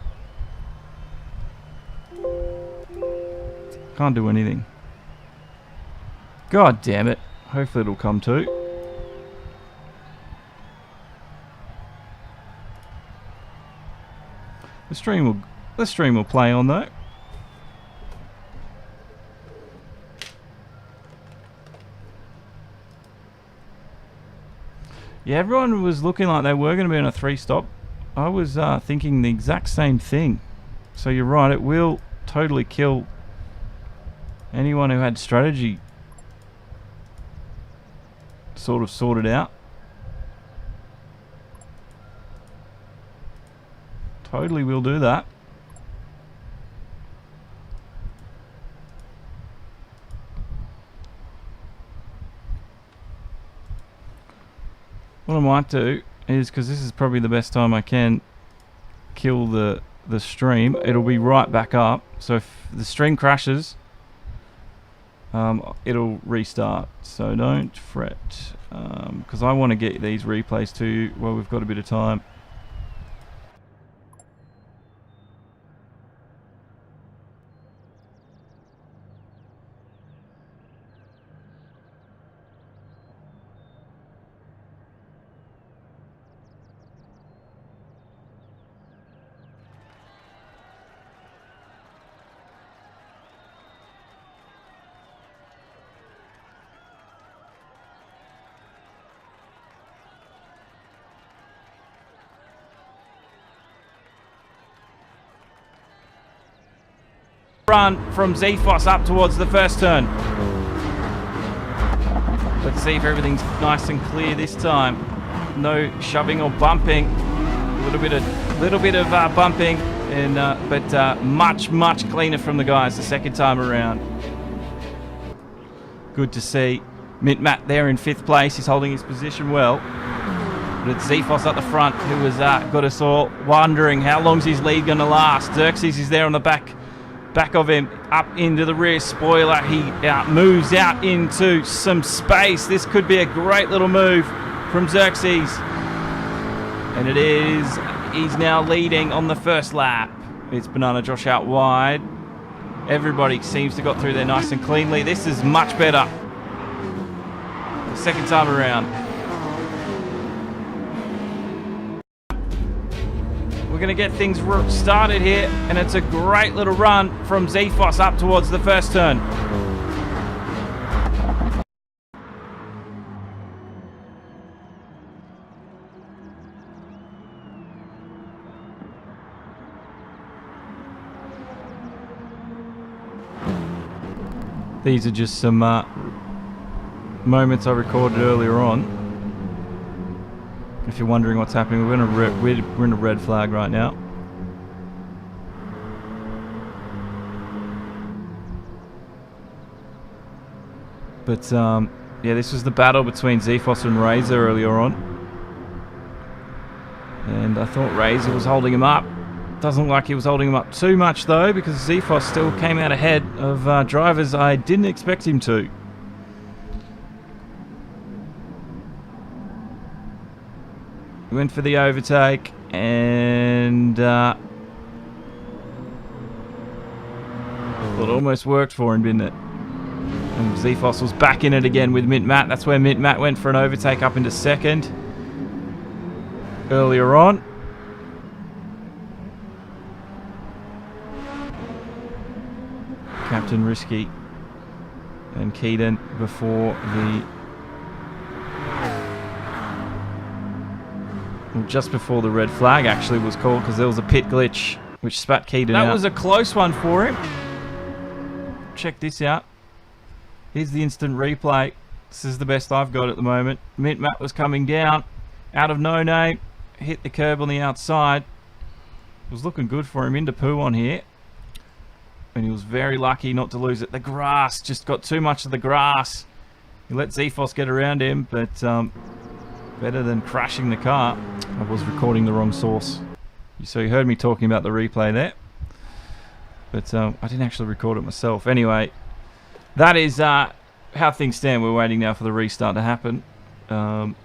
Can't do anything. God damn it. Hopefully it'll come to. The stream will play on though. Yeah, everyone was looking like they were going to be on a 3-stop. I was thinking the exact same thing. So you're right, it will totally kill anyone who had strategy sort of sorted out. Totally will do that. What I might do is, because this is probably the best time I can kill the stream, it'll be right back up. So if the stream crashes, it'll restart. So don't fret, because I want to get these replays to you while we've got a bit of time. Run from Zephos up towards the first turn. Let's see if everything's nice and clear this time. No shoving or bumping. A little bit of bumping, and but much cleaner from the guys the second time around. Good to see Mint Matt there in 5th place. He's holding his position well. But it's Zephos at the front who has got us all wondering how long's his lead going to last. Xerxes is there on the back of him, up into the rear spoiler. He moves out into some space. This could be a great little move from Xerxes. And it is. He's now leading on the first lap. It's Banana Josh out wide. Everybody seems to got through there nice and cleanly. This is much better. The second time around. We're going to get things started here, and it's a great little run from Zephos up towards the first turn. These are just some moments I recorded earlier on. If you're wondering what's happening, we're in a red flag right now. But yeah, this was the battle between Zephos and Razor earlier on, and I thought Razor was holding him up. Doesn't look like he was holding him up too much though, because Zephos still came out ahead of drivers I didn't expect him to. Went for the overtake, and well, it almost worked for him, didn't it? And Zephos was back in it again with Mint Matt. That's where Mint Matt went for an overtake up into second earlier on. Captain Risky and Keaton before just before the red flag actually was called, because there was a pit glitch which spat Keaton out. That was a close one for him. Check this out. Here's the instant replay. This is the best I've got at the moment. Mint Matt was coming down out of no name, hit the curb on the outside. It was looking good for him into poo on here, and he was very lucky not to lose it. The grass just got too much of the grass. He let Zephos get around him, but better than crashing the car. I was recording the wrong source, so you heard me talking about the replay there, but I didn't actually record it myself. Anyway, that is how things stand. We're waiting now for the restart to happen. And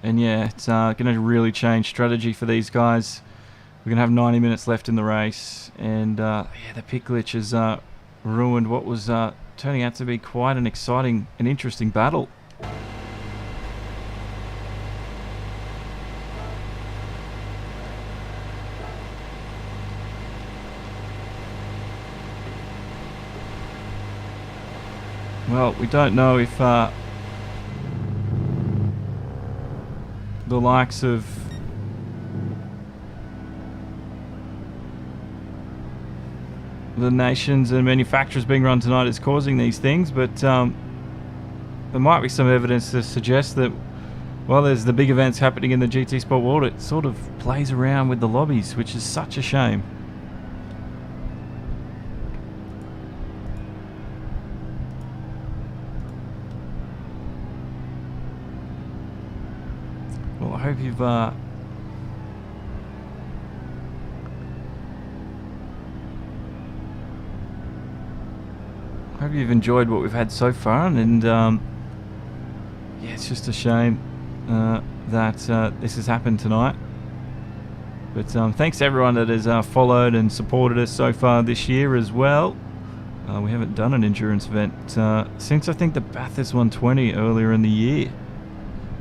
yeah, it's going to really change strategy for these guys. We're going to have 90 minutes left in the race. And yeah, the pit glitch has ruined what was turning out to be quite an exciting and interesting battle. Well, we don't know if the likes of the nations and manufacturers being run tonight is causing these things, but there might be some evidence to suggest that while there's the big events happening in the GT Sport world, it sort of plays around with the lobbies, which is such a shame. Well, I hope you've enjoyed what we've had so far, and yeah, it's just a shame that this has happened tonight. But thanks to everyone that has followed and supported us so far this year as well. We haven't done an endurance event since I think the Bathurst 120 earlier in the year.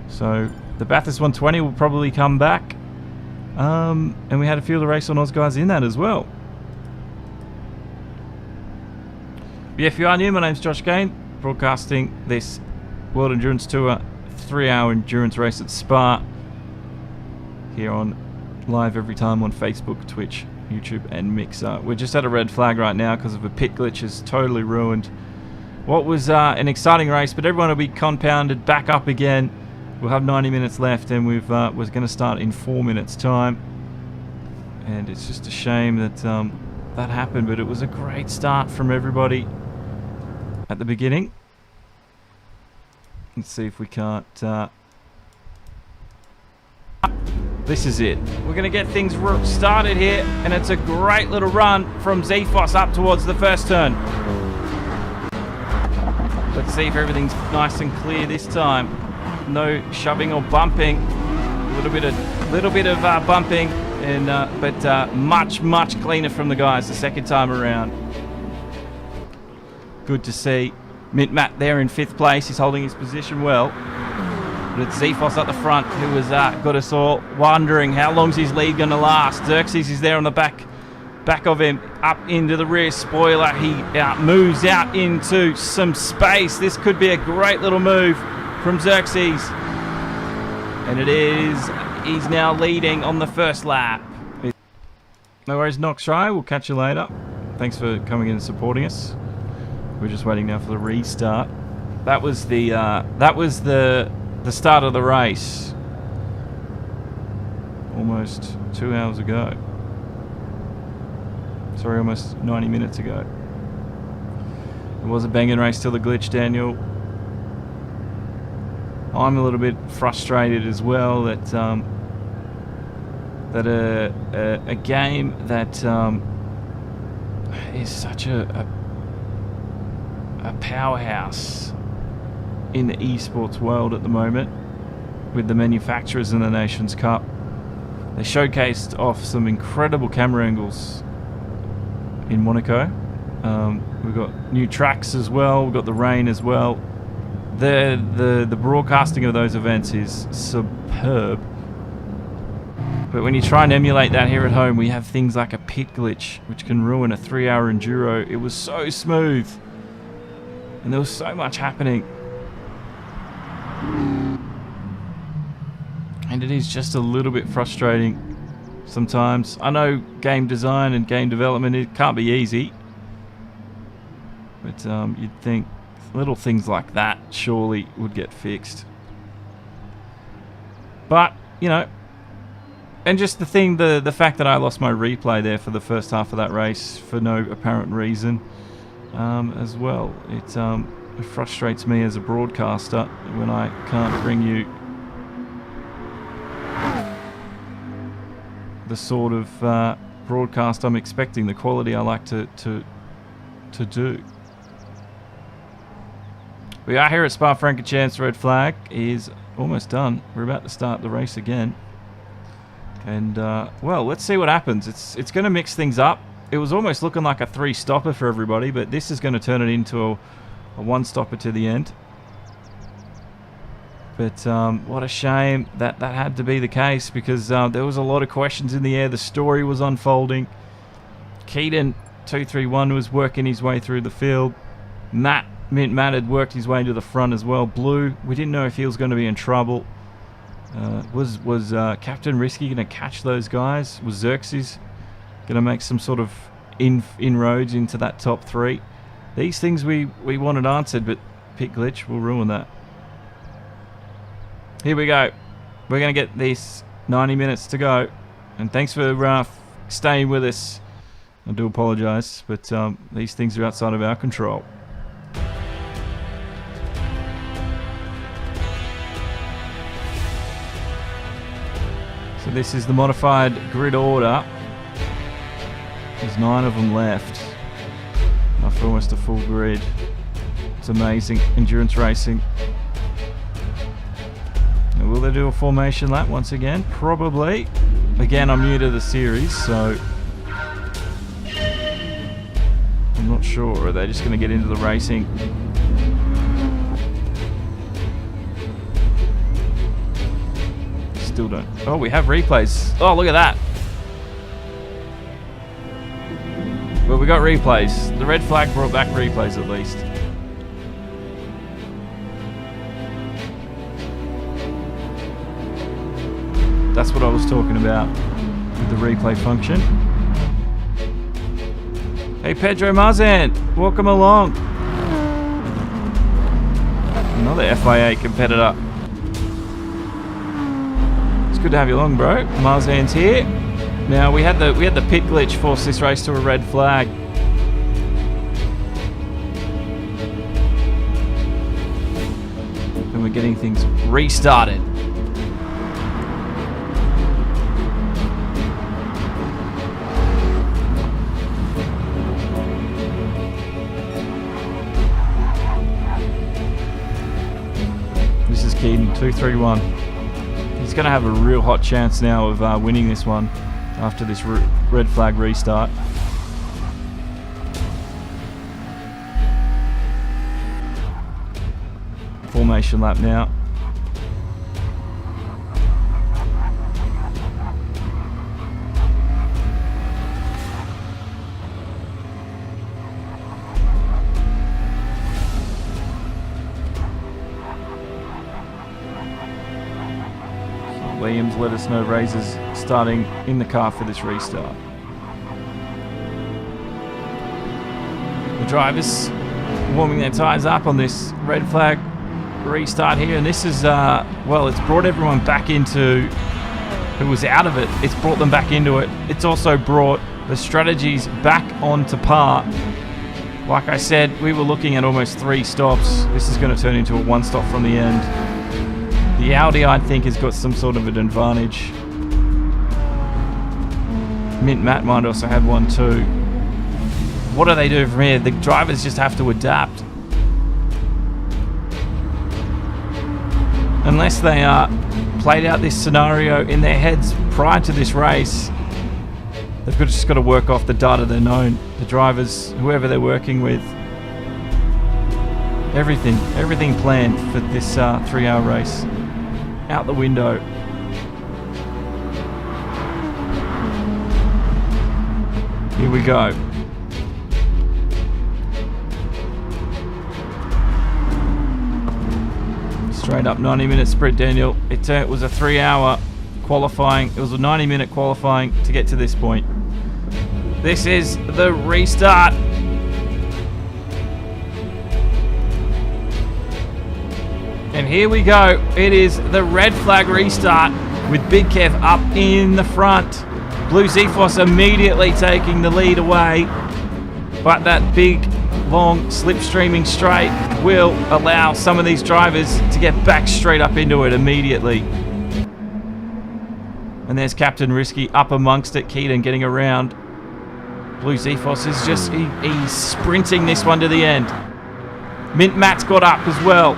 So the Bathurst 120 will probably come back, and we had a few of the RaceOnOz guys in that as well. But yeah, if you are new, my name's Josh Gahan, broadcasting this World Endurance Tour 3-hour endurance race at Spa here on live every time on Facebook, Twitch, YouTube and Mixer. We're just at a red flag right now because of a pit glitch has totally ruined what was an exciting race, but everyone will be compounded back up again. We'll have 90 minutes left, and we're going to start in 4 minutes time, and it's just a shame that that happened, but it was a great start from everybody at the beginning. Let's see if we can't this is it. We're going to get things started here, and it's a great little run from Zephos up towards the first turn. Let's see if everything's nice and clear this time. No shoving or bumping. A little bit of bumping, and but much cleaner from the guys the second time around. Good to see Mint Matt there in 5th place. He's holding his position well. But it's Zephos at the front who has got us all wondering how long's his lead going to last. Xerxes is there on the back of him, up into the rear spoiler. He moves out into some space. This could be a great little move from Xerxes. And it is. He's now leading on the first lap. No worries, Noxray. We'll catch you later. Thanks for coming in and supporting us. We're just waiting now for the restart. That was the start of the race. Almost 2 hours ago. Sorry, almost 90 minutes ago. It was a banging race till the glitch, Daniel. I'm a little bit frustrated as well that that a game that is such a powerhouse in the eSports world at the moment with the manufacturers in the Nations Cup. They showcased off some incredible camera angles in Monaco. We've got new tracks as well. We've got the rain as well. The broadcasting of those events is superb. But when you try and emulate that here at home, we have things like a pit glitch, which can ruin a 3-hour enduro. It was so smooth. And there was so much happening. And it is just a little bit frustrating sometimes. I know game design and game development, it can't be easy. But you'd think little things like that surely would get fixed. But, you know, and just the fact that I lost my replay there for the first half of that race for no apparent reason as well. It frustrates me as a broadcaster when I can't bring you the sort of broadcast I'm expecting, the quality I like to do. We are here at Spa-Francorchamps. Red flag is almost done. We're about to start the race again. And, well, let's see what happens. It's going to mix things up. It was almost looking like a 3-stopper for everybody, but this is going to turn it into a 1-stopper to the end. But what a shame that had to be the case, because there was a lot of questions in the air. The story was unfolding. Keaton, 231, was working his way through the field. Matt had worked his way to the front as well. Blue, we didn't know if he was going to be in trouble. Was Captain Risky going to catch those guys? Was Xerxes going to make some sort of inroads into that top 3? These things we wanted answered, but pit glitch will ruin that. Here we go. We're going to get these 90 minutes to go. And thanks for staying with us. I do apologise, but these things are outside of our control. So this is the modified grid order. There's 9 of them left after almost a full grid. It's amazing. Endurance racing. Now, will they do a formation lap once again? Probably. Again, I'm new to the series, so I'm not sure. Are they just going to get into the racing? Still don't. Oh, we have replays. Oh, look at that. Well, we got replays. The red flag brought back replays at least. That's what I was talking about with the replay function. Hey, Pedro Marzan, welcome along. Another FIA competitor. It's good to have you along, bro. Marzan's here. Now we had the pit glitch force this race to a red flag. And we're getting things restarted. This is Keaton, 231. He's going to have a real hot chance now of winning this one after this red flag restart. Formation lap now. Williams let us know Razor's starting in the car for this restart. The drivers warming their tyres up on this red flag restart here, and this is, well, it's brought everyone back into who was out of it. It's brought them back into it. It's also brought the strategies back onto par. Like I said, we were looking at almost 3 stops. This is going to turn into a 1-stop from the end. The Audi, I think, has got some sort of an advantage. Mint Matt might also have one too. What do they do from here? The drivers just have to adapt. Unless they played out this scenario in their heads prior to this race, they've just got to work off the data they're known. The drivers, whoever they're working with. Everything planned for this 3-hour race. Out the window. Here we go. Straight up 90-minute sprint, Daniel. It was a 3-hour qualifying. It was a 90-minute qualifying to get to this point. This is the restart. And here we go. It is the red flag restart with Big Kev up in the front. Blue Zephos immediately taking the lead away. But that big, long, slipstreaming straight will allow some of these drivers to get back straight up into it immediately. And there's Captain Risky up amongst it. Keaton getting around. Blue Zephos is just, he's sprinting this one to the end. Mint Matt's got up as well.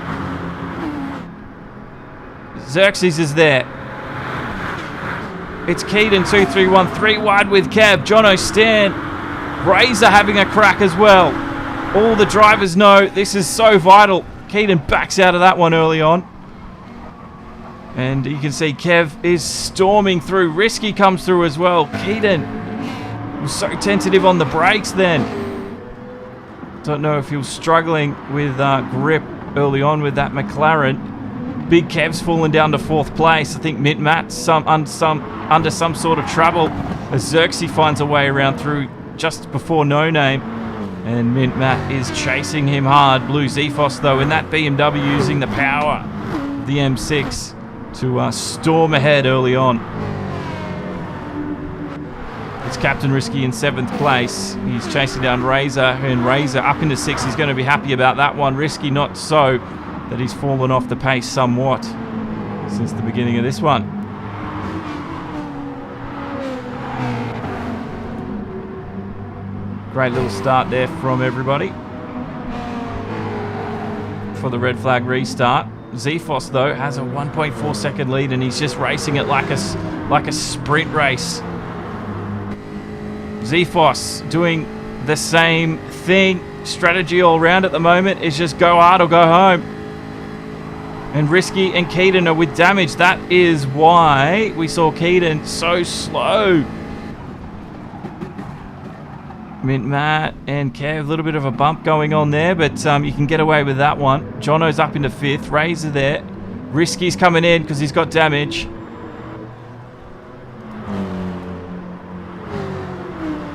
Xerxes is there. It's Keaton 2-3-1, 3 wide with Kev. Jono Stan. Razor having a crack as well. All the drivers know this is so vital. Keaton backs out of that one early on. And you can see Kev is storming through. Risky comes through as well. Keaton was so tentative on the brakes then. Don't know if he was struggling with grip early on with that McLaren. Big Kev's fallen down to 4th place. I think Mint Matt's under some sort of trouble as Xerxes finds a way around through just before No Name. And Mint Matt is chasing him hard. Blue Zephos, though, in that BMW using the power of the M6 to storm ahead early on. It's Captain Risky in 7th place. He's chasing down Razor, and Razor up into 6th. He's going to be happy about that one. Risky not so, that he's fallen off the pace somewhat since the beginning of this one. Great little start there from everybody for the red flag restart. Zephos, though, has a 1.4 second lead, and he's just racing it like a sprint race. Zephos doing the same thing. Strategy all round at the moment is just go hard or go home. And Risky and Keaton are with damage. That is why we saw Keaton so slow. Mint Matt and Kev, a little bit of a bump going on there, but you can get away with that one. Jono's up into 5th. Razor there. Risky's coming in because he's got damage.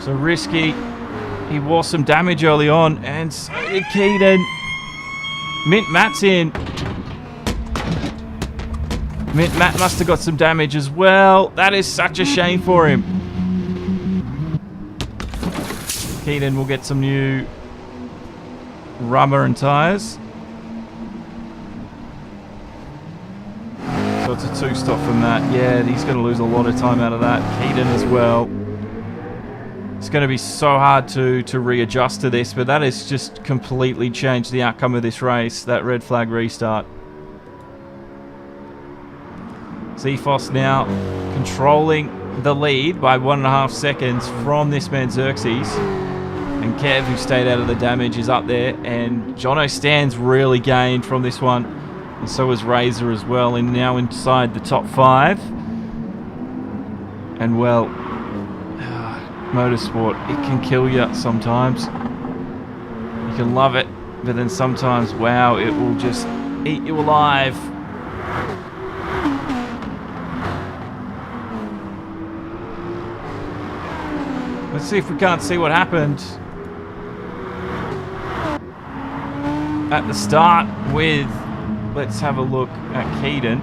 So Risky, he wore some damage early on, and so did Keaton. Mint Matt's in. Mint Matt must have got some damage as well. That is such a shame for him. Keaton will get some new rubber and tyres. So it's a 2-stop from that. Yeah, he's going to lose a lot of time out of that. Keaton as well. It's going to be so hard to readjust to this, but that has just completely changed the outcome of this race, that red flag restart. Zephos now controlling the lead by 1.5 seconds from this man Xerxes. And Kev, who stayed out of the damage, is up there. And Jono Stan's really gained from this one. And so is Razor as well. And now inside the top 5. And well, motorsport, it can kill you sometimes. You can love it, but then sometimes, wow, it will just eat you alive. Let's see if we can't see what happened at the start with, let's have a look at Keaton.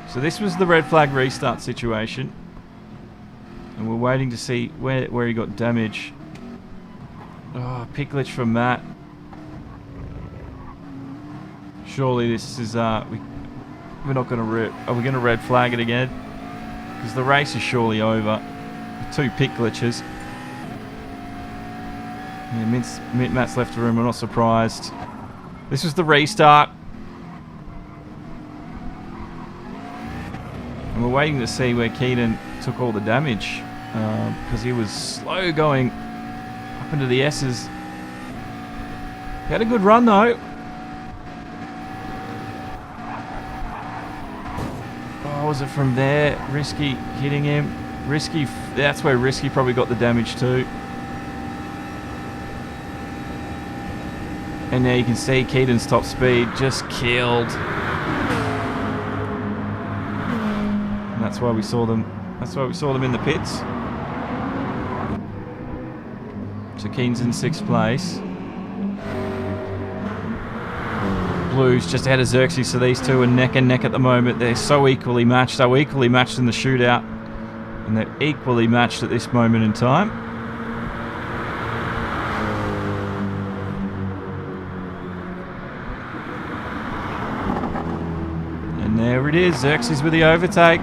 So this was the red flag restart situation. And we're waiting to see where he got damage. Oh, pit glitch from Matt. Surely this is, we're not going to, are we going to red flag it again? Because the race is surely over. 2 pit glitches. Yeah, Mint Matt's left the room, we're not surprised. This was the restart. And we're waiting to see where Keaton took all the damage. Because he was slow going up into the S's. He had a good run though. Oh, was it from there? Risky hitting him. Risky, that's where Risky probably got the damage too. And there you can see Keaton's top speed just killed. And that's why we saw them. That's why we saw them in the pits. So Keaton's in 6th place. Blues just ahead of Xerxes, so these two are neck and neck at the moment. They're so equally matched. They were equally matched in the shootout, and they're equally matched at this moment in time. And there it is, Xerxes with the overtake.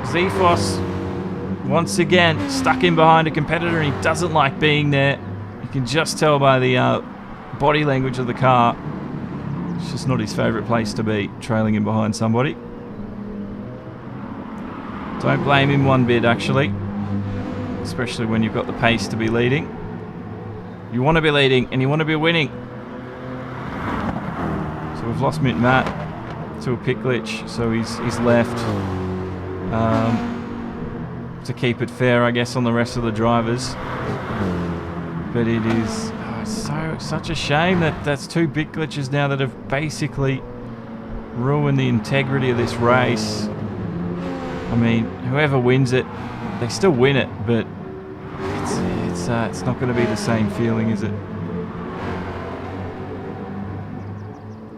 Zephos, once again, stuck in behind a competitor, and he doesn't like being there. You can just tell by the body language of the car. It's just not his favourite place to be, trailing in behind somebody. Don't blame him one bit, actually. Especially when you've got the pace to be leading. You want to be leading, and you want to be winning. So we've lost Mint Matt to a pit glitch, so he's left. To keep it fair, I guess, on the rest of the drivers. But it is such a shame that that's 2 big glitches now that have basically ruined the integrity of this race. I mean, whoever wins it, they still win it, but it's not going to be the same feeling, is it?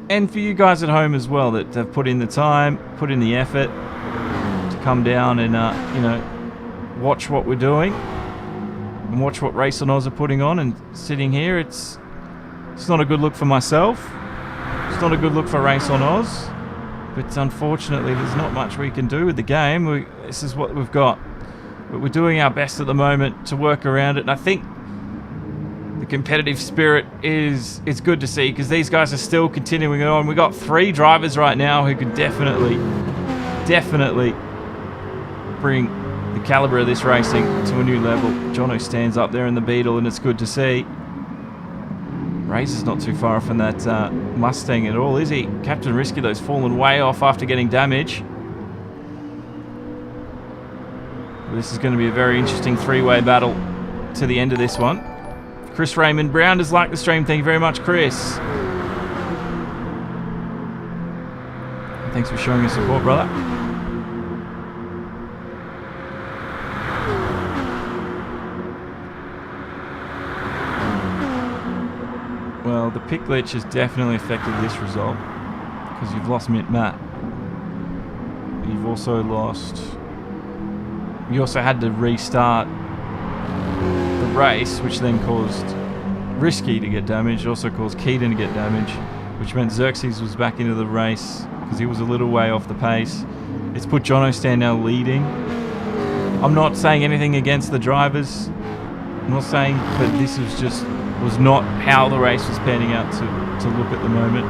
And for you guys at home as well, that have put in the time, put in the effort to come down and you know, watch what we're doing and watch what RaceOnOz are putting on, and sitting here, it's not a good look for myself. It's not a good look for RaceOnOz. But unfortunately, there's not much we can do with the game. This is what we've got. But we're doing our best at the moment to work around it. And I think the competitive spirit is good to see, because these guys are still continuing on. We've got 3 drivers right now who could definitely bring the caliber of this racing to a new level. Jono stands up there in the Beetle, and it's good to see. Razor's not too far off in that Mustang at all, is he? Captain Risky, though's fallen way off after getting damage. This is going to be a very interesting 3-way battle to the end of this one. Chris Raymond Brown does like the stream. Thank you very much, Chris. Thanks for showing your support, brother. Well, the pit glitch has definitely affected this result, because you've lost Mint Matt. You've also lost... You also had to restart the race, which then caused Risky to get damaged, also caused Keaton to get damage, which meant Xerxes was back into the race because he was a little way off the pace. It's put Jono Stan now leading. I'm not saying anything against the drivers. I'm not saying, but this was not how the race was panning out to look at the moment.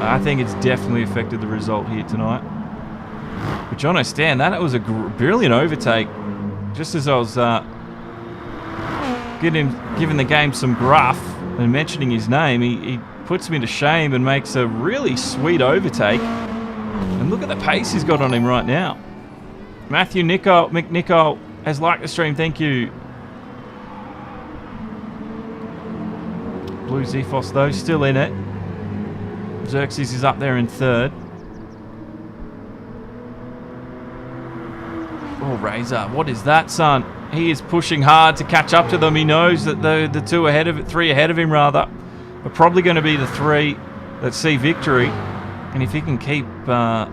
I think it's definitely affected the result here tonight. But Jono Stan, that was a brilliant overtake. Just as I was giving the game some gruff and mentioning his name, he puts me to shame and makes a really sweet overtake. And look at the pace he's got on him right now. Matthew McNicol has liked the stream. Thank you. Blue Zephos, though, still in it. Xerxes is up there in 3rd. Oh, Razor, what is that, son? He is pushing hard to catch up to them. He knows that the 3 ahead of him, rather, are probably going to be the 3 that see victory. And if he can keep, on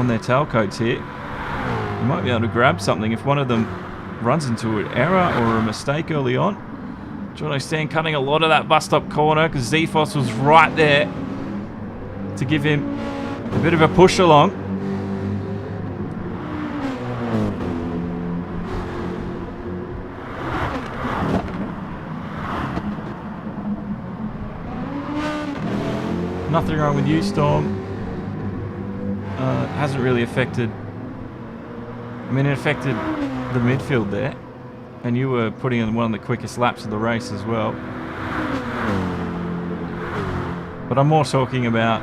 their tailcoats here, he might be able to grab something if one of them runs into an error or a mistake early on. Jono Stan cutting a lot of that bus stop corner because Zephos was right there to give him a bit of a push along. Nothing wrong with you, Storm. Hasn't really affected... I mean, it affected the midfield there. And you were putting in one of the quickest laps of the race as well. But I'm more talking about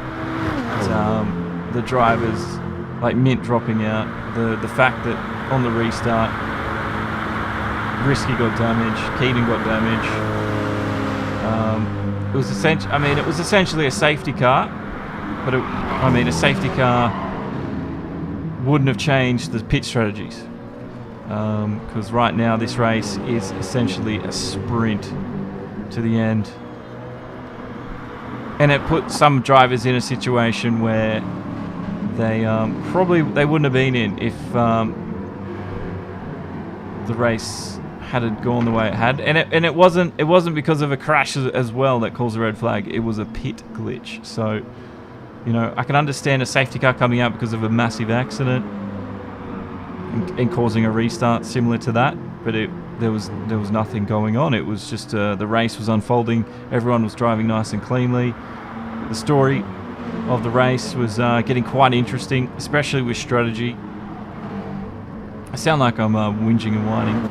the drivers, like Mint dropping out, the fact that on the restart, Risky got damaged, Keaton got damaged. It was essentially a safety car, but a safety car wouldn't have changed the pit strategies, because right now this race is essentially a sprint to the end, and it put some drivers in a situation where they wouldn't have been in if the race had gone the way it had, and it wasn't because of a crash as well that caused a red flag. It was a pit glitch. So, you know, I can understand a safety car coming out because of a massive accident and causing a restart similar to that, but there was nothing going on. It was just the race was unfolding. Everyone was driving nice and cleanly. The story of the race was getting quite interesting, especially with strategy. I sound like I'm whinging and whining,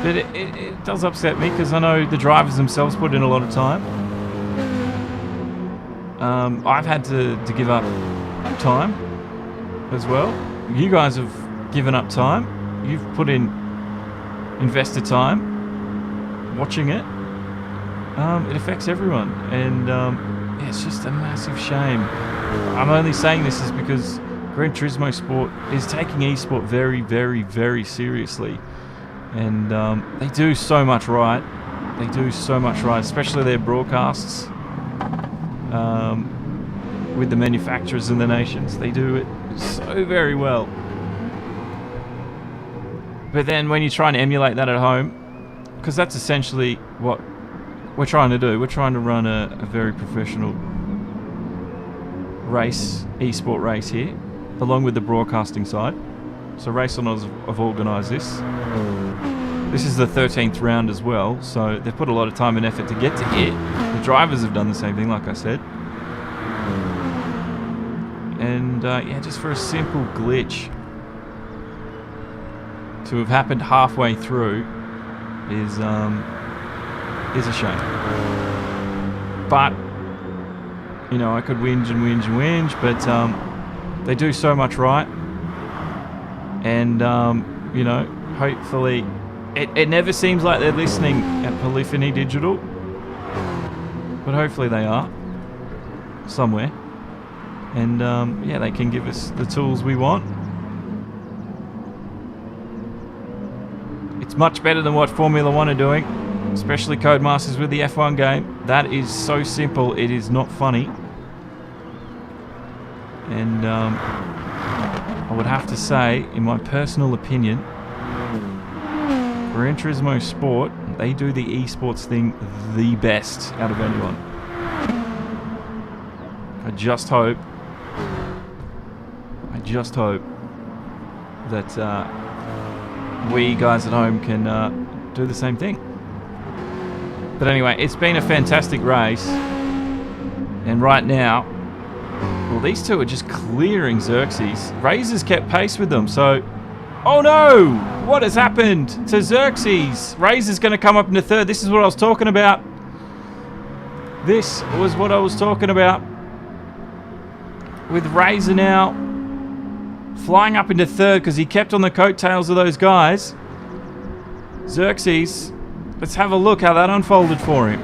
but it does upset me because I know the drivers themselves put in a lot of time. I've had to give up time as well. You guys have given up time. You've invested time watching it. It affects everyone, and it's just a massive shame. I'm only saying this is because Gran Turismo Sport is taking eSport very, very, very seriously, and they do so much right. They do so much right, especially their broadcasts with the manufacturers and the nations. They do it so very well. But then when you try and emulate that at home, because that's essentially what we're trying to do. We're trying to run a very professional race, eSport race here, along with the broadcasting side. So RaceOnOz have organised this. This is the 13th round as well, so they've put a lot of time and effort to get to here. The drivers have done the same thing, like I said. And yeah, just for a simple glitch to have happened halfway through is a shame. But, you know, I could whinge and whinge and whinge, but they do so much right. And, you know, hopefully, it never seems like they're listening at Polyphony Digital, but hopefully they are somewhere. And, yeah, they can give us the tools we want. It's much better than what Formula One are doing, especially Codemasters with the F1 game. That is so simple, it is not funny. And I would have to say, in my personal opinion, Gran Turismo Sport, they do the esports thing the best out of anyone. I just hope that we guys at home can do the same thing. But anyway, it's been a fantastic race, and right now, well, these two are just clearing Xerxes. Razor's kept pace with them, so... Oh no! What has happened to Xerxes? Razor's going to come up into third. This is what I was talking about. This was what I was talking about. With Razor now flying up into third because he kept on the coattails of those guys. Xerxes, let's have a look how that unfolded for him.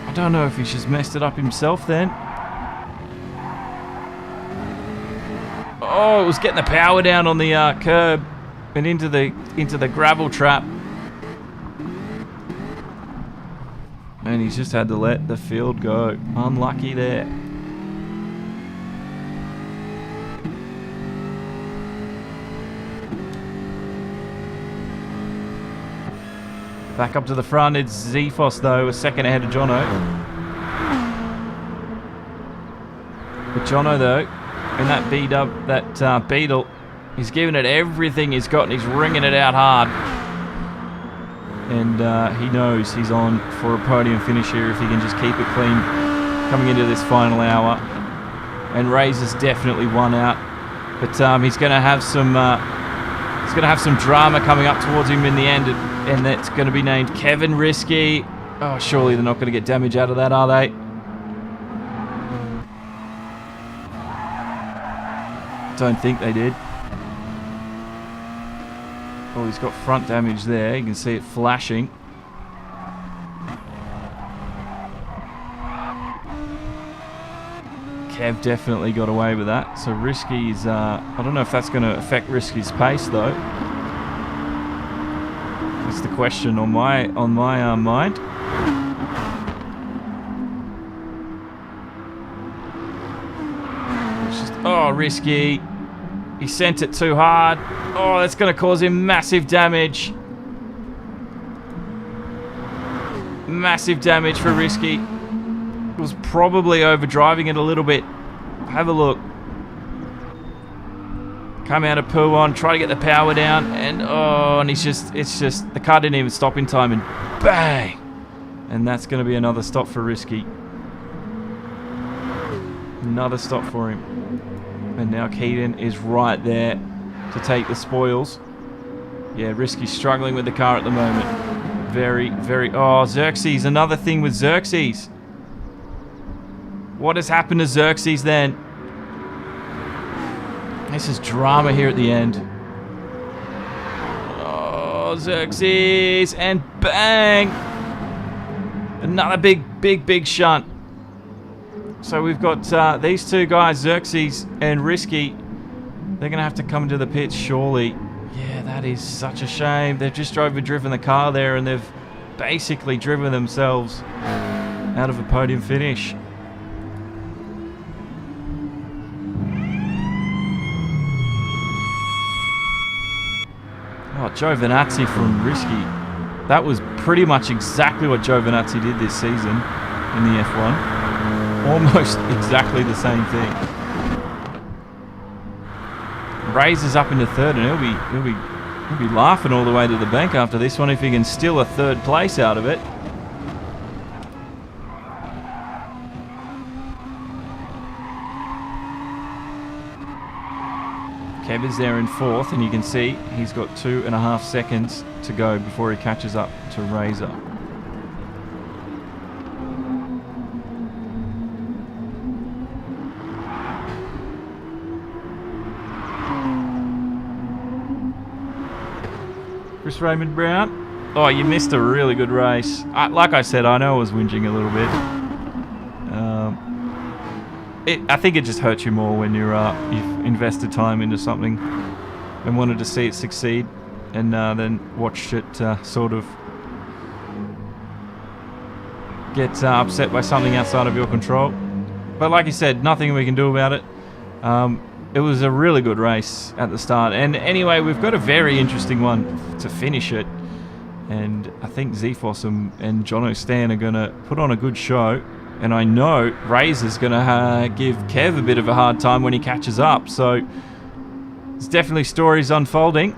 I don't know if he's just messed it up himself then. Oh, it was getting the power down on the curb and into the gravel trap. And he's just had to let the field go. Unlucky there. Back up to the front, it's Zephos though, a second ahead of Jono. But Jono though, in that Beetle, he's giving it everything he's got and he's ringing it out hard. And he knows he's on for a podium finish here if he can just keep it clean coming into this final hour. And Razor's definitely won out, but he's going to have some drama coming up towards him in the end, and that's going to be named Kevin Risky. Oh, surely they're not going to get damage out of that, are they? Don't think they did. Oh, he's got front damage there. You can see it flashing. Kev definitely got away with that. So Risky's, I don't know if that's going to affect Risky's pace though. That's the question on my mind. It's just, oh, Risky. He sent it too hard. Oh, that's going to cause him massive damage. Massive damage for Risky. Was probably overdriving it a little bit. Have a look. Come out of poo on, try to get the power down, and it's just the car didn't even stop in time, and bang! And that's going to be another stop for Risky. Another stop for him. And now Keaton is right there to take the spoils. Yeah, Risky's struggling with the car at the moment. Very, very... Oh, Xerxes, another thing with Xerxes. What has happened to Xerxes then? This is drama here at the end. Oh, Xerxes, and bang! Another big shunt. So we've got these two guys, Xerxes and Risky. They're going to have to come to the pits, surely. Yeah, that is such a shame. They've just driven the car there, and they've basically driven themselves out of a podium finish. Oh, Giovinazzi from Risky. That was pretty much exactly what Giovinazzi did this season in the F1. Almost exactly the same thing. Ray's is up into third, and he'll be laughing all the way to the bank after this one if he can steal a third place out of it. Kev is there in fourth, and you can see he's got 2.5 seconds to go before he catches up to Razor. Chris Raymond Brown. Oh, you missed a really good race. Like I said, I know I was whinging a little bit. I think it just hurts you more when you've invested time into something and wanted to see it succeed, and then watched it sort of get upset by something outside of your control. But like you said, nothing we can do about it. It was a really good race at the start, and anyway, we've got a very interesting one to finish it, and I think Zephos and Jono Stan are going to put on a good show. And I know Razor's going to give Kev a bit of a hard time when he catches up. So there's definitely stories unfolding.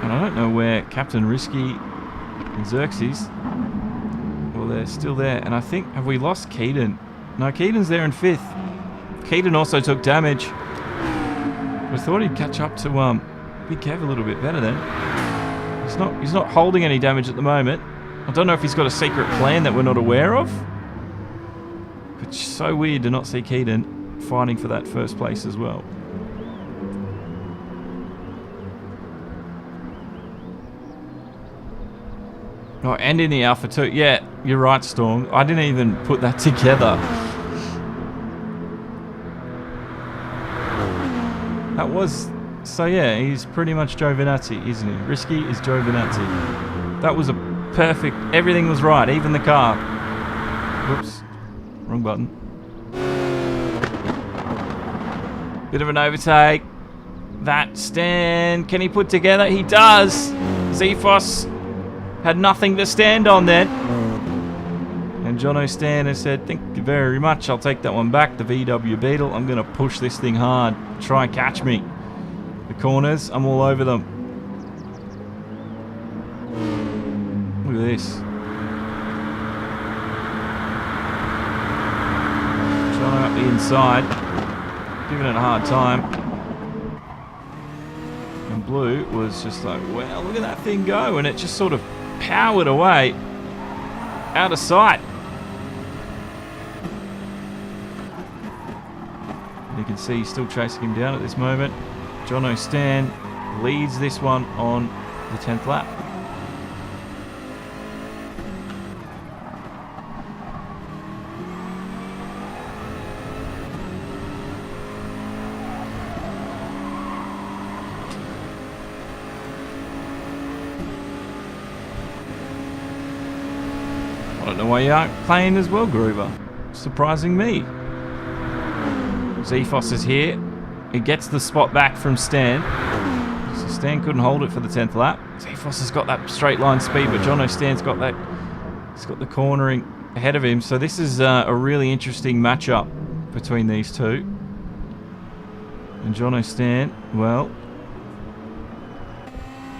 And I don't know where Captain Risky and Xerxes... Well, they're still there. And I think... Have we lost Keaton? No, Keaton's there in fifth. Keaton also took damage. I thought he'd catch up to Big Kev a little bit better then. He's not holding any damage at the moment. I don't know if he's got a secret plan that we're not aware of. But it's so weird to not see Keaton fighting for that first place as well. Oh, and in the Alpha too. Yeah, you're right, Storm. I didn't even put that together. That was... So yeah, he's pretty much Giovinazzi, isn't he? Risky is Giovinazzi. That was a perfect... Everything was right, even the car. Whoops. Wrong button. Bit of an overtake. That stand... Can he put together? He does! Zephos had nothing to stand on then. And Jono Stan has said, thank you very much. I'll take that one back. The VW Beetle. I'm going to push this thing hard. Try and catch me. The corners, I'm all over them. Look at this. Trying up the inside. Giving it a hard time. And Blue was just like, wow, look at that thing go. And it just sort of powered away. Out of sight. You can see he's still chasing him down at this moment. Jono Stan leads this one on the 10th lap. I don't know why you aren't playing as well, Groover. Surprising me. Zephos is here. He gets the spot back from Stan. So Stan couldn't hold it for the 10th lap. Zephos has got that straight line speed, but Jono Stan's got that. He's got the cornering ahead of him. So this is a really interesting matchup between these two. And Jono Stan, well,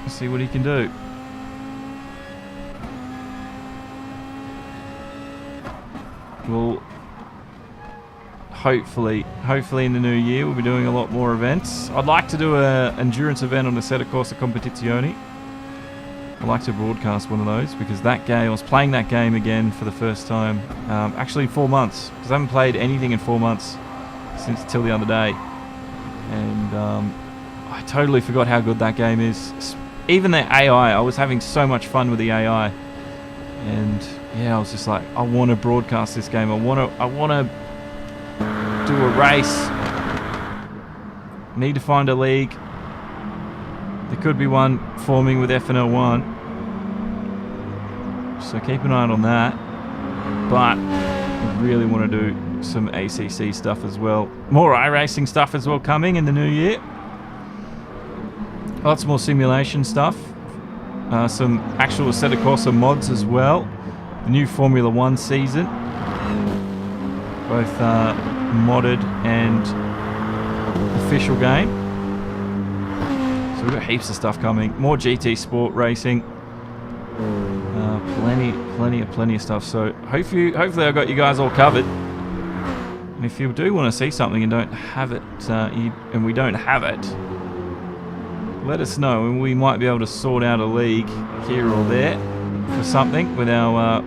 let's see what he can do. Well, hopefully in the new year we'll be doing a lot more events. I'd like to do an endurance event on the Corsa Competizione. I'd like to broadcast one of those because that game, I was playing that game again for the first time, actually in 4 months, because I haven't played anything in 4 months since till the other day. And I totally forgot how good that game is. Even the AI, I was having so much fun with the AI. And yeah, I was just like, I want to broadcast this game. I want to do a race. Need to find a league. There could be one forming with FNL1. So keep an eye on that. But I really want to do some ACC stuff as well. More iRacing stuff as well coming in the new year. Lots more simulation stuff. Some actual Assetto Corsa mods as well. The new Formula 1 season. Both modded and official game. So we've got heaps of stuff coming. More GT Sport racing. Plenty of stuff. So hopefully I got you guys all covered. And if you do want to see something and don't have it, and we don't have it, let us know and we might be able to sort out a league here or there for something with our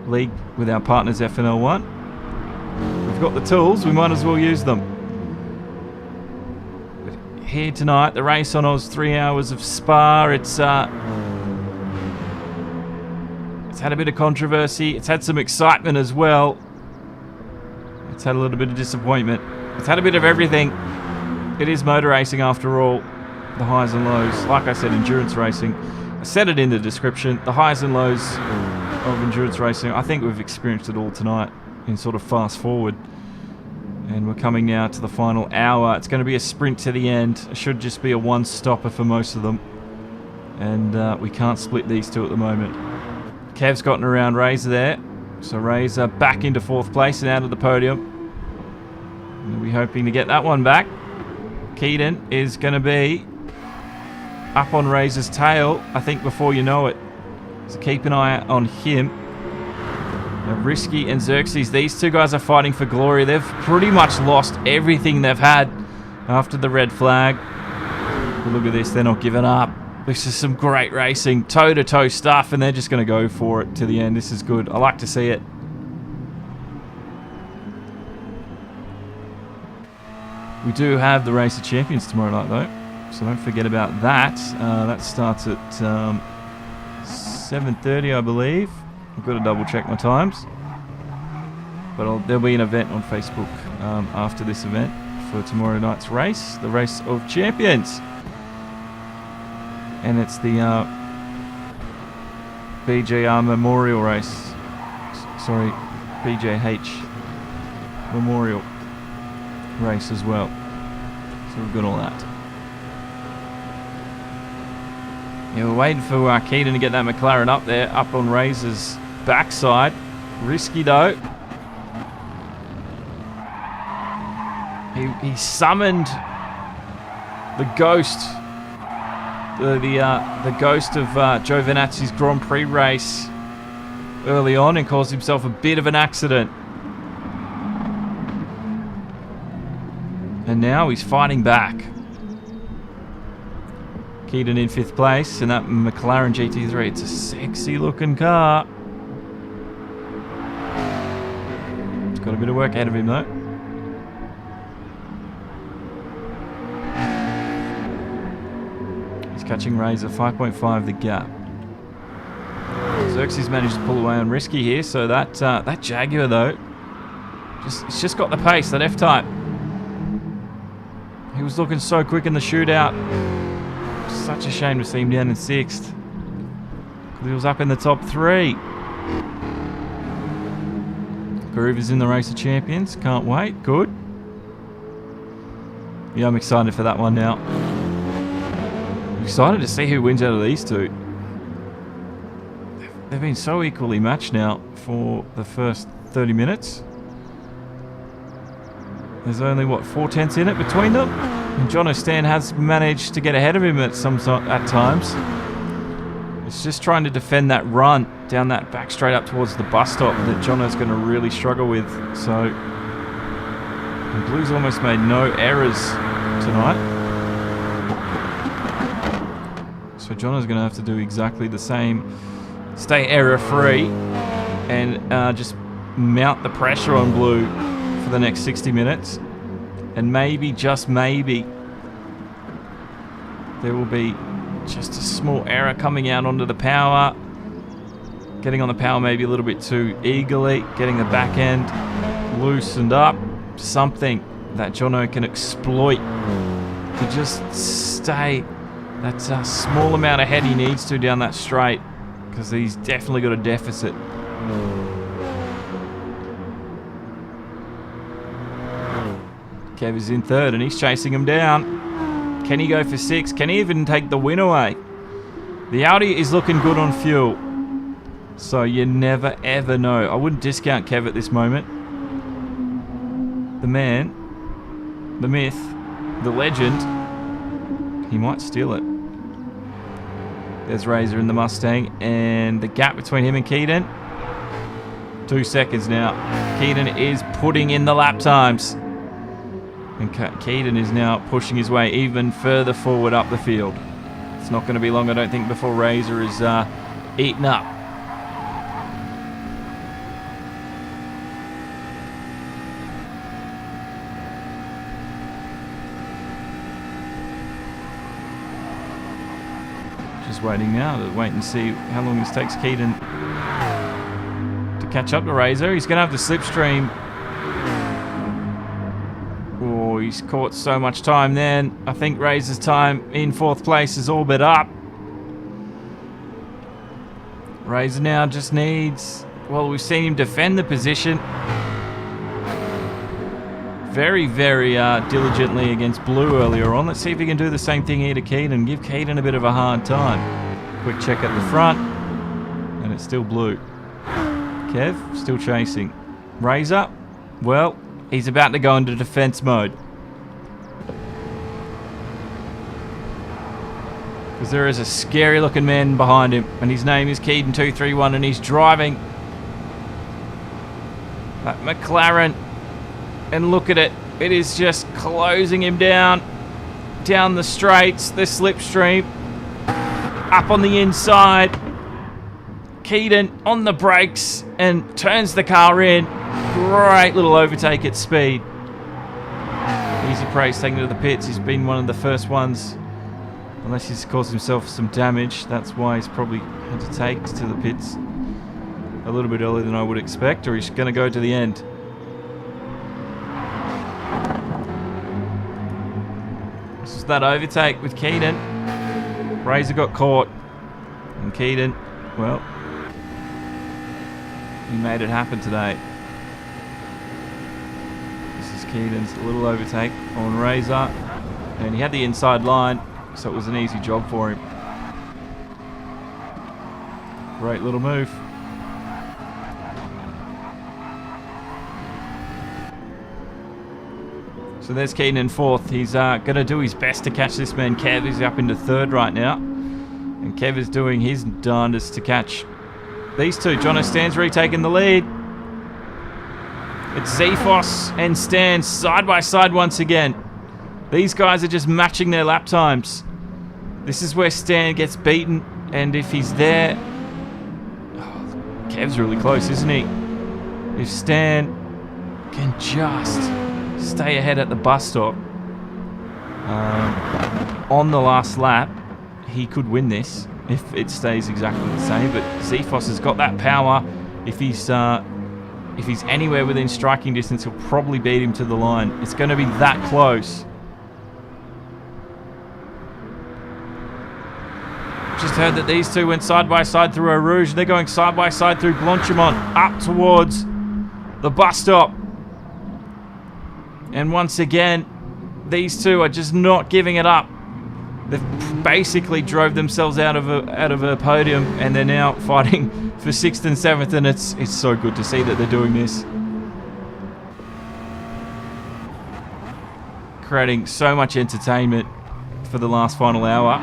league with our partners FNL1. We've got the tools, we might as well use them. But here tonight, the RaceOnOz 3 hours of Spa. It's had a bit of controversy. It's had some excitement as well. It's had a little bit of disappointment. It's had a bit of everything. It is motor racing after all. The highs and lows. Like I said, endurance racing. I said it in the description. The highs and lows of endurance racing. I think we've experienced it all tonight in sort of fast forward. And we're coming now to the final hour. It's going to be a sprint to the end. It should just be a one-stopper for most of them. And we can't split these two at the moment. Kev's gotten around Razor there. So Razor back into 4th place and out of the podium. We'll be hoping to get that one back. Keaton is going to be up on Razor's tail, I think, before you know it. So keep an eye on him. Now, Risky and Xerxes, these two guys are fighting for glory. They've pretty much lost everything they've had after the red flag. But look at this, they're not giving up. This is some great racing, toe-to-toe stuff, and they're just going to go for it to the end. This is good. I like to see it. We do have the Race of Champions tomorrow night, though, so don't forget about that. That starts at 7:30, I believe. I've got to double-check my times. But there'll be an event on Facebook after this event for tomorrow night's race, the Race of Champions. And it's the BJR Memorial Race. Sorry, BJH Memorial Race as well. So we've got all that. Yeah, we're waiting for Keaton to get that McLaren up there, up on Razor's backside. Risky though. He summoned the ghost. The ghost of Joe Venazzi's Grand Prix race early on and caused himself a bit of an accident. And now he's fighting back. Keaton in 5th place in that McLaren GT3. It's a sexy looking car. It's got a bit of work ahead of him though. catching Razor, 5.5 the gap. Xerxes managed to pull away on Risky here, so that Jaguar though, it's just got the pace, that F-Type. He was looking so quick in the shootout. Such a shame to see him down in 6th. He was up in the top 3. Groover's in the Race of Champions. Can't wait. Good. Yeah, I'm excited for that one now. I'm excited to see who wins out of these two. They've been so equally matched now for the first 30 minutes. There's only, what, 4/10 in it between them? And John O'Stan has managed to get ahead of him at times. It's just trying to defend that run down that back straight up towards the bus stop that Jono's going to really struggle with. So, the Blues almost made no errors tonight. So Jono's going to have to do exactly the same. Stay error-free and just mount the pressure on Blue for the next 60 minutes. And maybe, just maybe, there will be just a small error coming out onto the power. Getting on the power maybe a little bit too eagerly. Getting the back end loosened up. Something that Jono can exploit to just stay that small amount ahead he needs to down that straight. Because he's definitely got a deficit. Kev is in 3rd and he's chasing him down. Can he go for 6? Can he even take the win away? The Audi is looking good on fuel. So you never ever know. I wouldn't discount Kev at this moment. The man, the myth, the legend, he might steal it. There's Razor in the Mustang, and the gap between him and Keaton, 2 seconds now. Keaton is putting in the lap times. And Keaton is now pushing his way even further forward up the field. It's not going to be long, I don't think, before Razor is eaten up. Just waiting now to wait and see how long this takes Keaton to catch up to Razor. He's going to have the slipstream. Oh, he's caught so much time then. I think Razor's time in 4th place is all but up. Razor now just needs... Well, we've seen him defend the position very, very diligently against Blue earlier on. Let's see if he can do the same thing here to Keaton. Give Keaton a bit of a hard time. Quick check at the front. And it's still Blue. Kev, still chasing. Razor, well, he's about to go into defense mode. Because there is a scary looking man behind him. And his name is Keaton231 and he's driving that McLaren. And look at it. It is just closing him down. Down the straights. The slipstream. Up on the inside. Keaton on the brakes. And turns the car in. Great little overtake at speed. Easy praise taking to the pits. He's been one of the first ones. Unless he's caused himself some damage. That's why he's probably had to take to the pits a little bit earlier than I would expect. Or he's going to go to the end. That overtake with Keaton. Razor got caught. And Keaton, well, he made it happen today. This is Keaton's little overtake on Razor. And he had the inside line, so it was an easy job for him. Great little move. So there's Keaton in 4th. He's going to do his best to catch this man Kev. He's up into 3rd right now. And Kev is doing his darndest to catch these two. Jono Stan's retaking the lead. It's Zephos and Stan side by side once again. These guys are just matching their lap times. This is where Stan gets beaten. And if he's there... Oh, Kev's really close, isn't he? If Stan can just... stay ahead at the bus stop on the last lap, he could win this if it stays exactly the same. But Zephos has got that power. If he's anywhere within striking distance, he'll probably beat him to the line. It's going to be that close. Just heard that these two went side by side through Eau Rouge. They're going side by side through Blanchimont up towards the bus stop. And once again, these two are just not giving it up. They've basically drove themselves out of a podium, and they're now fighting for 6th and 7th, and it's so good to see that they're doing this. Creating so much entertainment for the last final hour.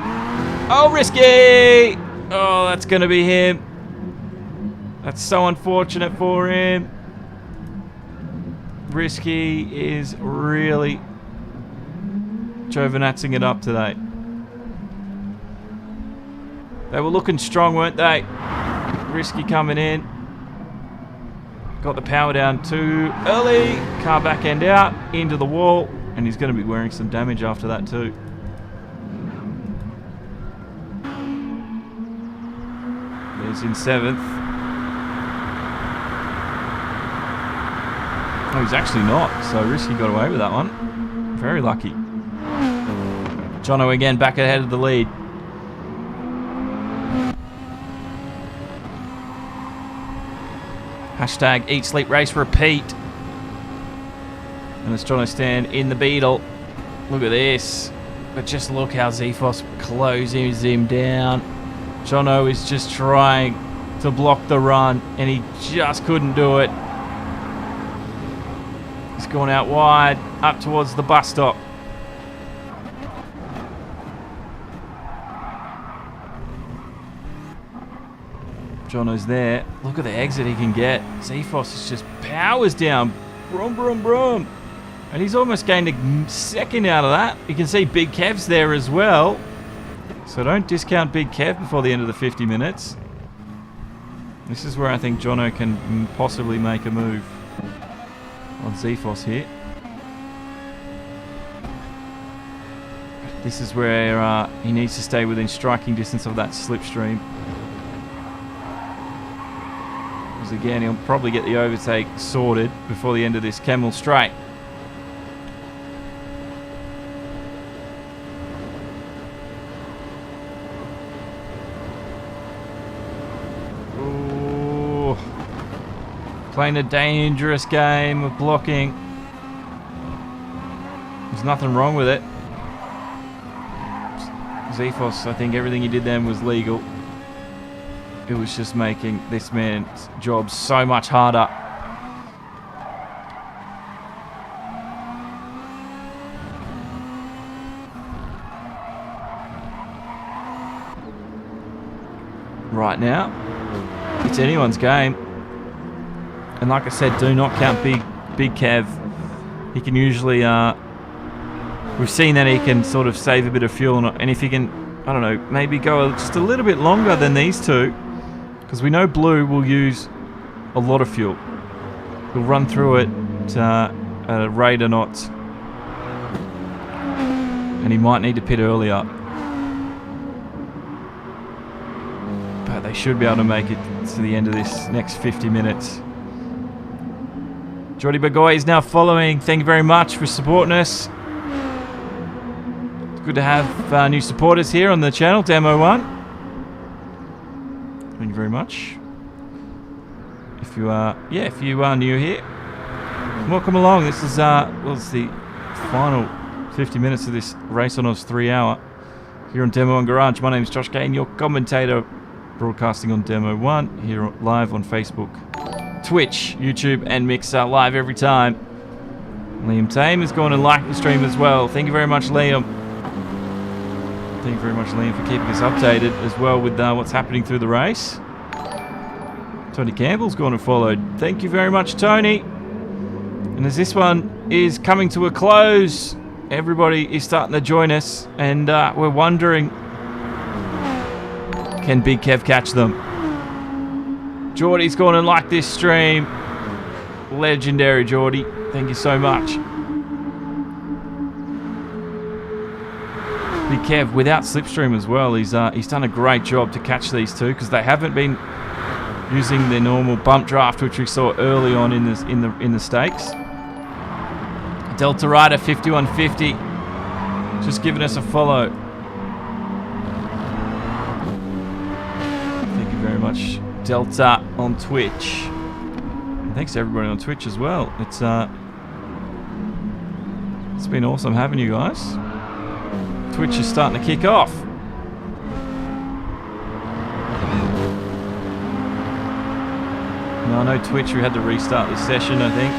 Oh, Risky! Oh, that's going to be him. That's so unfortunate for him. Risky is really Jovanatzing it up today. They were looking strong, weren't they? Risky coming in. Got the power down too early. Car back end out into the wall. And he's going to be wearing some damage after that too. He's in 7th. Oh, he's actually not. So Risky got away with that one. Very lucky. Jono again back ahead of the lead. Hashtag Eat, Sleep, Race, Repeat. And as Jono stand in the Beetle. Look at this. But just look how Zephos closes him down. Jono is just trying to block the run, and he just couldn't do it. He's gone out wide, up towards the bus stop. Jono's there. Look at the exit he can get. Zephos is just powers down. Brum, brum, brum. And he's almost gained a second out of that. You can see Big Kev's there as well. So don't discount Big Kev before the end of the 50 minutes. This is where I think Jono can possibly make a move on Zephos here. This is where he needs to stay within striking distance of that slipstream. Because again, he'll probably get the overtake sorted before the end of this Kemmel straight. Playing a dangerous game of blocking. There's nothing wrong with it. Zephos, I think everything he did then was legal. It was just making this man's job so much harder. Right now, it's anyone's game. And like I said, do not count Big Kev. He can usually, we've seen that he can sort of save a bit of fuel. And if he can, I don't know, maybe go just a little bit longer than these two. Because we know Blue will use a lot of fuel. He'll run through it at a rate of knots. And he might need to pit earlier. But they should be able to make it to the end of this next 50 minutes. Jordi Bagoy is now following. Thank you very much for supporting us. It's good to have new supporters here on the channel, Demo 1. Thank you very much. If you are new here, welcome along. This is it's the final 50 minutes of this RaceOnOz 3 hour here on Demo 1 Garage. My name is Josh Kane, your commentator, broadcasting on Demo 1 here live on Facebook, Twitch, YouTube, and Mixer, live every time. Liam Tame is going to like the stream as well. Thank you very much, Liam. Thank you very much, Liam, for keeping us updated as well with what's happening through the race. Tony Campbell's gone and followed. Thank you very much, Tony. And as this one is coming to a close, everybody is starting to join us, and we're wondering, can Big Kev catch them? Geordie's gone and liked this stream. Legendary, Geordie. Thank you so much. Big Kev without slipstream as well. He's done a great job to catch these two because they haven't been using their normal bump draft, which we saw early on in the stakes. Delta Rider 5150 just giving us a follow. Thank you very much, Delta on Twitch. And thanks to everybody on Twitch as well. It's been awesome having you guys. Twitch is starting to kick off. Now I know Twitch, we had to restart the session, I think.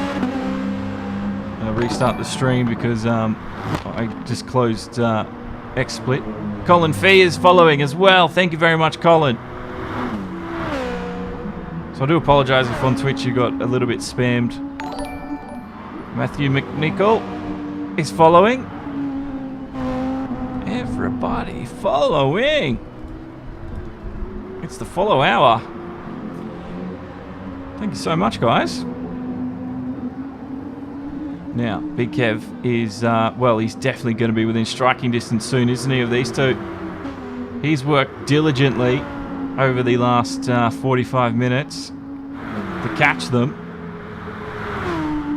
Restart the stream because I just closed XSplit. Colin Fee is following as well. Thank you very much, Colin. So I do apologise if on Twitch you got a little bit spammed. Matthew McNichol is following. Everybody following. It's the follow hour. Thank you so much, guys. Now, Big Kev is, well, he's definitely going to be within striking distance soon, isn't he, of these two? He's worked diligently over the last 45 minutes to catch them.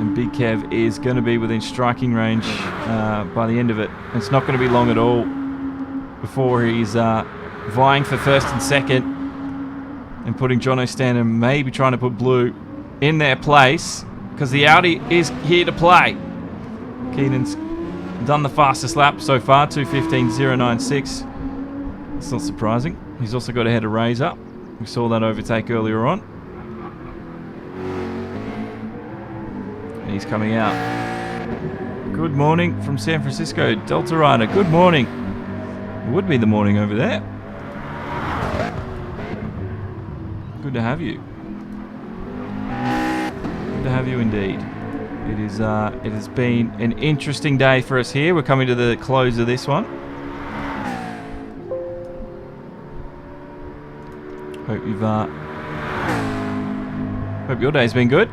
And Big Kev is going to be within striking range by the end of it. It's not going to be long at all before he's vying for first and second and putting Jono Stanton, maybe trying to put Blue in their place because the Audi is here to play. Keenan's done the fastest lap so far, 2:15.096. It's not surprising. He's also got ahead of Razor. We saw that overtake earlier on. And he's coming out. Good morning from San Francisco, Delta Rider. Good morning. It would be the morning over there. Good to have you. Good to have you indeed. It has been an interesting day for us here. We're coming to the close of this one. Hope your day's been good.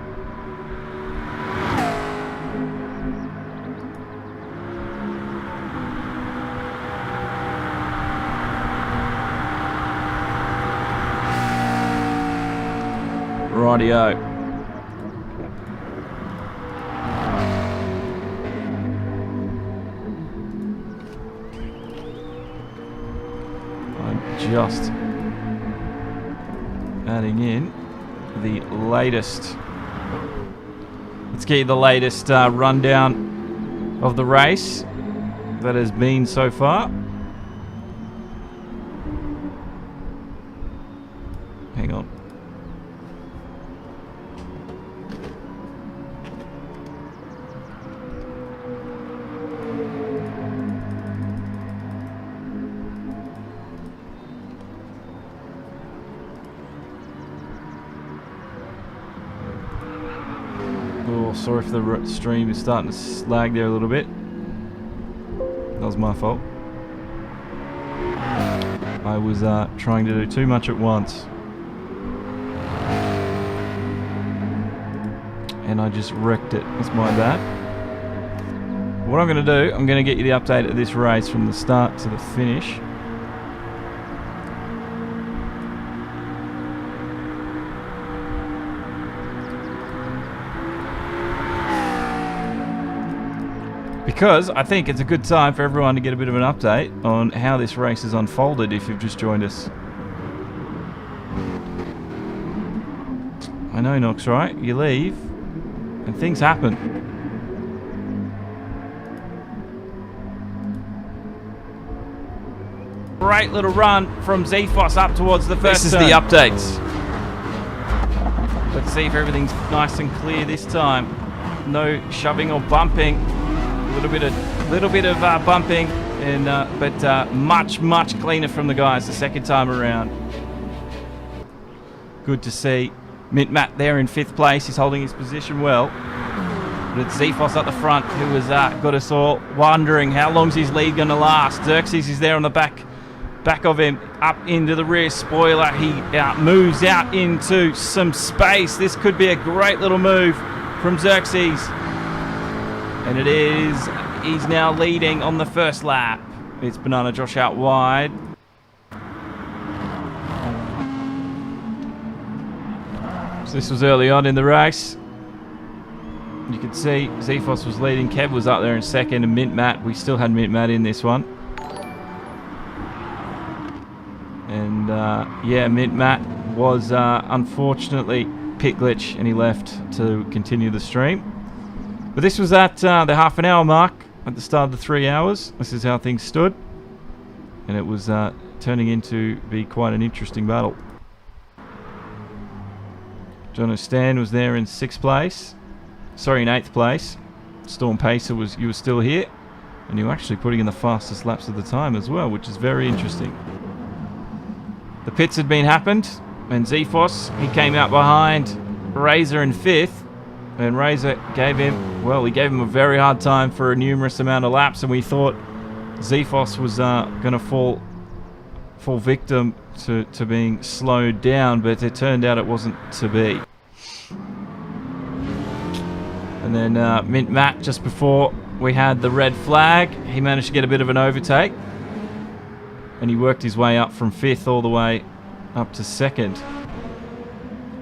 Rightio. I'm just adding in the latest. Let's get you the latest rundown of the race that has been so far. Hang on. Sorry if the stream is starting to lag there a little bit. That was my fault. I was trying to do too much at once. And I just wrecked it. It's my bad. What I'm going to do, I'm going to get you the update of this race from the start to the finish. Because I think it's a good time for everyone to get a bit of an update on how this race has unfolded if you've just joined us. I know, Knox, right? You leave and things happen. Great little run from Zephos up towards the first turn. This is the updates. Let's see if everything's nice and clear this time. No shoving or bumping. A little bit of bumping, and but much cleaner from the guys the second time around. Good to see Mint Matt there in 5th place. He's holding his position well. But it's Zephos at the front who has got us all wondering how long's his lead going to last. Xerxes is there on the back of him, up into the rear spoiler. He moves out into some space. This could be a great little move from Xerxes. And it is, he's now leading on the first lap. It's Banana Josh out wide. So this was early on in the race. You can see Zephos was leading, Kev was up there in second, and Mint Matt, we still had Mint Matt in this one. And yeah, Mint Matt was unfortunately pit glitch, and he left to continue the stream. But this was at the half an hour mark at the start of the 3 hours. This is how things stood, and it was turning into be quite an interesting battle. John O'Stan was there in 6th place. Sorry, in 8th place. Storm Pacer you were still here, and you were actually putting in the fastest laps of the time as well, which is very interesting. The pits had happened, and Zephos, he came out behind Razor in 5th, and Razor gave him a very hard time for a numerous amount of laps, and we thought Zephos was going to fall victim to being slowed down, but it turned out it wasn't to be. And then Mint Matt, just before we had the red flag, he managed to get a bit of an overtake, and he worked his way up from 5th all the way up to 2nd.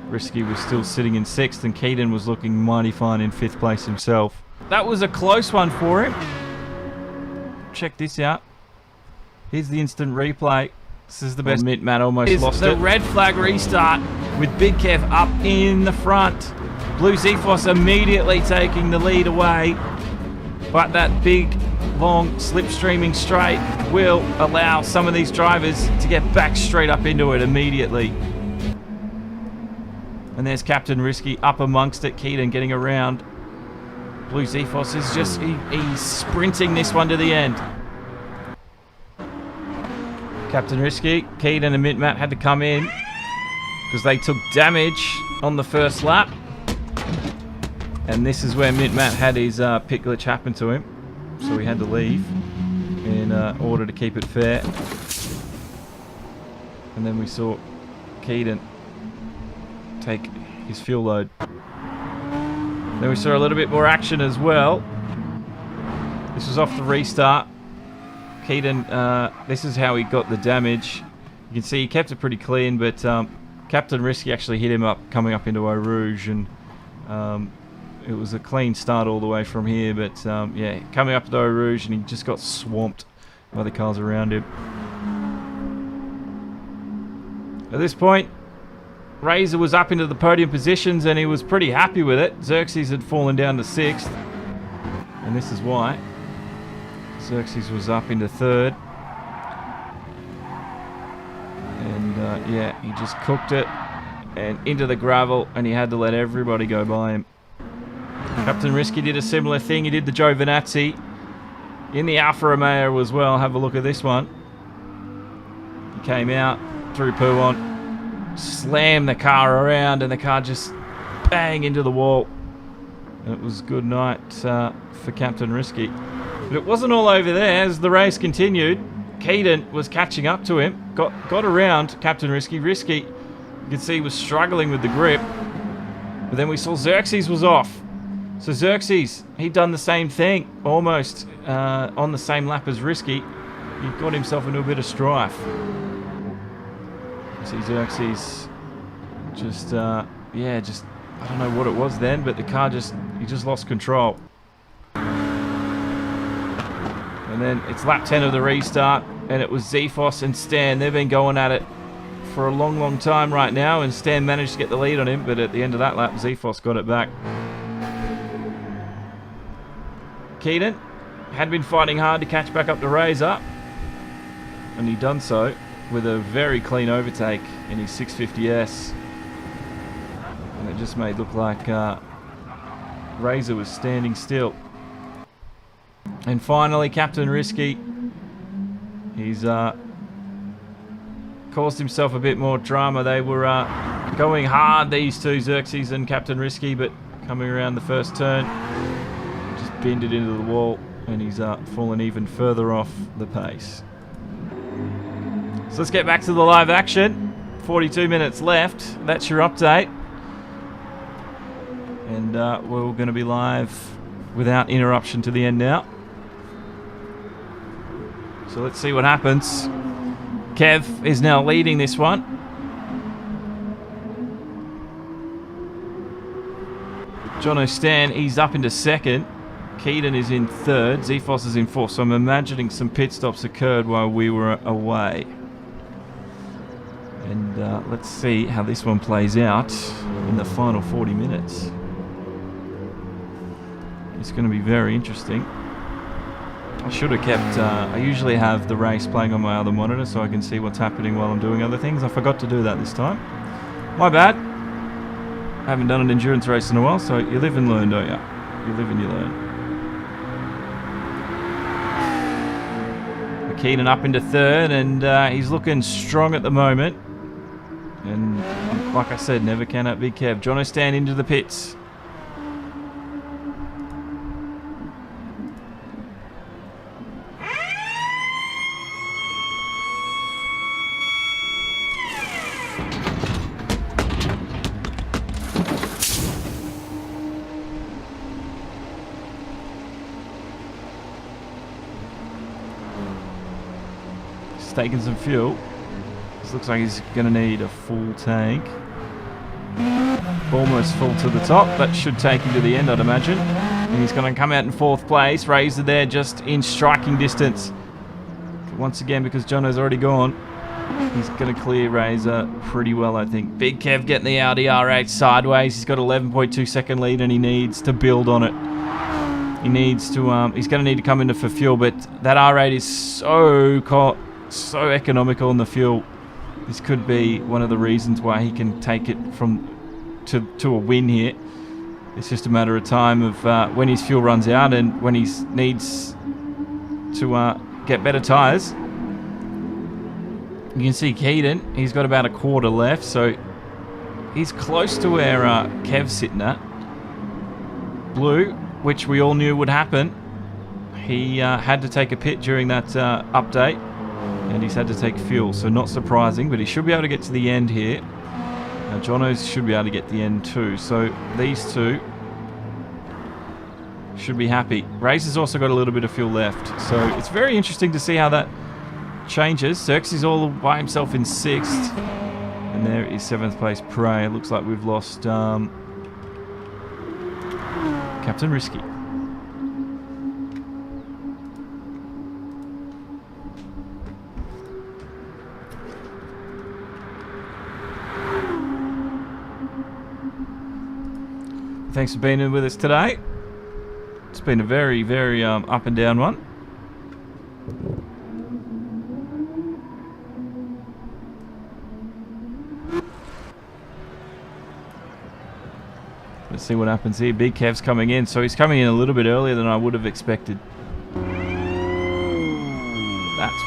Risky was still sitting in 6th, and Keaton was looking mighty fine in 5th place himself. That was a close one for him. Check this out. Here's the instant replay. This is the best. Mint Matt almost lost it. The red flag restart with Big Kev up in the front. Blue Zephos immediately taking the lead away, but that big, long, slipstreaming straight will allow some of these drivers to get back straight up into it immediately. And there's Captain Risky up amongst it. Keaton getting around. Blue Zephos is just, he's sprinting this one to the end. Captain Risky, Keaton and Mint Matt had to come in because they took damage on the first lap. And this is where Mint Matt had his pit glitch happen to him. So he had to leave in order to keep it fair. And then we saw Keaton take his fuel load. Then we saw a little bit more action as well. This was off the restart. Keaton, this is how he got the damage. You can see he kept it pretty clean, but Captain Risky actually hit him up coming up into Eau Rouge, and it was a clean start all the way from here, but yeah, coming up to Eau Rouge, and he just got swamped by the cars around him. At this point, Razor was up into the podium positions, and he was pretty happy with it. Xerxes had fallen down to 6th, and this is why. Xerxes was up into 3rd, and yeah, he just cooked it and into the gravel, and he had to let everybody go by him. Captain Risky did a similar thing. He did the Giovinazzi in the Alfa Romeo as well. Have a look at this one. He came out through Pouon, slammed the car around, and the car just bang into the wall. And it was good night for Captain Risky. But it wasn't all over there. As the race continued, Keaton was catching up to him, got around Captain Risky. Risky, you can see, was struggling with the grip. But then we saw Xerxes was off. So Xerxes, he'd done the same thing, almost on the same lap as Risky. He got himself into a bit of strife. You see Xerxes just, yeah, just, I don't know what it was then, but the car he just lost control. And then it's lap 10 of the restart, and it was Zephos and Stan. They've been going at it for a long, long time right now, and Stan managed to get the lead on him, but at the end of that lap, Zephos got it back. Keaton had been fighting hard to catch back up to Razor, and he'd done so with a very clean overtake in his 650S. And it just made it look like Razor was standing still. And finally, Captain Risky, he's caused himself a bit more drama. They were going hard, these two, Xerxes and Captain Risky, but coming around the first turn, just bended into the wall, and he's fallen even further off the pace. So let's get back to the live action. 42 minutes left. That's your update. And we're going to be live without interruption to the end now. So So let's see what happens. Kev is now leading this one. Jono Stan, he's up into second. Keaton is in third. Zefos is in fourth. So I'm imagining some pit stops occurred while we were away. And let's see how this one plays out in the final 40 minutes. It's going to be very interesting. I should have kept... I usually have the race playing on my other monitor so I can see what's happening while I'm doing other things. I forgot to do that this time. My bad. I haven't done an endurance race in a while, so you live and learn, don't you? You live and you learn. Keaton up into third, and he's looking strong at the moment. And like I said, never can outbeat Kev. Jono Stan into the pits. Taking some fuel. This looks like he's going to need a full tank. Almost full to the top. That should take him to the end, I'd imagine. And he's going to come out in fourth place. Razor there just in striking distance. Once again, because Jono's already gone, he's going to clear Razor pretty well, I think. Big Kev getting the Audi R8 sideways. He's got 11.2 second lead and he needs to build on it. He needs to, he's going to need to come into for fuel, but that R8 is so economical in the fuel. This could be one of the reasons why he can take it to a win here. It's just a matter of time of when his fuel runs out and when he needs to get better tyres. You can see Keaton, he's got about a quarter left, so he's close to where Kev's sitting at. Blue, which we all knew would happen, he had to take a pit during that update. And he's had to take fuel, so not surprising, but he should be able to get to the end here. Now Jono's should be able to get the end too, so these two should be happy. Race has also got a little bit of fuel left, so it's very interesting to see how that changes. Xerxes all by himself in 6th, and there is 7th place Prey. It looks like we've lost Captain Risky. Thanks for being in with us today. It's been a very, very up and down one. Let's see what happens here. Big Kev's coming in, so he's coming in a little bit earlier than I would have expected. That's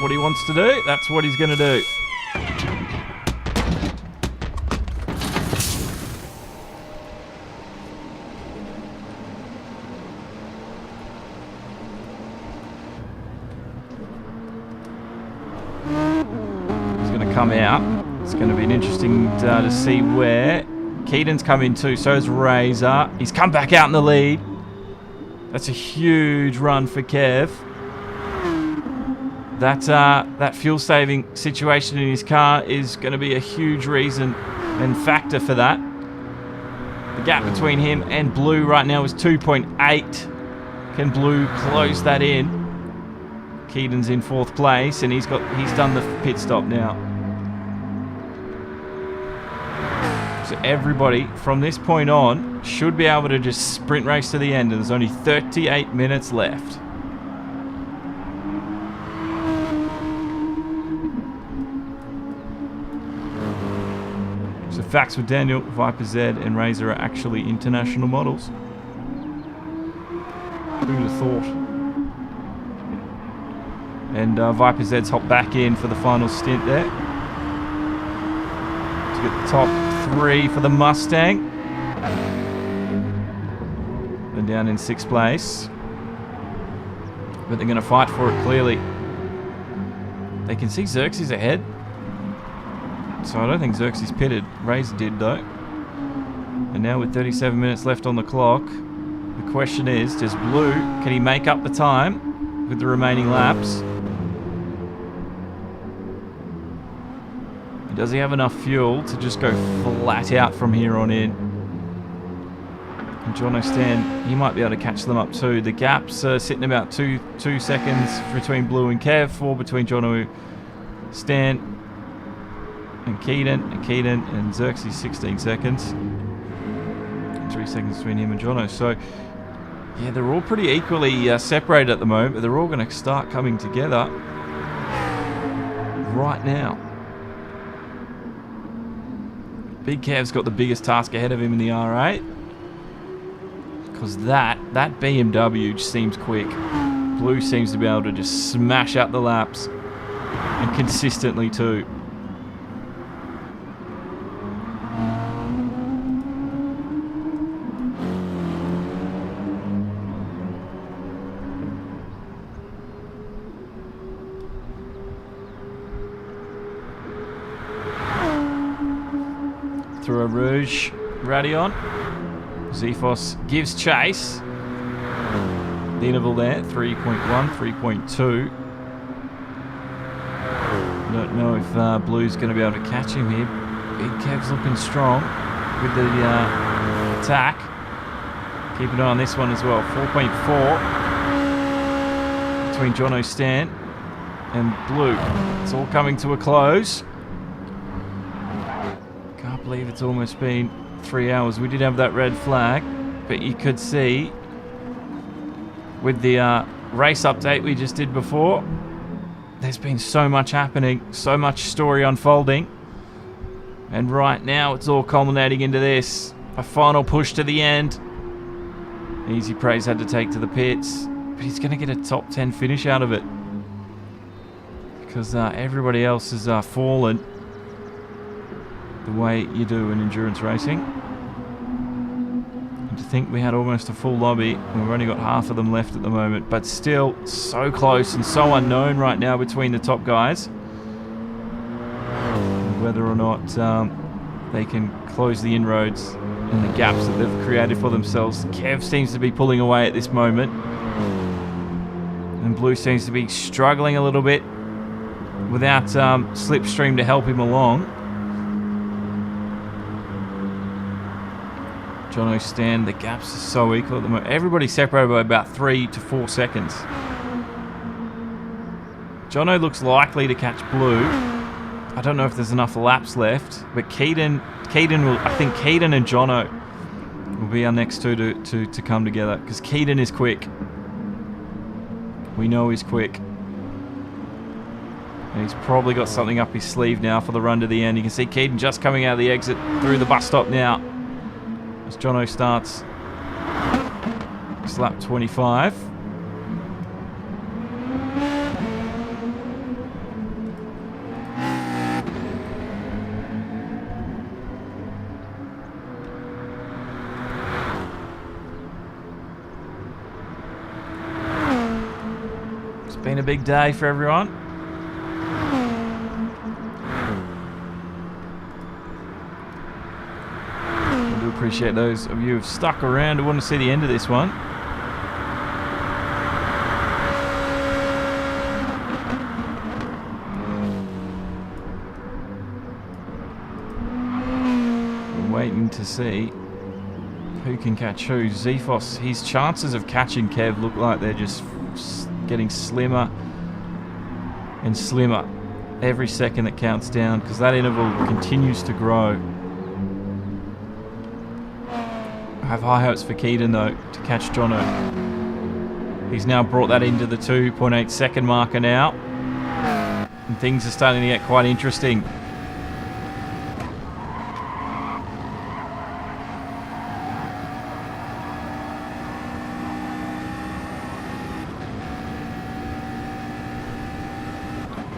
what he wants to do. That's what he's going to do. Come out. It's going to be an interesting to see where Keaton's come in too. So is Razor. He's come back out in the lead. That's a huge run for Kev. That fuel saving situation in his car is going to be a huge reason and factor for that. The gap between him and Blue right now is 2.8. Can Blue close that in? Keaton's in 4th place and he's done the pit stop now. So everybody from this point on should be able to just sprint race to the end, and there's only 38 minutes left. So facts with Daniel, Viper Z and Razor are actually international models. Who would have thought? And Viper Z's hopped back in for the final stint there. To get the top 3 for the Mustang. They're down in 6th place. But they're going to fight for it clearly. They can see Xerxes ahead. So I don't think Xerxes pitted. Razor did though. And now with 37 minutes left on the clock, the question is, does Blue, can he make up the time with the remaining laps? Does he have enough fuel to just go flat out from here on in? And Jono Stan, he might be able to catch them up too. The gaps are sitting about two seconds between Blue and Kev, 4 between Jono Stan and Keaton, and Xerxes 16 seconds. 3 seconds between him and Jono. So, yeah, they're all pretty equally separated at the moment, but they're all going to start coming together right now. Big Kev's got the biggest task ahead of him in the R8, because that BMW just seems quick. Blue seems to be able to just smash up the laps, and consistently too. Through a Rouge Radion. Xephos gives chase. The interval there, 3.1, 3.2. Don't know if Blue's going to be able to catch him here. Big Kev's looking strong with the attack. Keep an eye on this one as well. 4.4 between Jono Stan and Blue. It's all coming to a close. Can't believe it's almost been 3 hours. We did have that red flag, but you could see with the race update we just did before, there's been so much happening, so much story unfolding, and right now it's all culminating into this, a final push to the end. Easy Praise had to take to the pits, but he's going to get a top 10 finish out of it, because everybody else has fallen the way you do in endurance racing. And to think we had almost a full lobby and we've only got half of them left at the moment, but still so close and so unknown right now between the top guys, and whether or not they can close the inroads and the gaps that they've created for themselves. Kev seems to be pulling away at this moment, and Blue seems to be struggling a little bit without Slipstream to help him along. Jono Stan, the gaps are so equal at the moment. Everybody's separated by about 3 to 4 seconds. Jono looks likely to catch Blue. I don't know if there's enough laps left, but Keaton will. I think Keaton and Jono will be our next two to come together, because Keaton is quick. We know he's quick, and he's probably got something up his sleeve now for the run to the end. You can see Keaton just coming out of the exit through the bus stop now, as Jono starts lap 25. It's been a big day for everyone. Appreciate those of you who've stuck around who want to see the end of this one. We're waiting to see who can catch who. Xephos, his chances of catching Kev look like they're just getting slimmer and slimmer every second that counts down, because that interval continues to grow. I have high hopes for Keaton though to catch Jono. He's now brought that into the 2.8 second marker now, and things are starting to get quite interesting.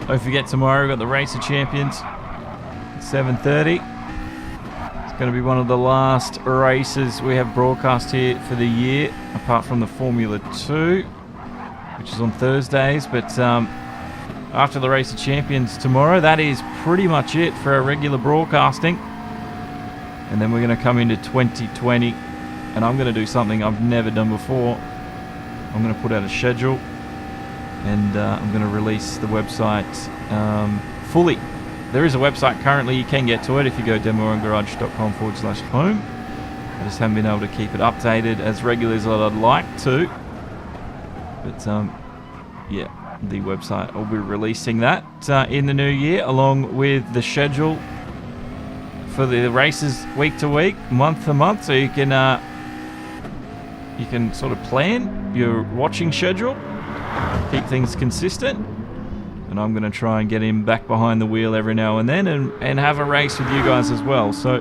Don't forget, tomorrow we've got the Race of Champions at 7:30. It's going to be one of the last races we have broadcast here for the year, apart from the Formula 2, which is on Thursdays. But after the Race of Champions tomorrow, that is pretty much it for our regular broadcasting. And then we're going to come into 2020, and I'm going to do something I've never done before. I'm going to put out a schedule, and I'm going to release the website fully There is a website currently. You can get to it if you go demoandgarage.com/home. I just haven't been able to keep it updated as regularly as I'd like to. But yeah, the website will be releasing that in the new year, along with the schedule for the races week to week, month to month, so you can sort of plan your watching schedule, keep things consistent. And I'm going to try and get him back behind the wheel every now and then and have a race with you guys as well. So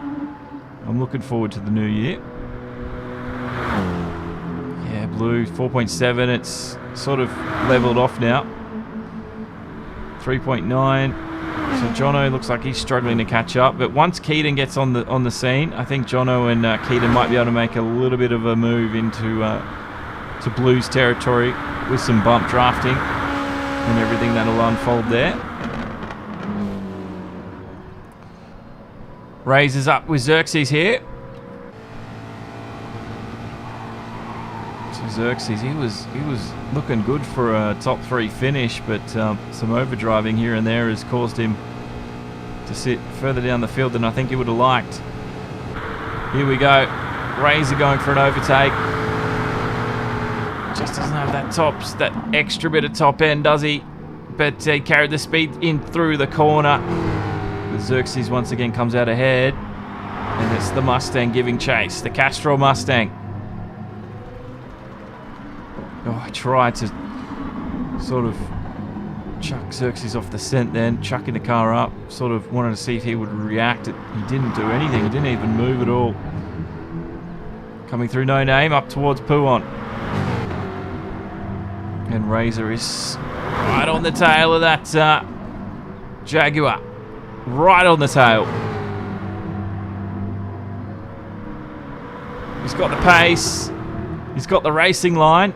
I'm looking forward to the new year. Yeah, Blue 4.7. It's sort of leveled off now. 3.9. So Jono looks like he's struggling to catch up. But once Keaton gets on the scene, I think Jono and Keaton might be able to make a little bit of a move into to Blue's territory with some bump drafting and everything that'll unfold there. Raises up with Xerxes here. So Xerxes, he was looking good for a top 3 finish, but some overdriving here and there has caused him to sit further down the field than I think he would have liked. Here we go. Razor going for an overtake. Just doesn't have that extra bit of top end, does he? But he carried the speed in through the corner. But Xerxes once again comes out ahead. And it's the Mustang giving chase. The Castrol Mustang. Oh, I tried to sort of chuck Xerxes off the scent then, chucking the car up. Sort of wanted to see if he would react. He didn't do anything. He didn't even move at all. Coming through No Name up towards Puon. And Razor is right on the tail of that Jaguar. Right on the tail. He's got the pace. He's got the racing line.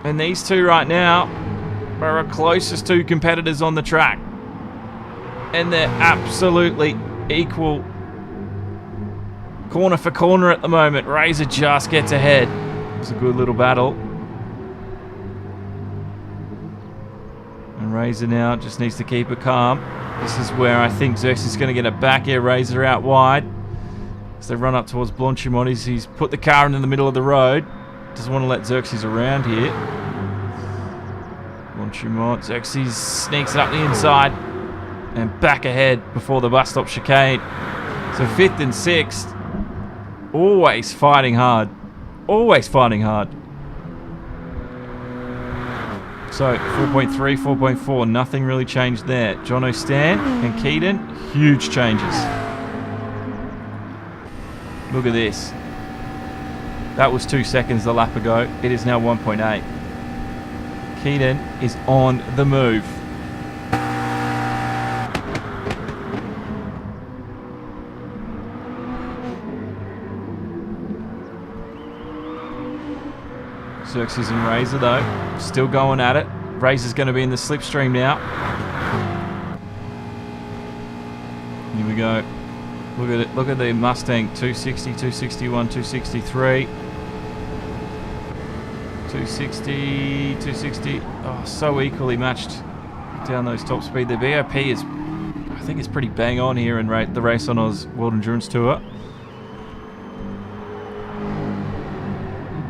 And these two right now are our closest two competitors on the track. And they're absolutely equal. Corner for corner at the moment. Razor just gets ahead. It's a good little battle. And Razor now just needs to keep it calm. This is where I think Xerxes is going to get a back air. Razor out wide. As they run up towards Blanchimont, he's put the car into the middle of the road. Doesn't want to let Xerxes around here. Blanchimont, Xerxes sneaks it up the inside. And back ahead before the bus stop chicane. So 5th and 6th. Always fighting hard. Always fighting hard. So 4.3, 4.4, nothing really changed there. Jono Stan and Keaton, huge changes. Look at this. That was 2 seconds the lap ago. It is now 1.8. Keaton is on the move. Xerxes and Razor though, still going at it. Razor's going to be in the slipstream now. Here we go. Look at it. Look at the Mustang. 260, 261, 263. 260, 260. Oh, so equally matched down those top speed. The BOP is, I think, it's pretty bang on here in the RaceOnOz World Endurance Tour.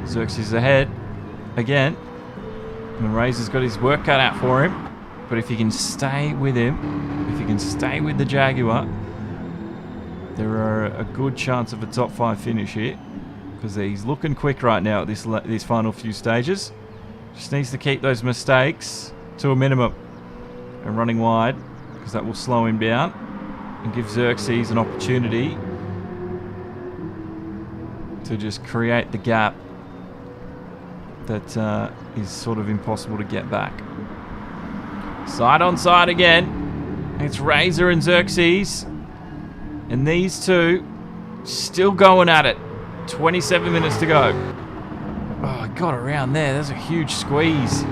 Xerxes ahead again. And Razor's got his work cut out for him. But if he can stay with him, if he can stay with the Jaguar, there are a good chance of a top 5 finish here. Because he's looking quick right now at these final few stages. Just needs to keep those mistakes to a minimum. And running wide, because that will slow him down. And give Xerxes an opportunity to just create the gap that is sort of impossible to get back. Side on side again. It's Razor and Xerxes. And these two still going at it. 27 minutes to go. Oh, I got around there. There's a huge squeeze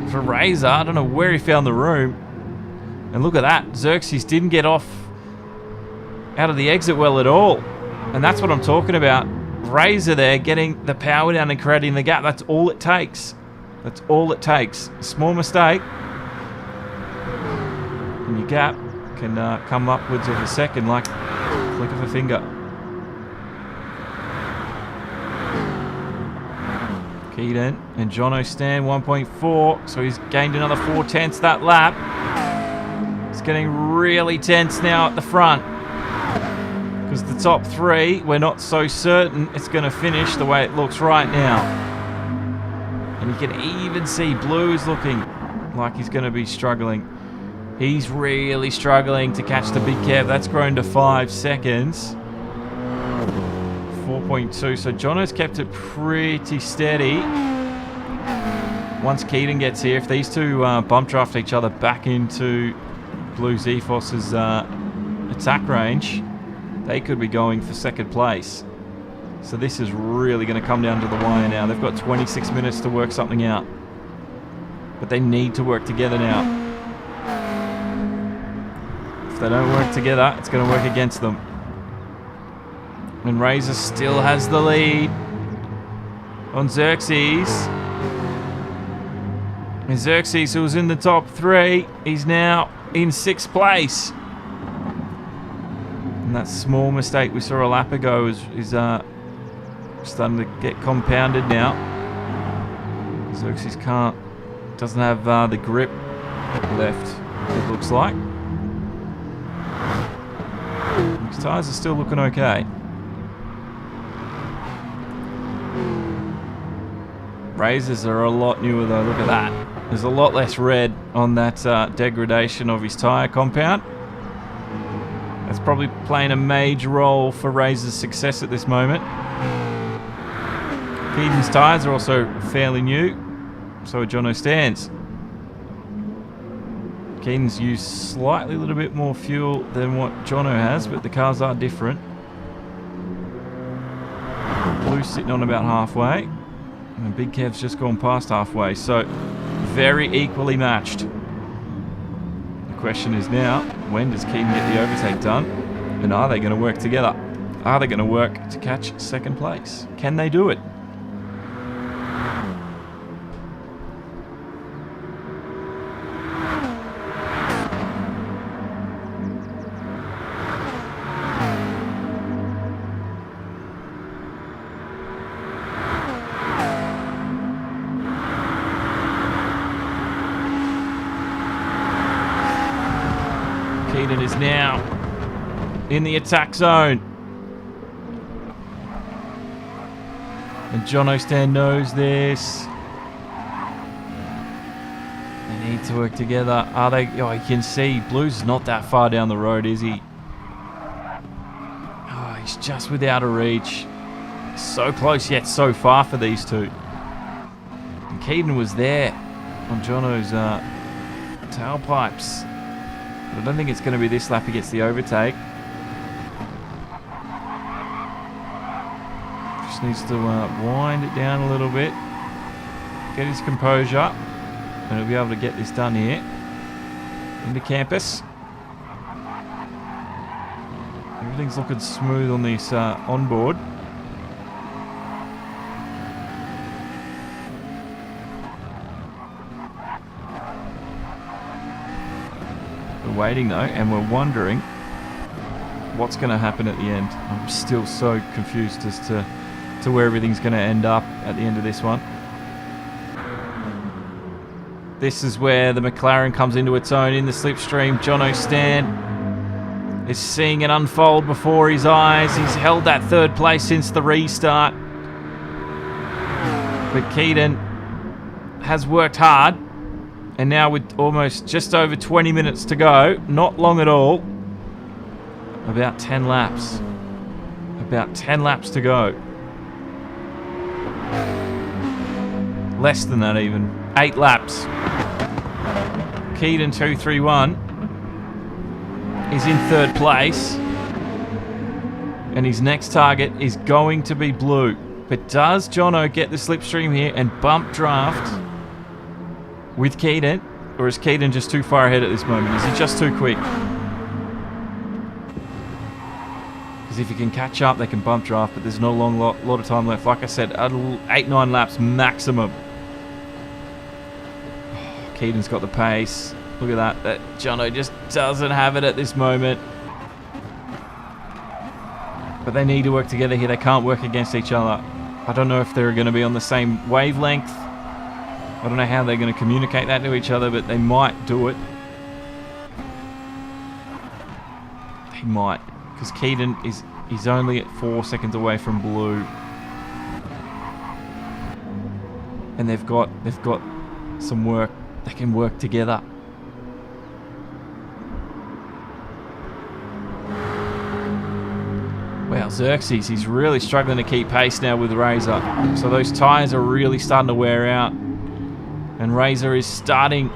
for Razor. I don't know where he found the room. And look at that. Xerxes didn't get off out of the exit well at all. And that's what I'm talking about. Razor there getting the power down and creating the gap. That's all it takes. That's all it takes. A small mistake. And you gap can come upwards of a second, like click of a finger. Keaton and Jono Stan 1.4, so he's gained another 4/10 that lap. It's getting really tense now at the front because the top three, we're not so certain it's going to finish the way it looks right now. And you can even see Blue is looking like he's going to be struggling. He's really struggling to catch the big Kev. That's grown to 5 seconds. 4.2. So Jono's kept it pretty steady. Once Keaton gets here, if these two bump draft each other back into Blue Zephos's attack range, they could be going for second place. So this is really going to come down to the wire now. They've got 26 minutes to work something out. But they need to work together now. If they don't work together, it's going to work against them. And Razor still has the lead on Xerxes. And Xerxes, who was in the top 3, he's now in 6th place. And that small mistake we saw a lap ago is starting to get compounded now. Xerxes doesn't have the grip left, it looks like. His tyres are still looking okay. Razors are a lot newer though, look at that. There's a lot less red on that degradation of his tyre compound. That's probably playing a major role for Razor's success at this moment. Keaton's tyres are also fairly new, so are Jono Stan's. Keaton's used slightly a little bit more fuel than what Jono has, but the cars are different. Blue's sitting on about halfway, and Big Kev's just gone past halfway, so very equally matched. The question is now, when does Keaton get the overtake done? And are they going to work together? Are they going to work to catch second place? Can they do it? Keaton is now in the attack zone. And Jono Stan knows this. They need to work together. Are they? Oh, you can see Blue's not that far down the road, is he? Oh, he's just without a reach. So close yet so far for these two. And Keaton was there on Jono's tailpipes. I don't think it's going to be this lap he gets the overtake. Just needs to wind it down a little bit, get his composure, and he'll be able to get this done here. Into campus. Everything's looking smooth on this onboard. Waiting though, and we're wondering what's going to happen at the end. I'm still so confused as to where everything's going to end up at the end of this one. This is where the McLaren comes into its own in the slipstream. Jono Stan is seeing it unfold before his eyes. He's held that 3rd place since the restart, but Keaton has worked hard. And now with almost just over 20 minutes to go, not long at all, about 10 laps. About 10 laps to go. Less than that even. 8 laps. Keaton 231 is in 3rd place. And his next target is going to be Blue. But does Jono get the slipstream here and bump draft with Keaton, or is Keaton just too far ahead at this moment? Is he just too quick? Because if he can catch up, they can bump draft, but there's no lot of time left. Like I said, 8-9 laps maximum. Oh, Keaton's got the pace. Look at that. That Jono just doesn't have it at this moment. But they need to work together here. They can't work against each other. I don't know if they're going to be on the same wavelength. I don't know how they're going to communicate that to each other, but they might do it. They might. Because Keaton is only at 4 seconds away from blue. And they've got some work. They can work together. Wow, Xerxes, he's really struggling to keep pace now with Razor. So those tyres are really starting to wear out. And Razor is starting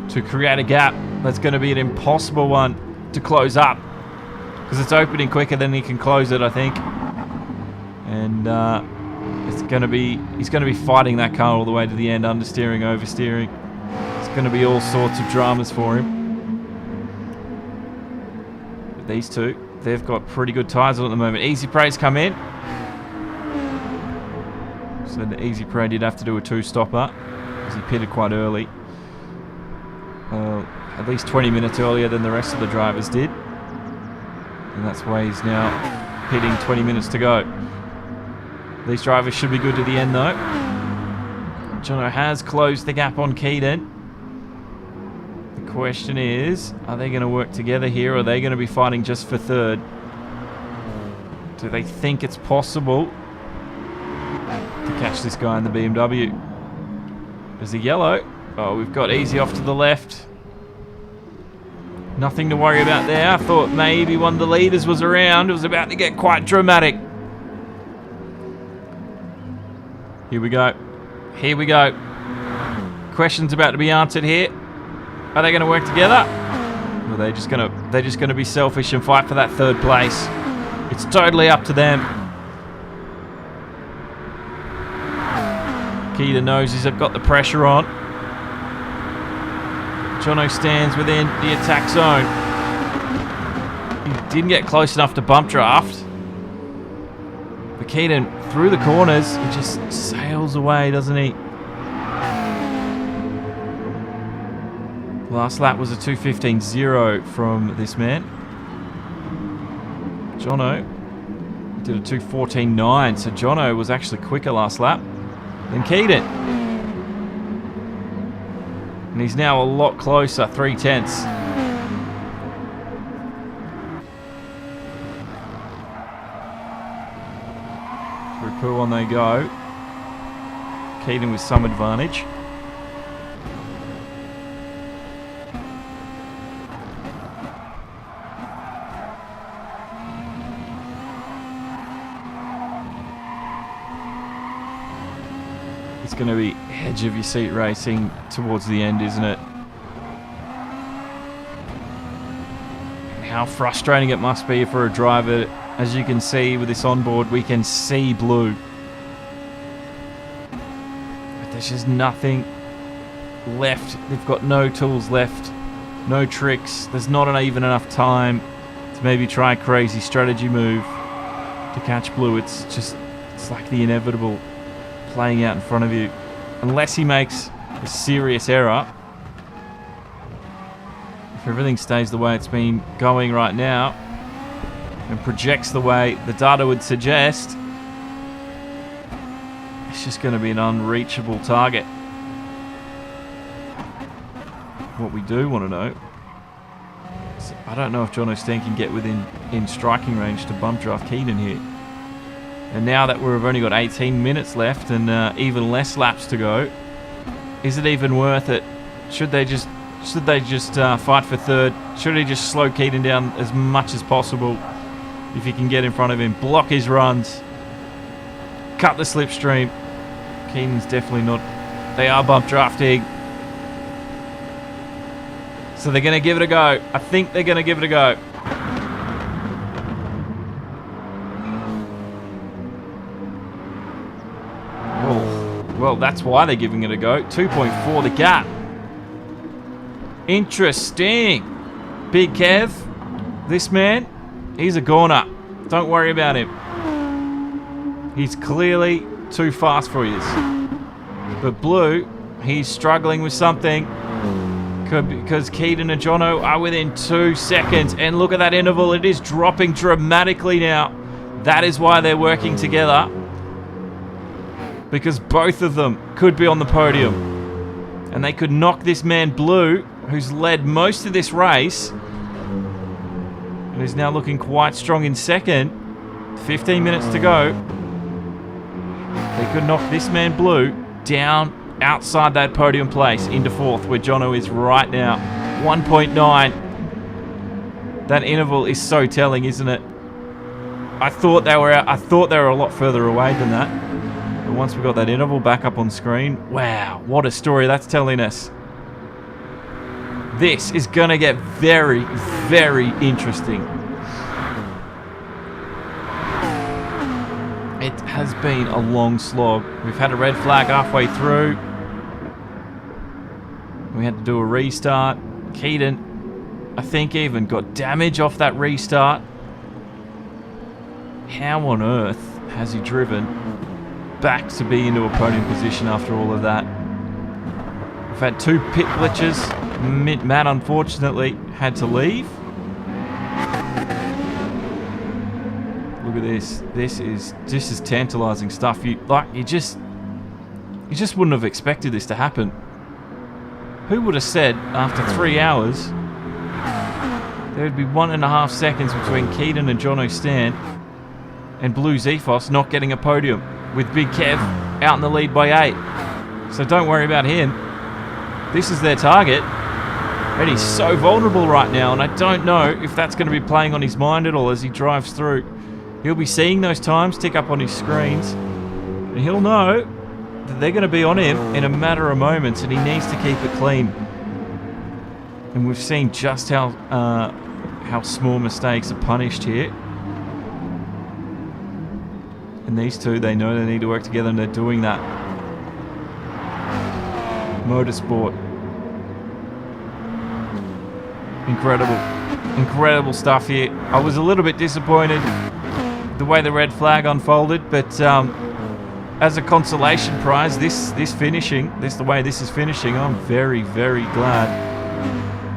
to create a gap that's going to be an impossible one to close up. Because it's opening quicker than he can close it, I think. And he's going to be fighting that car all the way to the end, understeering, oversteering. It's going to be all sorts of dramas for him. But these two, they've got pretty good tyres on at the moment. Easy Prey's come in. So the Easy Prey did have to do a 2-stopper because he pitted quite early. At least 20 minutes earlier than the rest of the drivers did. And that's why he's now pitting 20 minutes to go. These drivers should be good to the end though. Jono has closed the gap on Keaton. The question is, are they going to work together here or are they going to be fighting just for third? Do they think it's possible to catch this guy in the BMW? There's a yellow. Oh, we've got Easy off to the left. Nothing to worry about there. I thought maybe one of the leaders was around. It was about to get quite dramatic. Here we go. Here we go. Questions about to be answered here. Are they going to work together? Or are they just going to be selfish and fight for that third place? It's totally up to them. Keaton knows he's got the pressure on. Jono stands within the attack zone. He didn't get close enough to bump draft. But Keaton, through the corners, he just sails away, doesn't he? Last lap was a 2:15.0 from this man. Jono did a 2:14.9, so Jono was actually quicker last lap than Keaton. And he's now a lot closer, 3/10. Through pool on they go. Keaton with some advantage. It's going to be edge of your seat racing towards the end, isn't it? And how frustrating it must be for a driver. As you can see with this onboard, we can see blue. But there's just nothing left. They've got no tools left, no tricks. There's not even enough time to maybe try a crazy strategy move to catch blue. It's like the inevitable playing out in front of you. Unless he makes a serious error. If everything stays the way it's been going right now and projects the way the data would suggest, it's just going to be an unreachable target. What we do want to know is, I don't know if Jono Steen can get in striking range to bump draft Keaton here. And now that we've only got 18 minutes left and even less laps to go, is it even worth it? Should they just fight for third? Should he just slow Keaton down as much as possible if he can get in front of him, block his runs, cut the slipstream? Keaton's definitely not. They are bump drafting. So they're going to give it a go. I think they're going to give it a go. Well, that's why they're giving it a go. 2.4 the gap. Interesting. Big Kev, this man, he's a goner. Don't worry about him. He's clearly too fast for you. But Blue, he's struggling with something. because Keaton and Jono are within 2 seconds. And look at that interval. It is dropping dramatically now. That is why they're working together. Because both of them could be on the podium. And they could knock this man Blue, who's led most of this race, and is now looking quite strong in second. 15 minutes to go. They could knock this man Blue down outside that podium place into fourth, where Jono is right now. 1.9. That interval is so telling, isn't it? I thought they were out. I thought they were a lot further away than that. But once we got that interval back up on screen, wow, what a story that's telling us. This is going to get very, very interesting. It has been a long slog. We've had a red flag halfway through. We had to do a restart. Keaton, I think, even got damage off that restart. How on earth has he driven back to be into a podium position after all of that? We've had 2 pit glitches. Matt, unfortunately, had to leave. Look at this. This is tantalizing stuff. You just wouldn't have expected this to happen. Who would have said after 3 hours there would be 1.5 seconds between Keaton and Jono Stan and Blue Zephos not getting a podium, with Big Kev out in the lead by 8. So don't worry about him. This is their target. And he's so vulnerable right now, and I don't know if that's going to be playing on his mind at all as he drives through. He'll be seeing those times tick up on his screens, and he'll know that they're going to be on him in a matter of moments, and he needs to keep it clean. And we've seen just how small mistakes are punished here. And these two, they know they need to work together, and they're doing that. Motorsport. Incredible stuff here. I was a little bit disappointed the way the red flag unfolded, but as a consolation prize, the way this is finishing, I'm very, very glad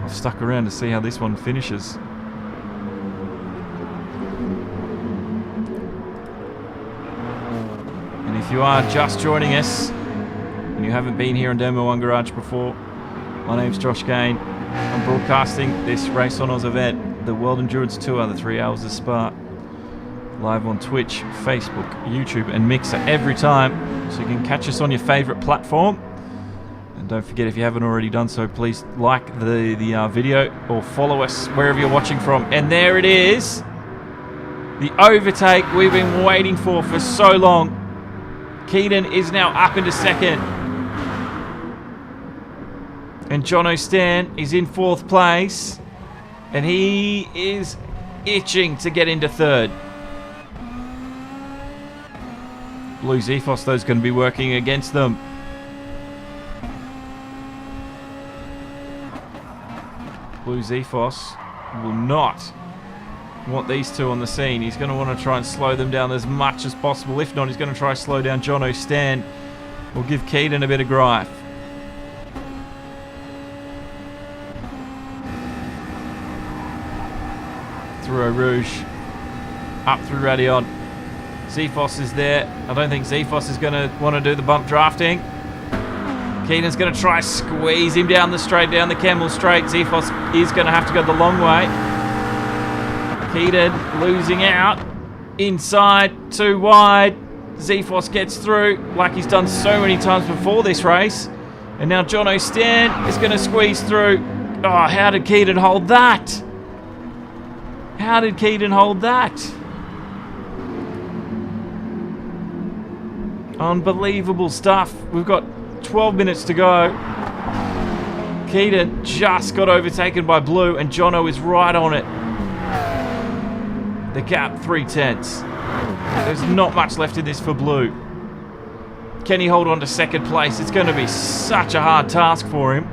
I've stuck around to see how this one finishes. And if you are just joining us and you haven't been here on Demo 1 Garage before, my name's Josh Gahan. I'm broadcasting this RaceOnOz event, the World Endurance Tour, the 3 Hours of Spa, live on Twitch, Facebook, YouTube and Mixer every time, so you can catch us on your favourite platform. And don't forget, if you haven't already done so, please like the video or follow us wherever you're watching from. And there it is, the overtake we've been waiting for so long. Keaton is now up into second. And Jono Stan is in 4th place. And he is itching to get into 3rd. Blue Zephos, though, is going to be working against them. Blue Zephos will not want these two on the scene. He's going to want to try and slow them down as much as possible. If not, he's going to try to slow down Jono Stan. We'll give Keaton a bit of grief. Through Eau Rouge, up through Radion. Zephos is there. I don't think Zephos is going to want to do the bump drafting. Keaton's going to try squeeze him down the straight, down the Camel Straight. Zephos is going to have to go the long way. Keaton losing out. Inside, too wide. Zephos gets through like he's done so many times before this race. And now Jono Stan is going to squeeze through. Oh, how did Keaton hold that? How did Keaton hold that? Unbelievable stuff. We've got 12 minutes to go. Keaton just got overtaken by Blue, and Jono is right on it. The gap, 3/10. There's not much left in this for Blue. Can he hold on to 2nd place? It's going to be such a hard task for him.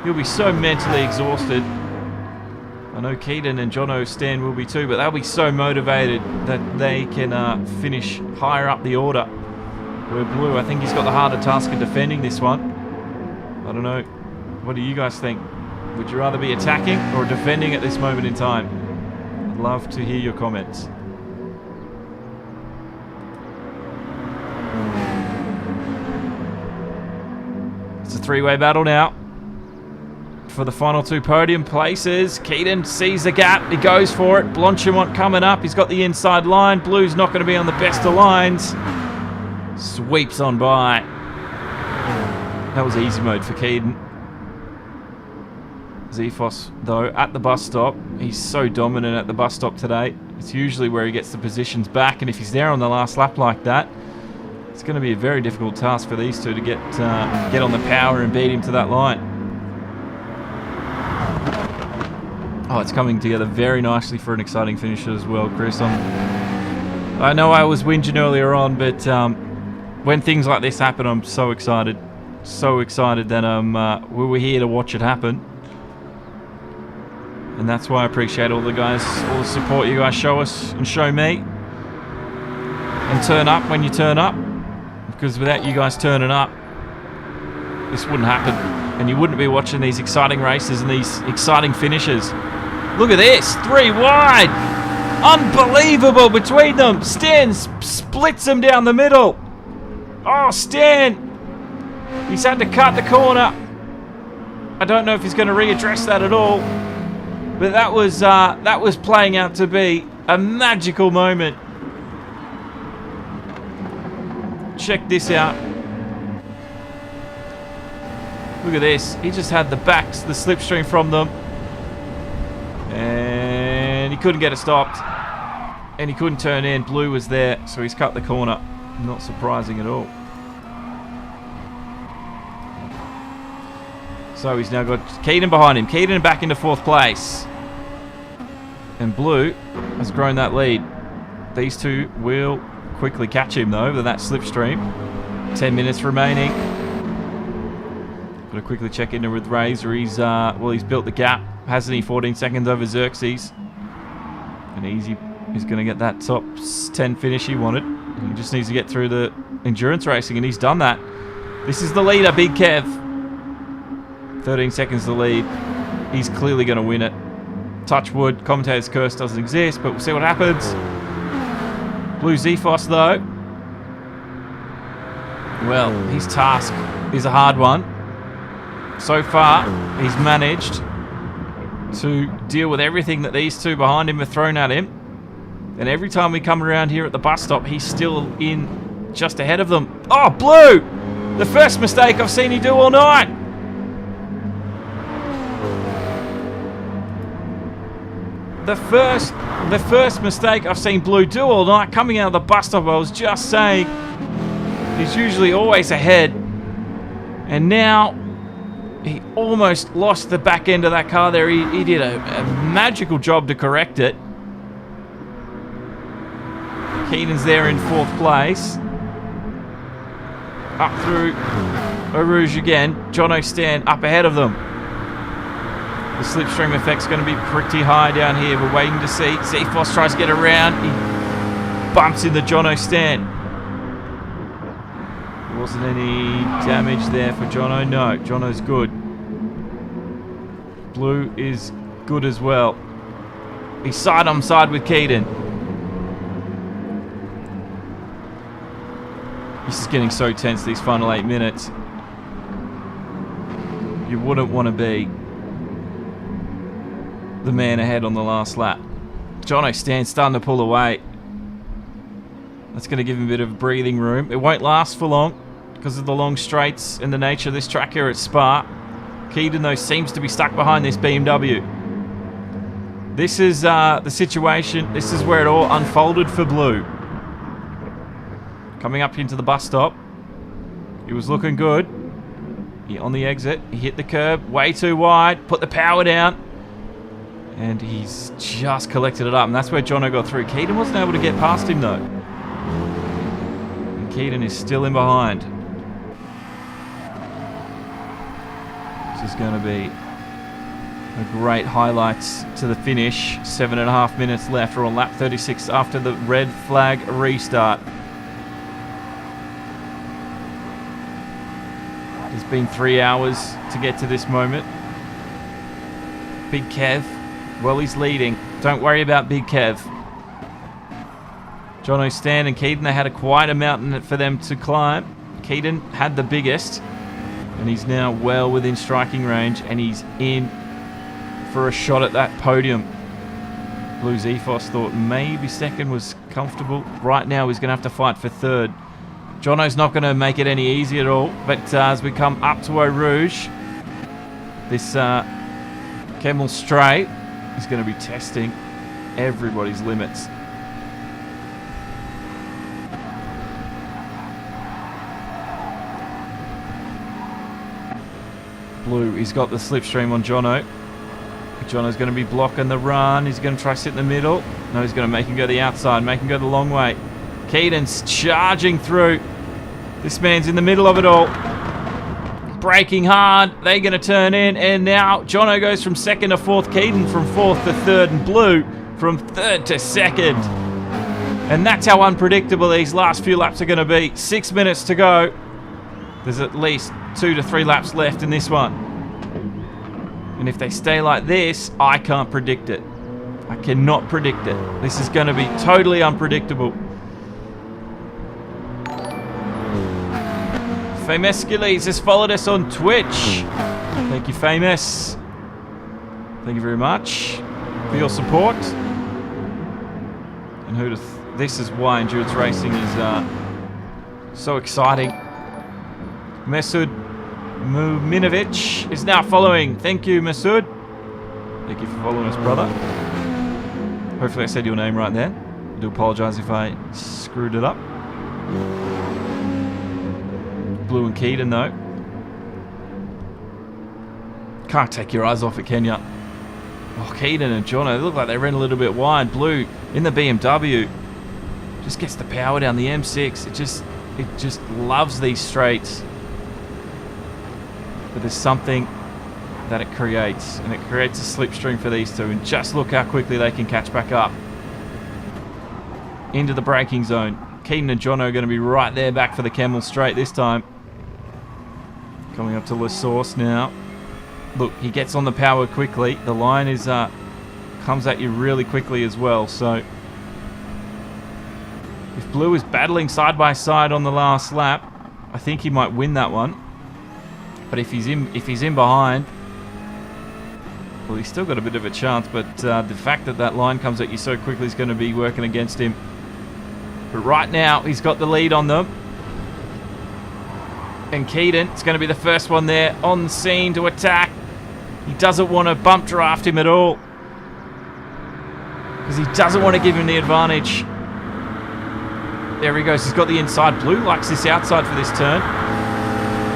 He'll be so mentally exhausted. I know Keaton and Jono Stan will be too, but they'll be so motivated that they can finish higher up the order. Where Blue, I think he's got the harder task of defending this one. I don't know. What do you guys think? Would you rather be attacking or defending at this moment in time? I'd love to hear your comments. It's a three-way battle now for the final two podium places. Keaton sees the gap. He goes for it. Blanchimont coming up. He's got the inside line. Blue's not going to be on the best of lines. Sweeps on by. That was easy mode for Keaton. Zefos, though, at the bus stop. He's so dominant at the bus stop today. It's usually where he gets the positions back, and if he's there on the last lap like that, it's going to be a very difficult task for these two to get on the power and beat him to that line. Oh, it's coming together very nicely for an exciting finish as well, Chris. I know I was whinging earlier on, but when things like this happen, I'm so excited. So excited that we were here to watch it happen. And that's why I appreciate all the guys, all the support you guys show us and show me. And turn up when you turn up. Because without you guys turning up, this wouldn't happen. And you wouldn't be watching these exciting races and these exciting finishes. Look at this, 3 wide. Unbelievable between them. Stan splits them down the middle. Oh, Stan. He's had to cut the corner. I don't know if he's going to readdress that at all. But that was playing out to be a magical moment. Check this out. Look at this. He just had the slipstream from them. And he couldn't get it stopped. And he couldn't turn in. Blue was there, so he's cut the corner. Not surprising at all. So he's now got Keaton behind him. Keaton back into 4th place. And Blue has grown that lead. These two will quickly catch him though with that slipstream. 10 minutes remaining. Got to quickly check in with Razor. He's built the gap, hasn't he? 14 seconds over Xerxes. And Easy is going to get that top 10 finish he wanted. He just needs to get through the endurance racing, and he's done that. This is the leader, Big Kev. 13 seconds the lead. He's clearly going to win it. Touch wood. Commentator's curse doesn't exist, but we'll see what happens. Blue Zefos, though. Well, his task is a hard one. So far, he's managed to deal with everything that these two behind him have thrown at him. And every time we come around here at the bus stop, he's still in just ahead of them. Oh, Blue! The first mistake I've seen you do all night. The first mistake I've seen Blue do all night coming out of the bus stop. I was just saying, he's usually always ahead. And now, he almost lost the back end of that car there. He did a magical job to correct it. Keaton's there in 4th place. Up through Eau Rouge again. Jono Stan up ahead of them. The slipstream effect's going to be pretty high down here. We're waiting to see. Zefos tries to get around. He bumps into Jono Stan. There wasn't any damage there for Jono. No, Jono's good. Blue is good as well. He's side on side with Keaton. This is getting so tense these final 8 minutes. You wouldn't want to be the man ahead on the last lap. Jono Stan's starting to pull away. That's going to give him a bit of breathing room. It won't last for long because of the long straights and the nature of this track here at Spa. Keaton, though, seems to be stuck behind this BMW. This is the situation. This is where it all unfolded for Blue. Coming up into the bus stop. He was looking good. On the exit, he hit the curb way too wide, put the power down. And he's just collected it up. And that's where Jono got through. Keaton wasn't able to get past him, though. And Keaton is still in behind. This is going to be a great highlights to the finish. 7.5 minutes left. We're on lap 36 after the red flag restart. It's been 3 hours to get to this moment. Big Kev, well, he's leading. Don't worry about Big Kev. Jono, Stan and Keaton, they had quite a mountain for them to climb. Keaton had the biggest, and he's now well within striking range, and he's in for a shot at that podium. Blues Ethos thought maybe second was comfortable. Right now he's going to have to fight for third. Jono's not going to make it any easy at all, but as we come up to Eau Rouge, this Camel Straight is going to be testing everybody's limits. Blue, he's got the slipstream on Jono. Jono's going to be blocking the run. He's going to try to sit in the middle. No, he's going to make him go the outside, make him go the long way. Keaton's charging through. This man's in the middle of it all. Braking hard. They're going to turn in. And now Jono goes from second to fourth. Keaton from fourth to third. And Blue from third to second. And that's how unpredictable these last few laps are going to be. 6 minutes to go. There's at least 2 to 3 laps left in this one. And if they stay like this, I can't predict it. I cannot predict it. This is going to be totally unpredictable. Famescules has followed us on Twitch. Thank you, Famous. Thank you very much for your support. And this is why endurance racing is so exciting. Mesud Muminovic is now following. Thank you, Masood. Thank you for following us, brother. Hopefully I said your name right there. I do apologise if I screwed it up. Blue and Keaton, though. Can't take your eyes off it, can ya? Oh, Keaton and Jono, they look like they ran a little bit wide. Blue in the BMW. Just gets the power down the M6. It just loves these straights. But there's something that it creates, and it creates a slipstream for these two, and just look how quickly they can catch back up into the braking zone. Keaton and Jono are going to be right there back for the Camel Straight this time. Coming up to La Source now. Look, he gets on the power quickly. The line is comes at you really quickly as well, so if Blue is battling side by side on the last lap, I think he might win that one. But if he's in behind, well, he's still got a bit of a chance. But the fact that that line comes at you so quickly is going to be working against him. But right now, he's got the lead on them. And Keaton is going to be the first one there on the scene to attack. He doesn't want to bump draft him at all, because he doesn't want to give him the advantage. There he goes. He's got the inside. Blue likes this outside for this turn.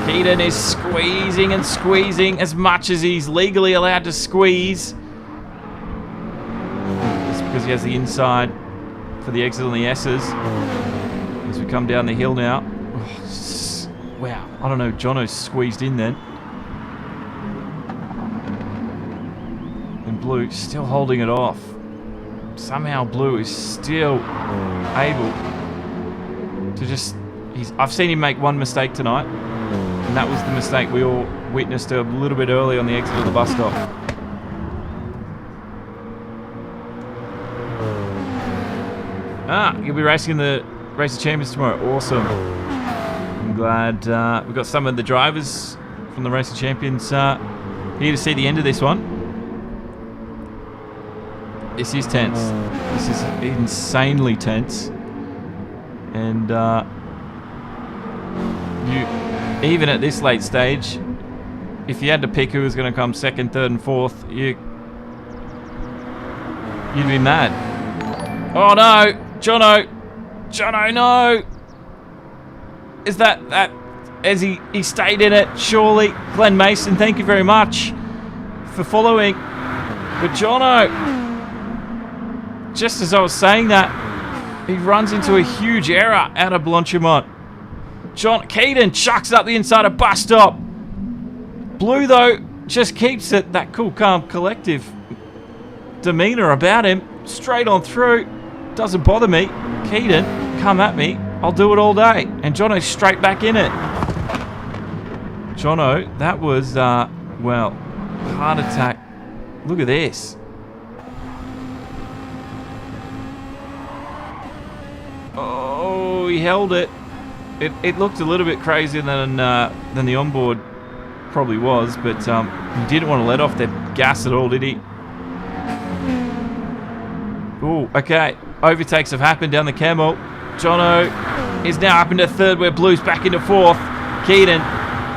Keaton is squeezing and squeezing as much as he's legally allowed to squeeze. That's because he has the inside for the exit on the S's. As we come down the hill now. Oh, wow. I don't know. Jono's squeezed in then. And Blue still holding it off. Somehow Blue is still able to just... I've seen him make one mistake tonight. And that was the mistake we all witnessed a little bit early on the exit of the bus stop. You'll be racing in the Race of Champions tomorrow. Awesome. I'm glad we've got some of the drivers from the Race of Champions here to see the end of this one. This is tense. This is insanely tense. And even at this late stage, if you had to pick who was going to come second, third, and fourth, you'd be mad. Oh no, Jono, no! Is that as he stayed in it? Surely, Glenn Mason, thank you very much for following. But Jono, just as I was saying that, he runs into a huge error out of Blanchimont. Keaton chucks up the inside of bus stop. Blue, though, just keeps it that cool, calm, collective demeanor about him. Straight on through. Doesn't bother me. Keaton, come at me. I'll do it all day. And Jono's straight back in it. Jono, that was, well, heart attack. Look at this. Oh, he held it. It looked a little bit crazier than the onboard probably was, but he didn't want to let off the gas at all, did he? Oh, okay. Overtakes have happened down the Camel. Jono is now up into third, where Blue's back into fourth. Keaton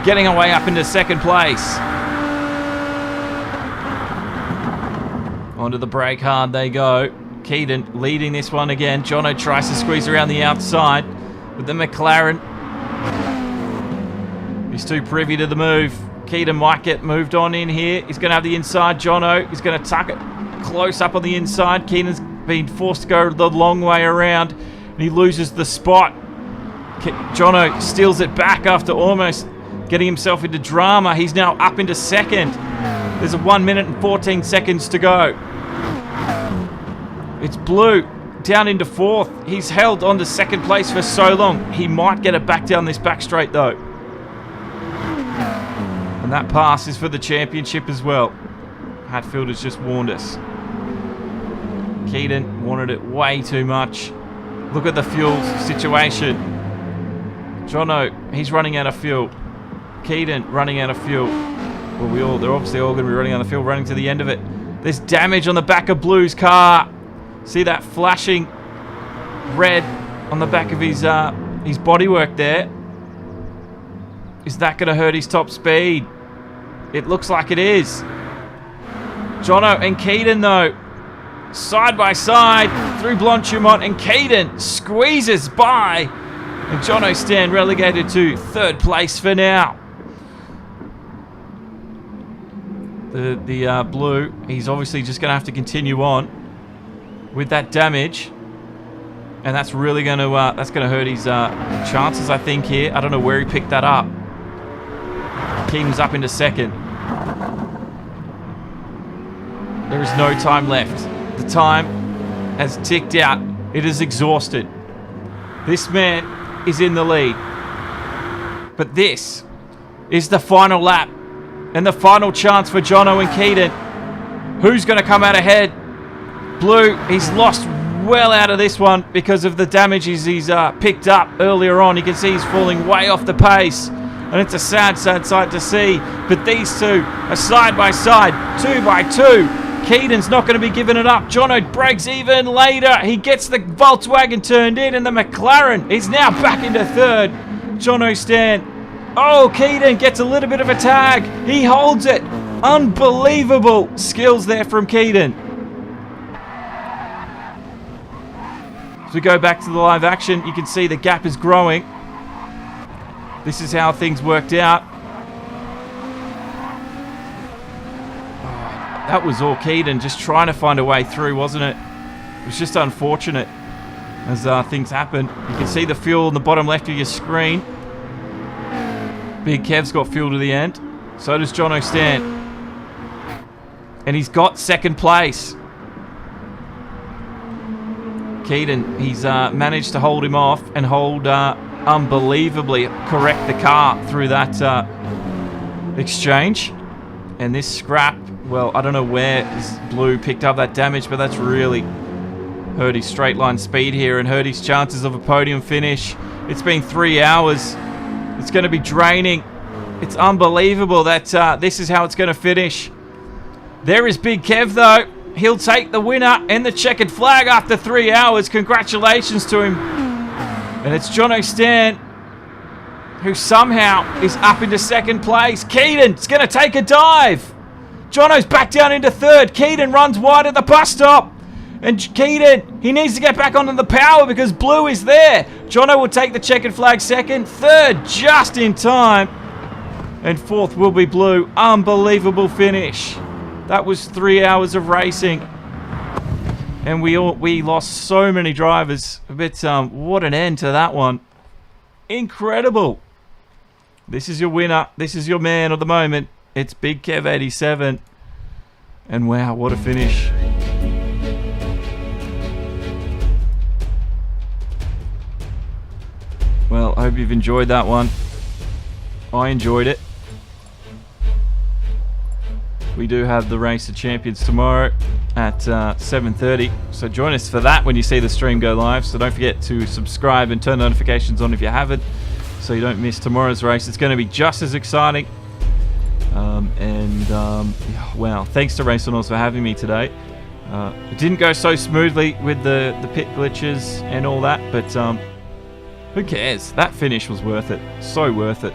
getting away up into second place. Onto the brake hard they go. Keaton leading this one again. Jono tries to squeeze around the outside, but the McLaren, he's too privy to the move. Keaton might get moved on in here. He's going to have the inside. Jono is going to tuck it close up on the inside. Keaton's been forced to go the long way around, and he loses the spot. Jono steals it back after almost getting himself into drama. He's now up into second. There's a 1 minute and 14 seconds to go. It's Blue down into fourth. He's held on to second place for so long. He might get it back down this back straight though. And that pass is for the championship as well. Hatfield has just warned us. Keaton wanted it way too much. Look at the fuel situation. Jono, he's running out of fuel. Keaton running out of fuel. Well, they're obviously all going to be running out of fuel, running to the end of it. There's damage on the back of Blue's car. See that flashing red on the back of his bodywork there? Is that going to hurt his top speed? It looks like it is. Jono and Keaton though, side by side through Blanchimont, and Keaton squeezes by, and Jono Stan relegated to third place for now. The Blue, he's obviously just going to have to continue on with that damage, and that's really going to hurt his chances, I think, here. I don't know where he picked that up. Keaton's up into second. There is no time left. The time has ticked out. It is exhausted. This man is in the lead. But this is the final lap and the final chance for Jono and Keaton. Who's going to come out ahead? Blue, he's lost well out of this one because of the damages he's picked up earlier on. You can see he's falling way off the pace, and it's a sad, sad sight to see. But these two are side by side, 2 by 2. Keaton's not going to be giving it up. Jono breaks even later. He gets the Volkswagen turned in, and the McLaren is now back into third. Jono Stan. Oh, Keaton gets a little bit of a tag. He holds it. Unbelievable skills there from Keaton. As we go back to the live action, you can see the gap is growing. This is how things worked out. That was all Keaton, just trying to find a way through, wasn't it? It was just unfortunate as things happen. You can see the fuel in the bottom left of your screen. Big Kev's got fuel to the end. So does Jono Stan. And he's got second place. Keaton, he's managed to hold him off and hold unbelievably correct the car through that exchange. And this scrap, well, I don't know where Blue picked up that damage, but that's really hurt his straight line speed here and hurt his chances of a podium finish. It's been 3 hours. It's going to be draining. It's unbelievable that this is how it's going to finish. There is Big Kev, though. He'll take the winner and the checkered flag after 3 hours. Congratulations to him. And it's Jono Stan, who somehow is up into second place. Keaton's going to take a dive. Jono's back down into third. Keaton runs wide at the bus stop. And Keaton, he needs to get back onto the power because Blue is there. Jono will take the checkered flag second. Third, just in time. And fourth will be Blue. Unbelievable finish. That was 3 hours of racing. And we lost so many drivers. But what an end to that one. Incredible. This is your winner. This is your man of the moment. It's Big Kev 87. And wow, what a finish. Well, I hope you've enjoyed that one. I enjoyed it. we do have the Race of Champions tomorrow at 7:30. So join us for that when you see the stream go live. So don't forget to subscribe and turn notifications on if you haven't, so you don't miss tomorrow's race. It's going to be just as exciting. Well, thanks to RaceOnOz for having me today. It didn't go so smoothly with the pit glitches and all that, but who cares? That finish was worth it. So worth it.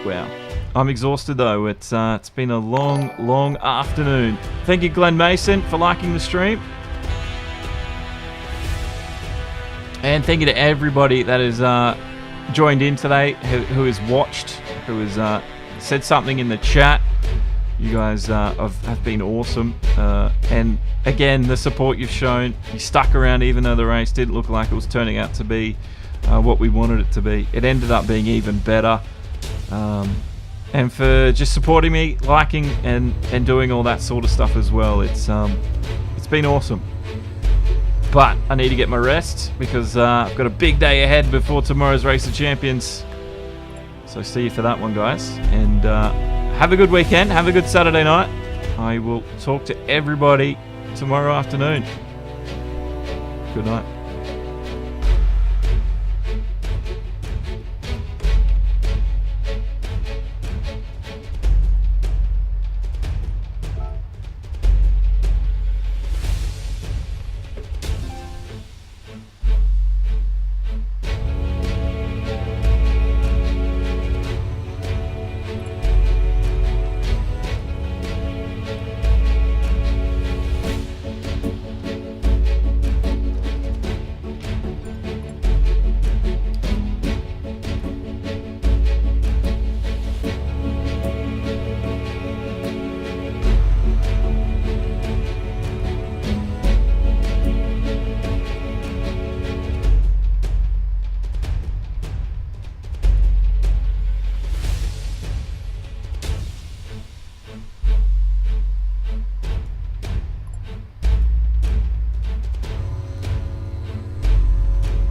Well, I'm exhausted though. It's been a long afternoon. Thank you, Glenn Mason, for liking the stream. And thank you to everybody that has joined in today, who has watched, who has said something in the chat. You guys have been awesome. And again, the support you've shown. You stuck around even though the race didn't look like it was turning out to be what we wanted it to be. It ended up being even better. And for just supporting me, liking and doing all that sort of stuff as well. It's been awesome. But I need to get my rest because I've got a big day ahead before tomorrow's Race of Champions. So see you for that one, guys. And have a good weekend. Have a good Saturday night. I will talk to everybody tomorrow afternoon. Good night.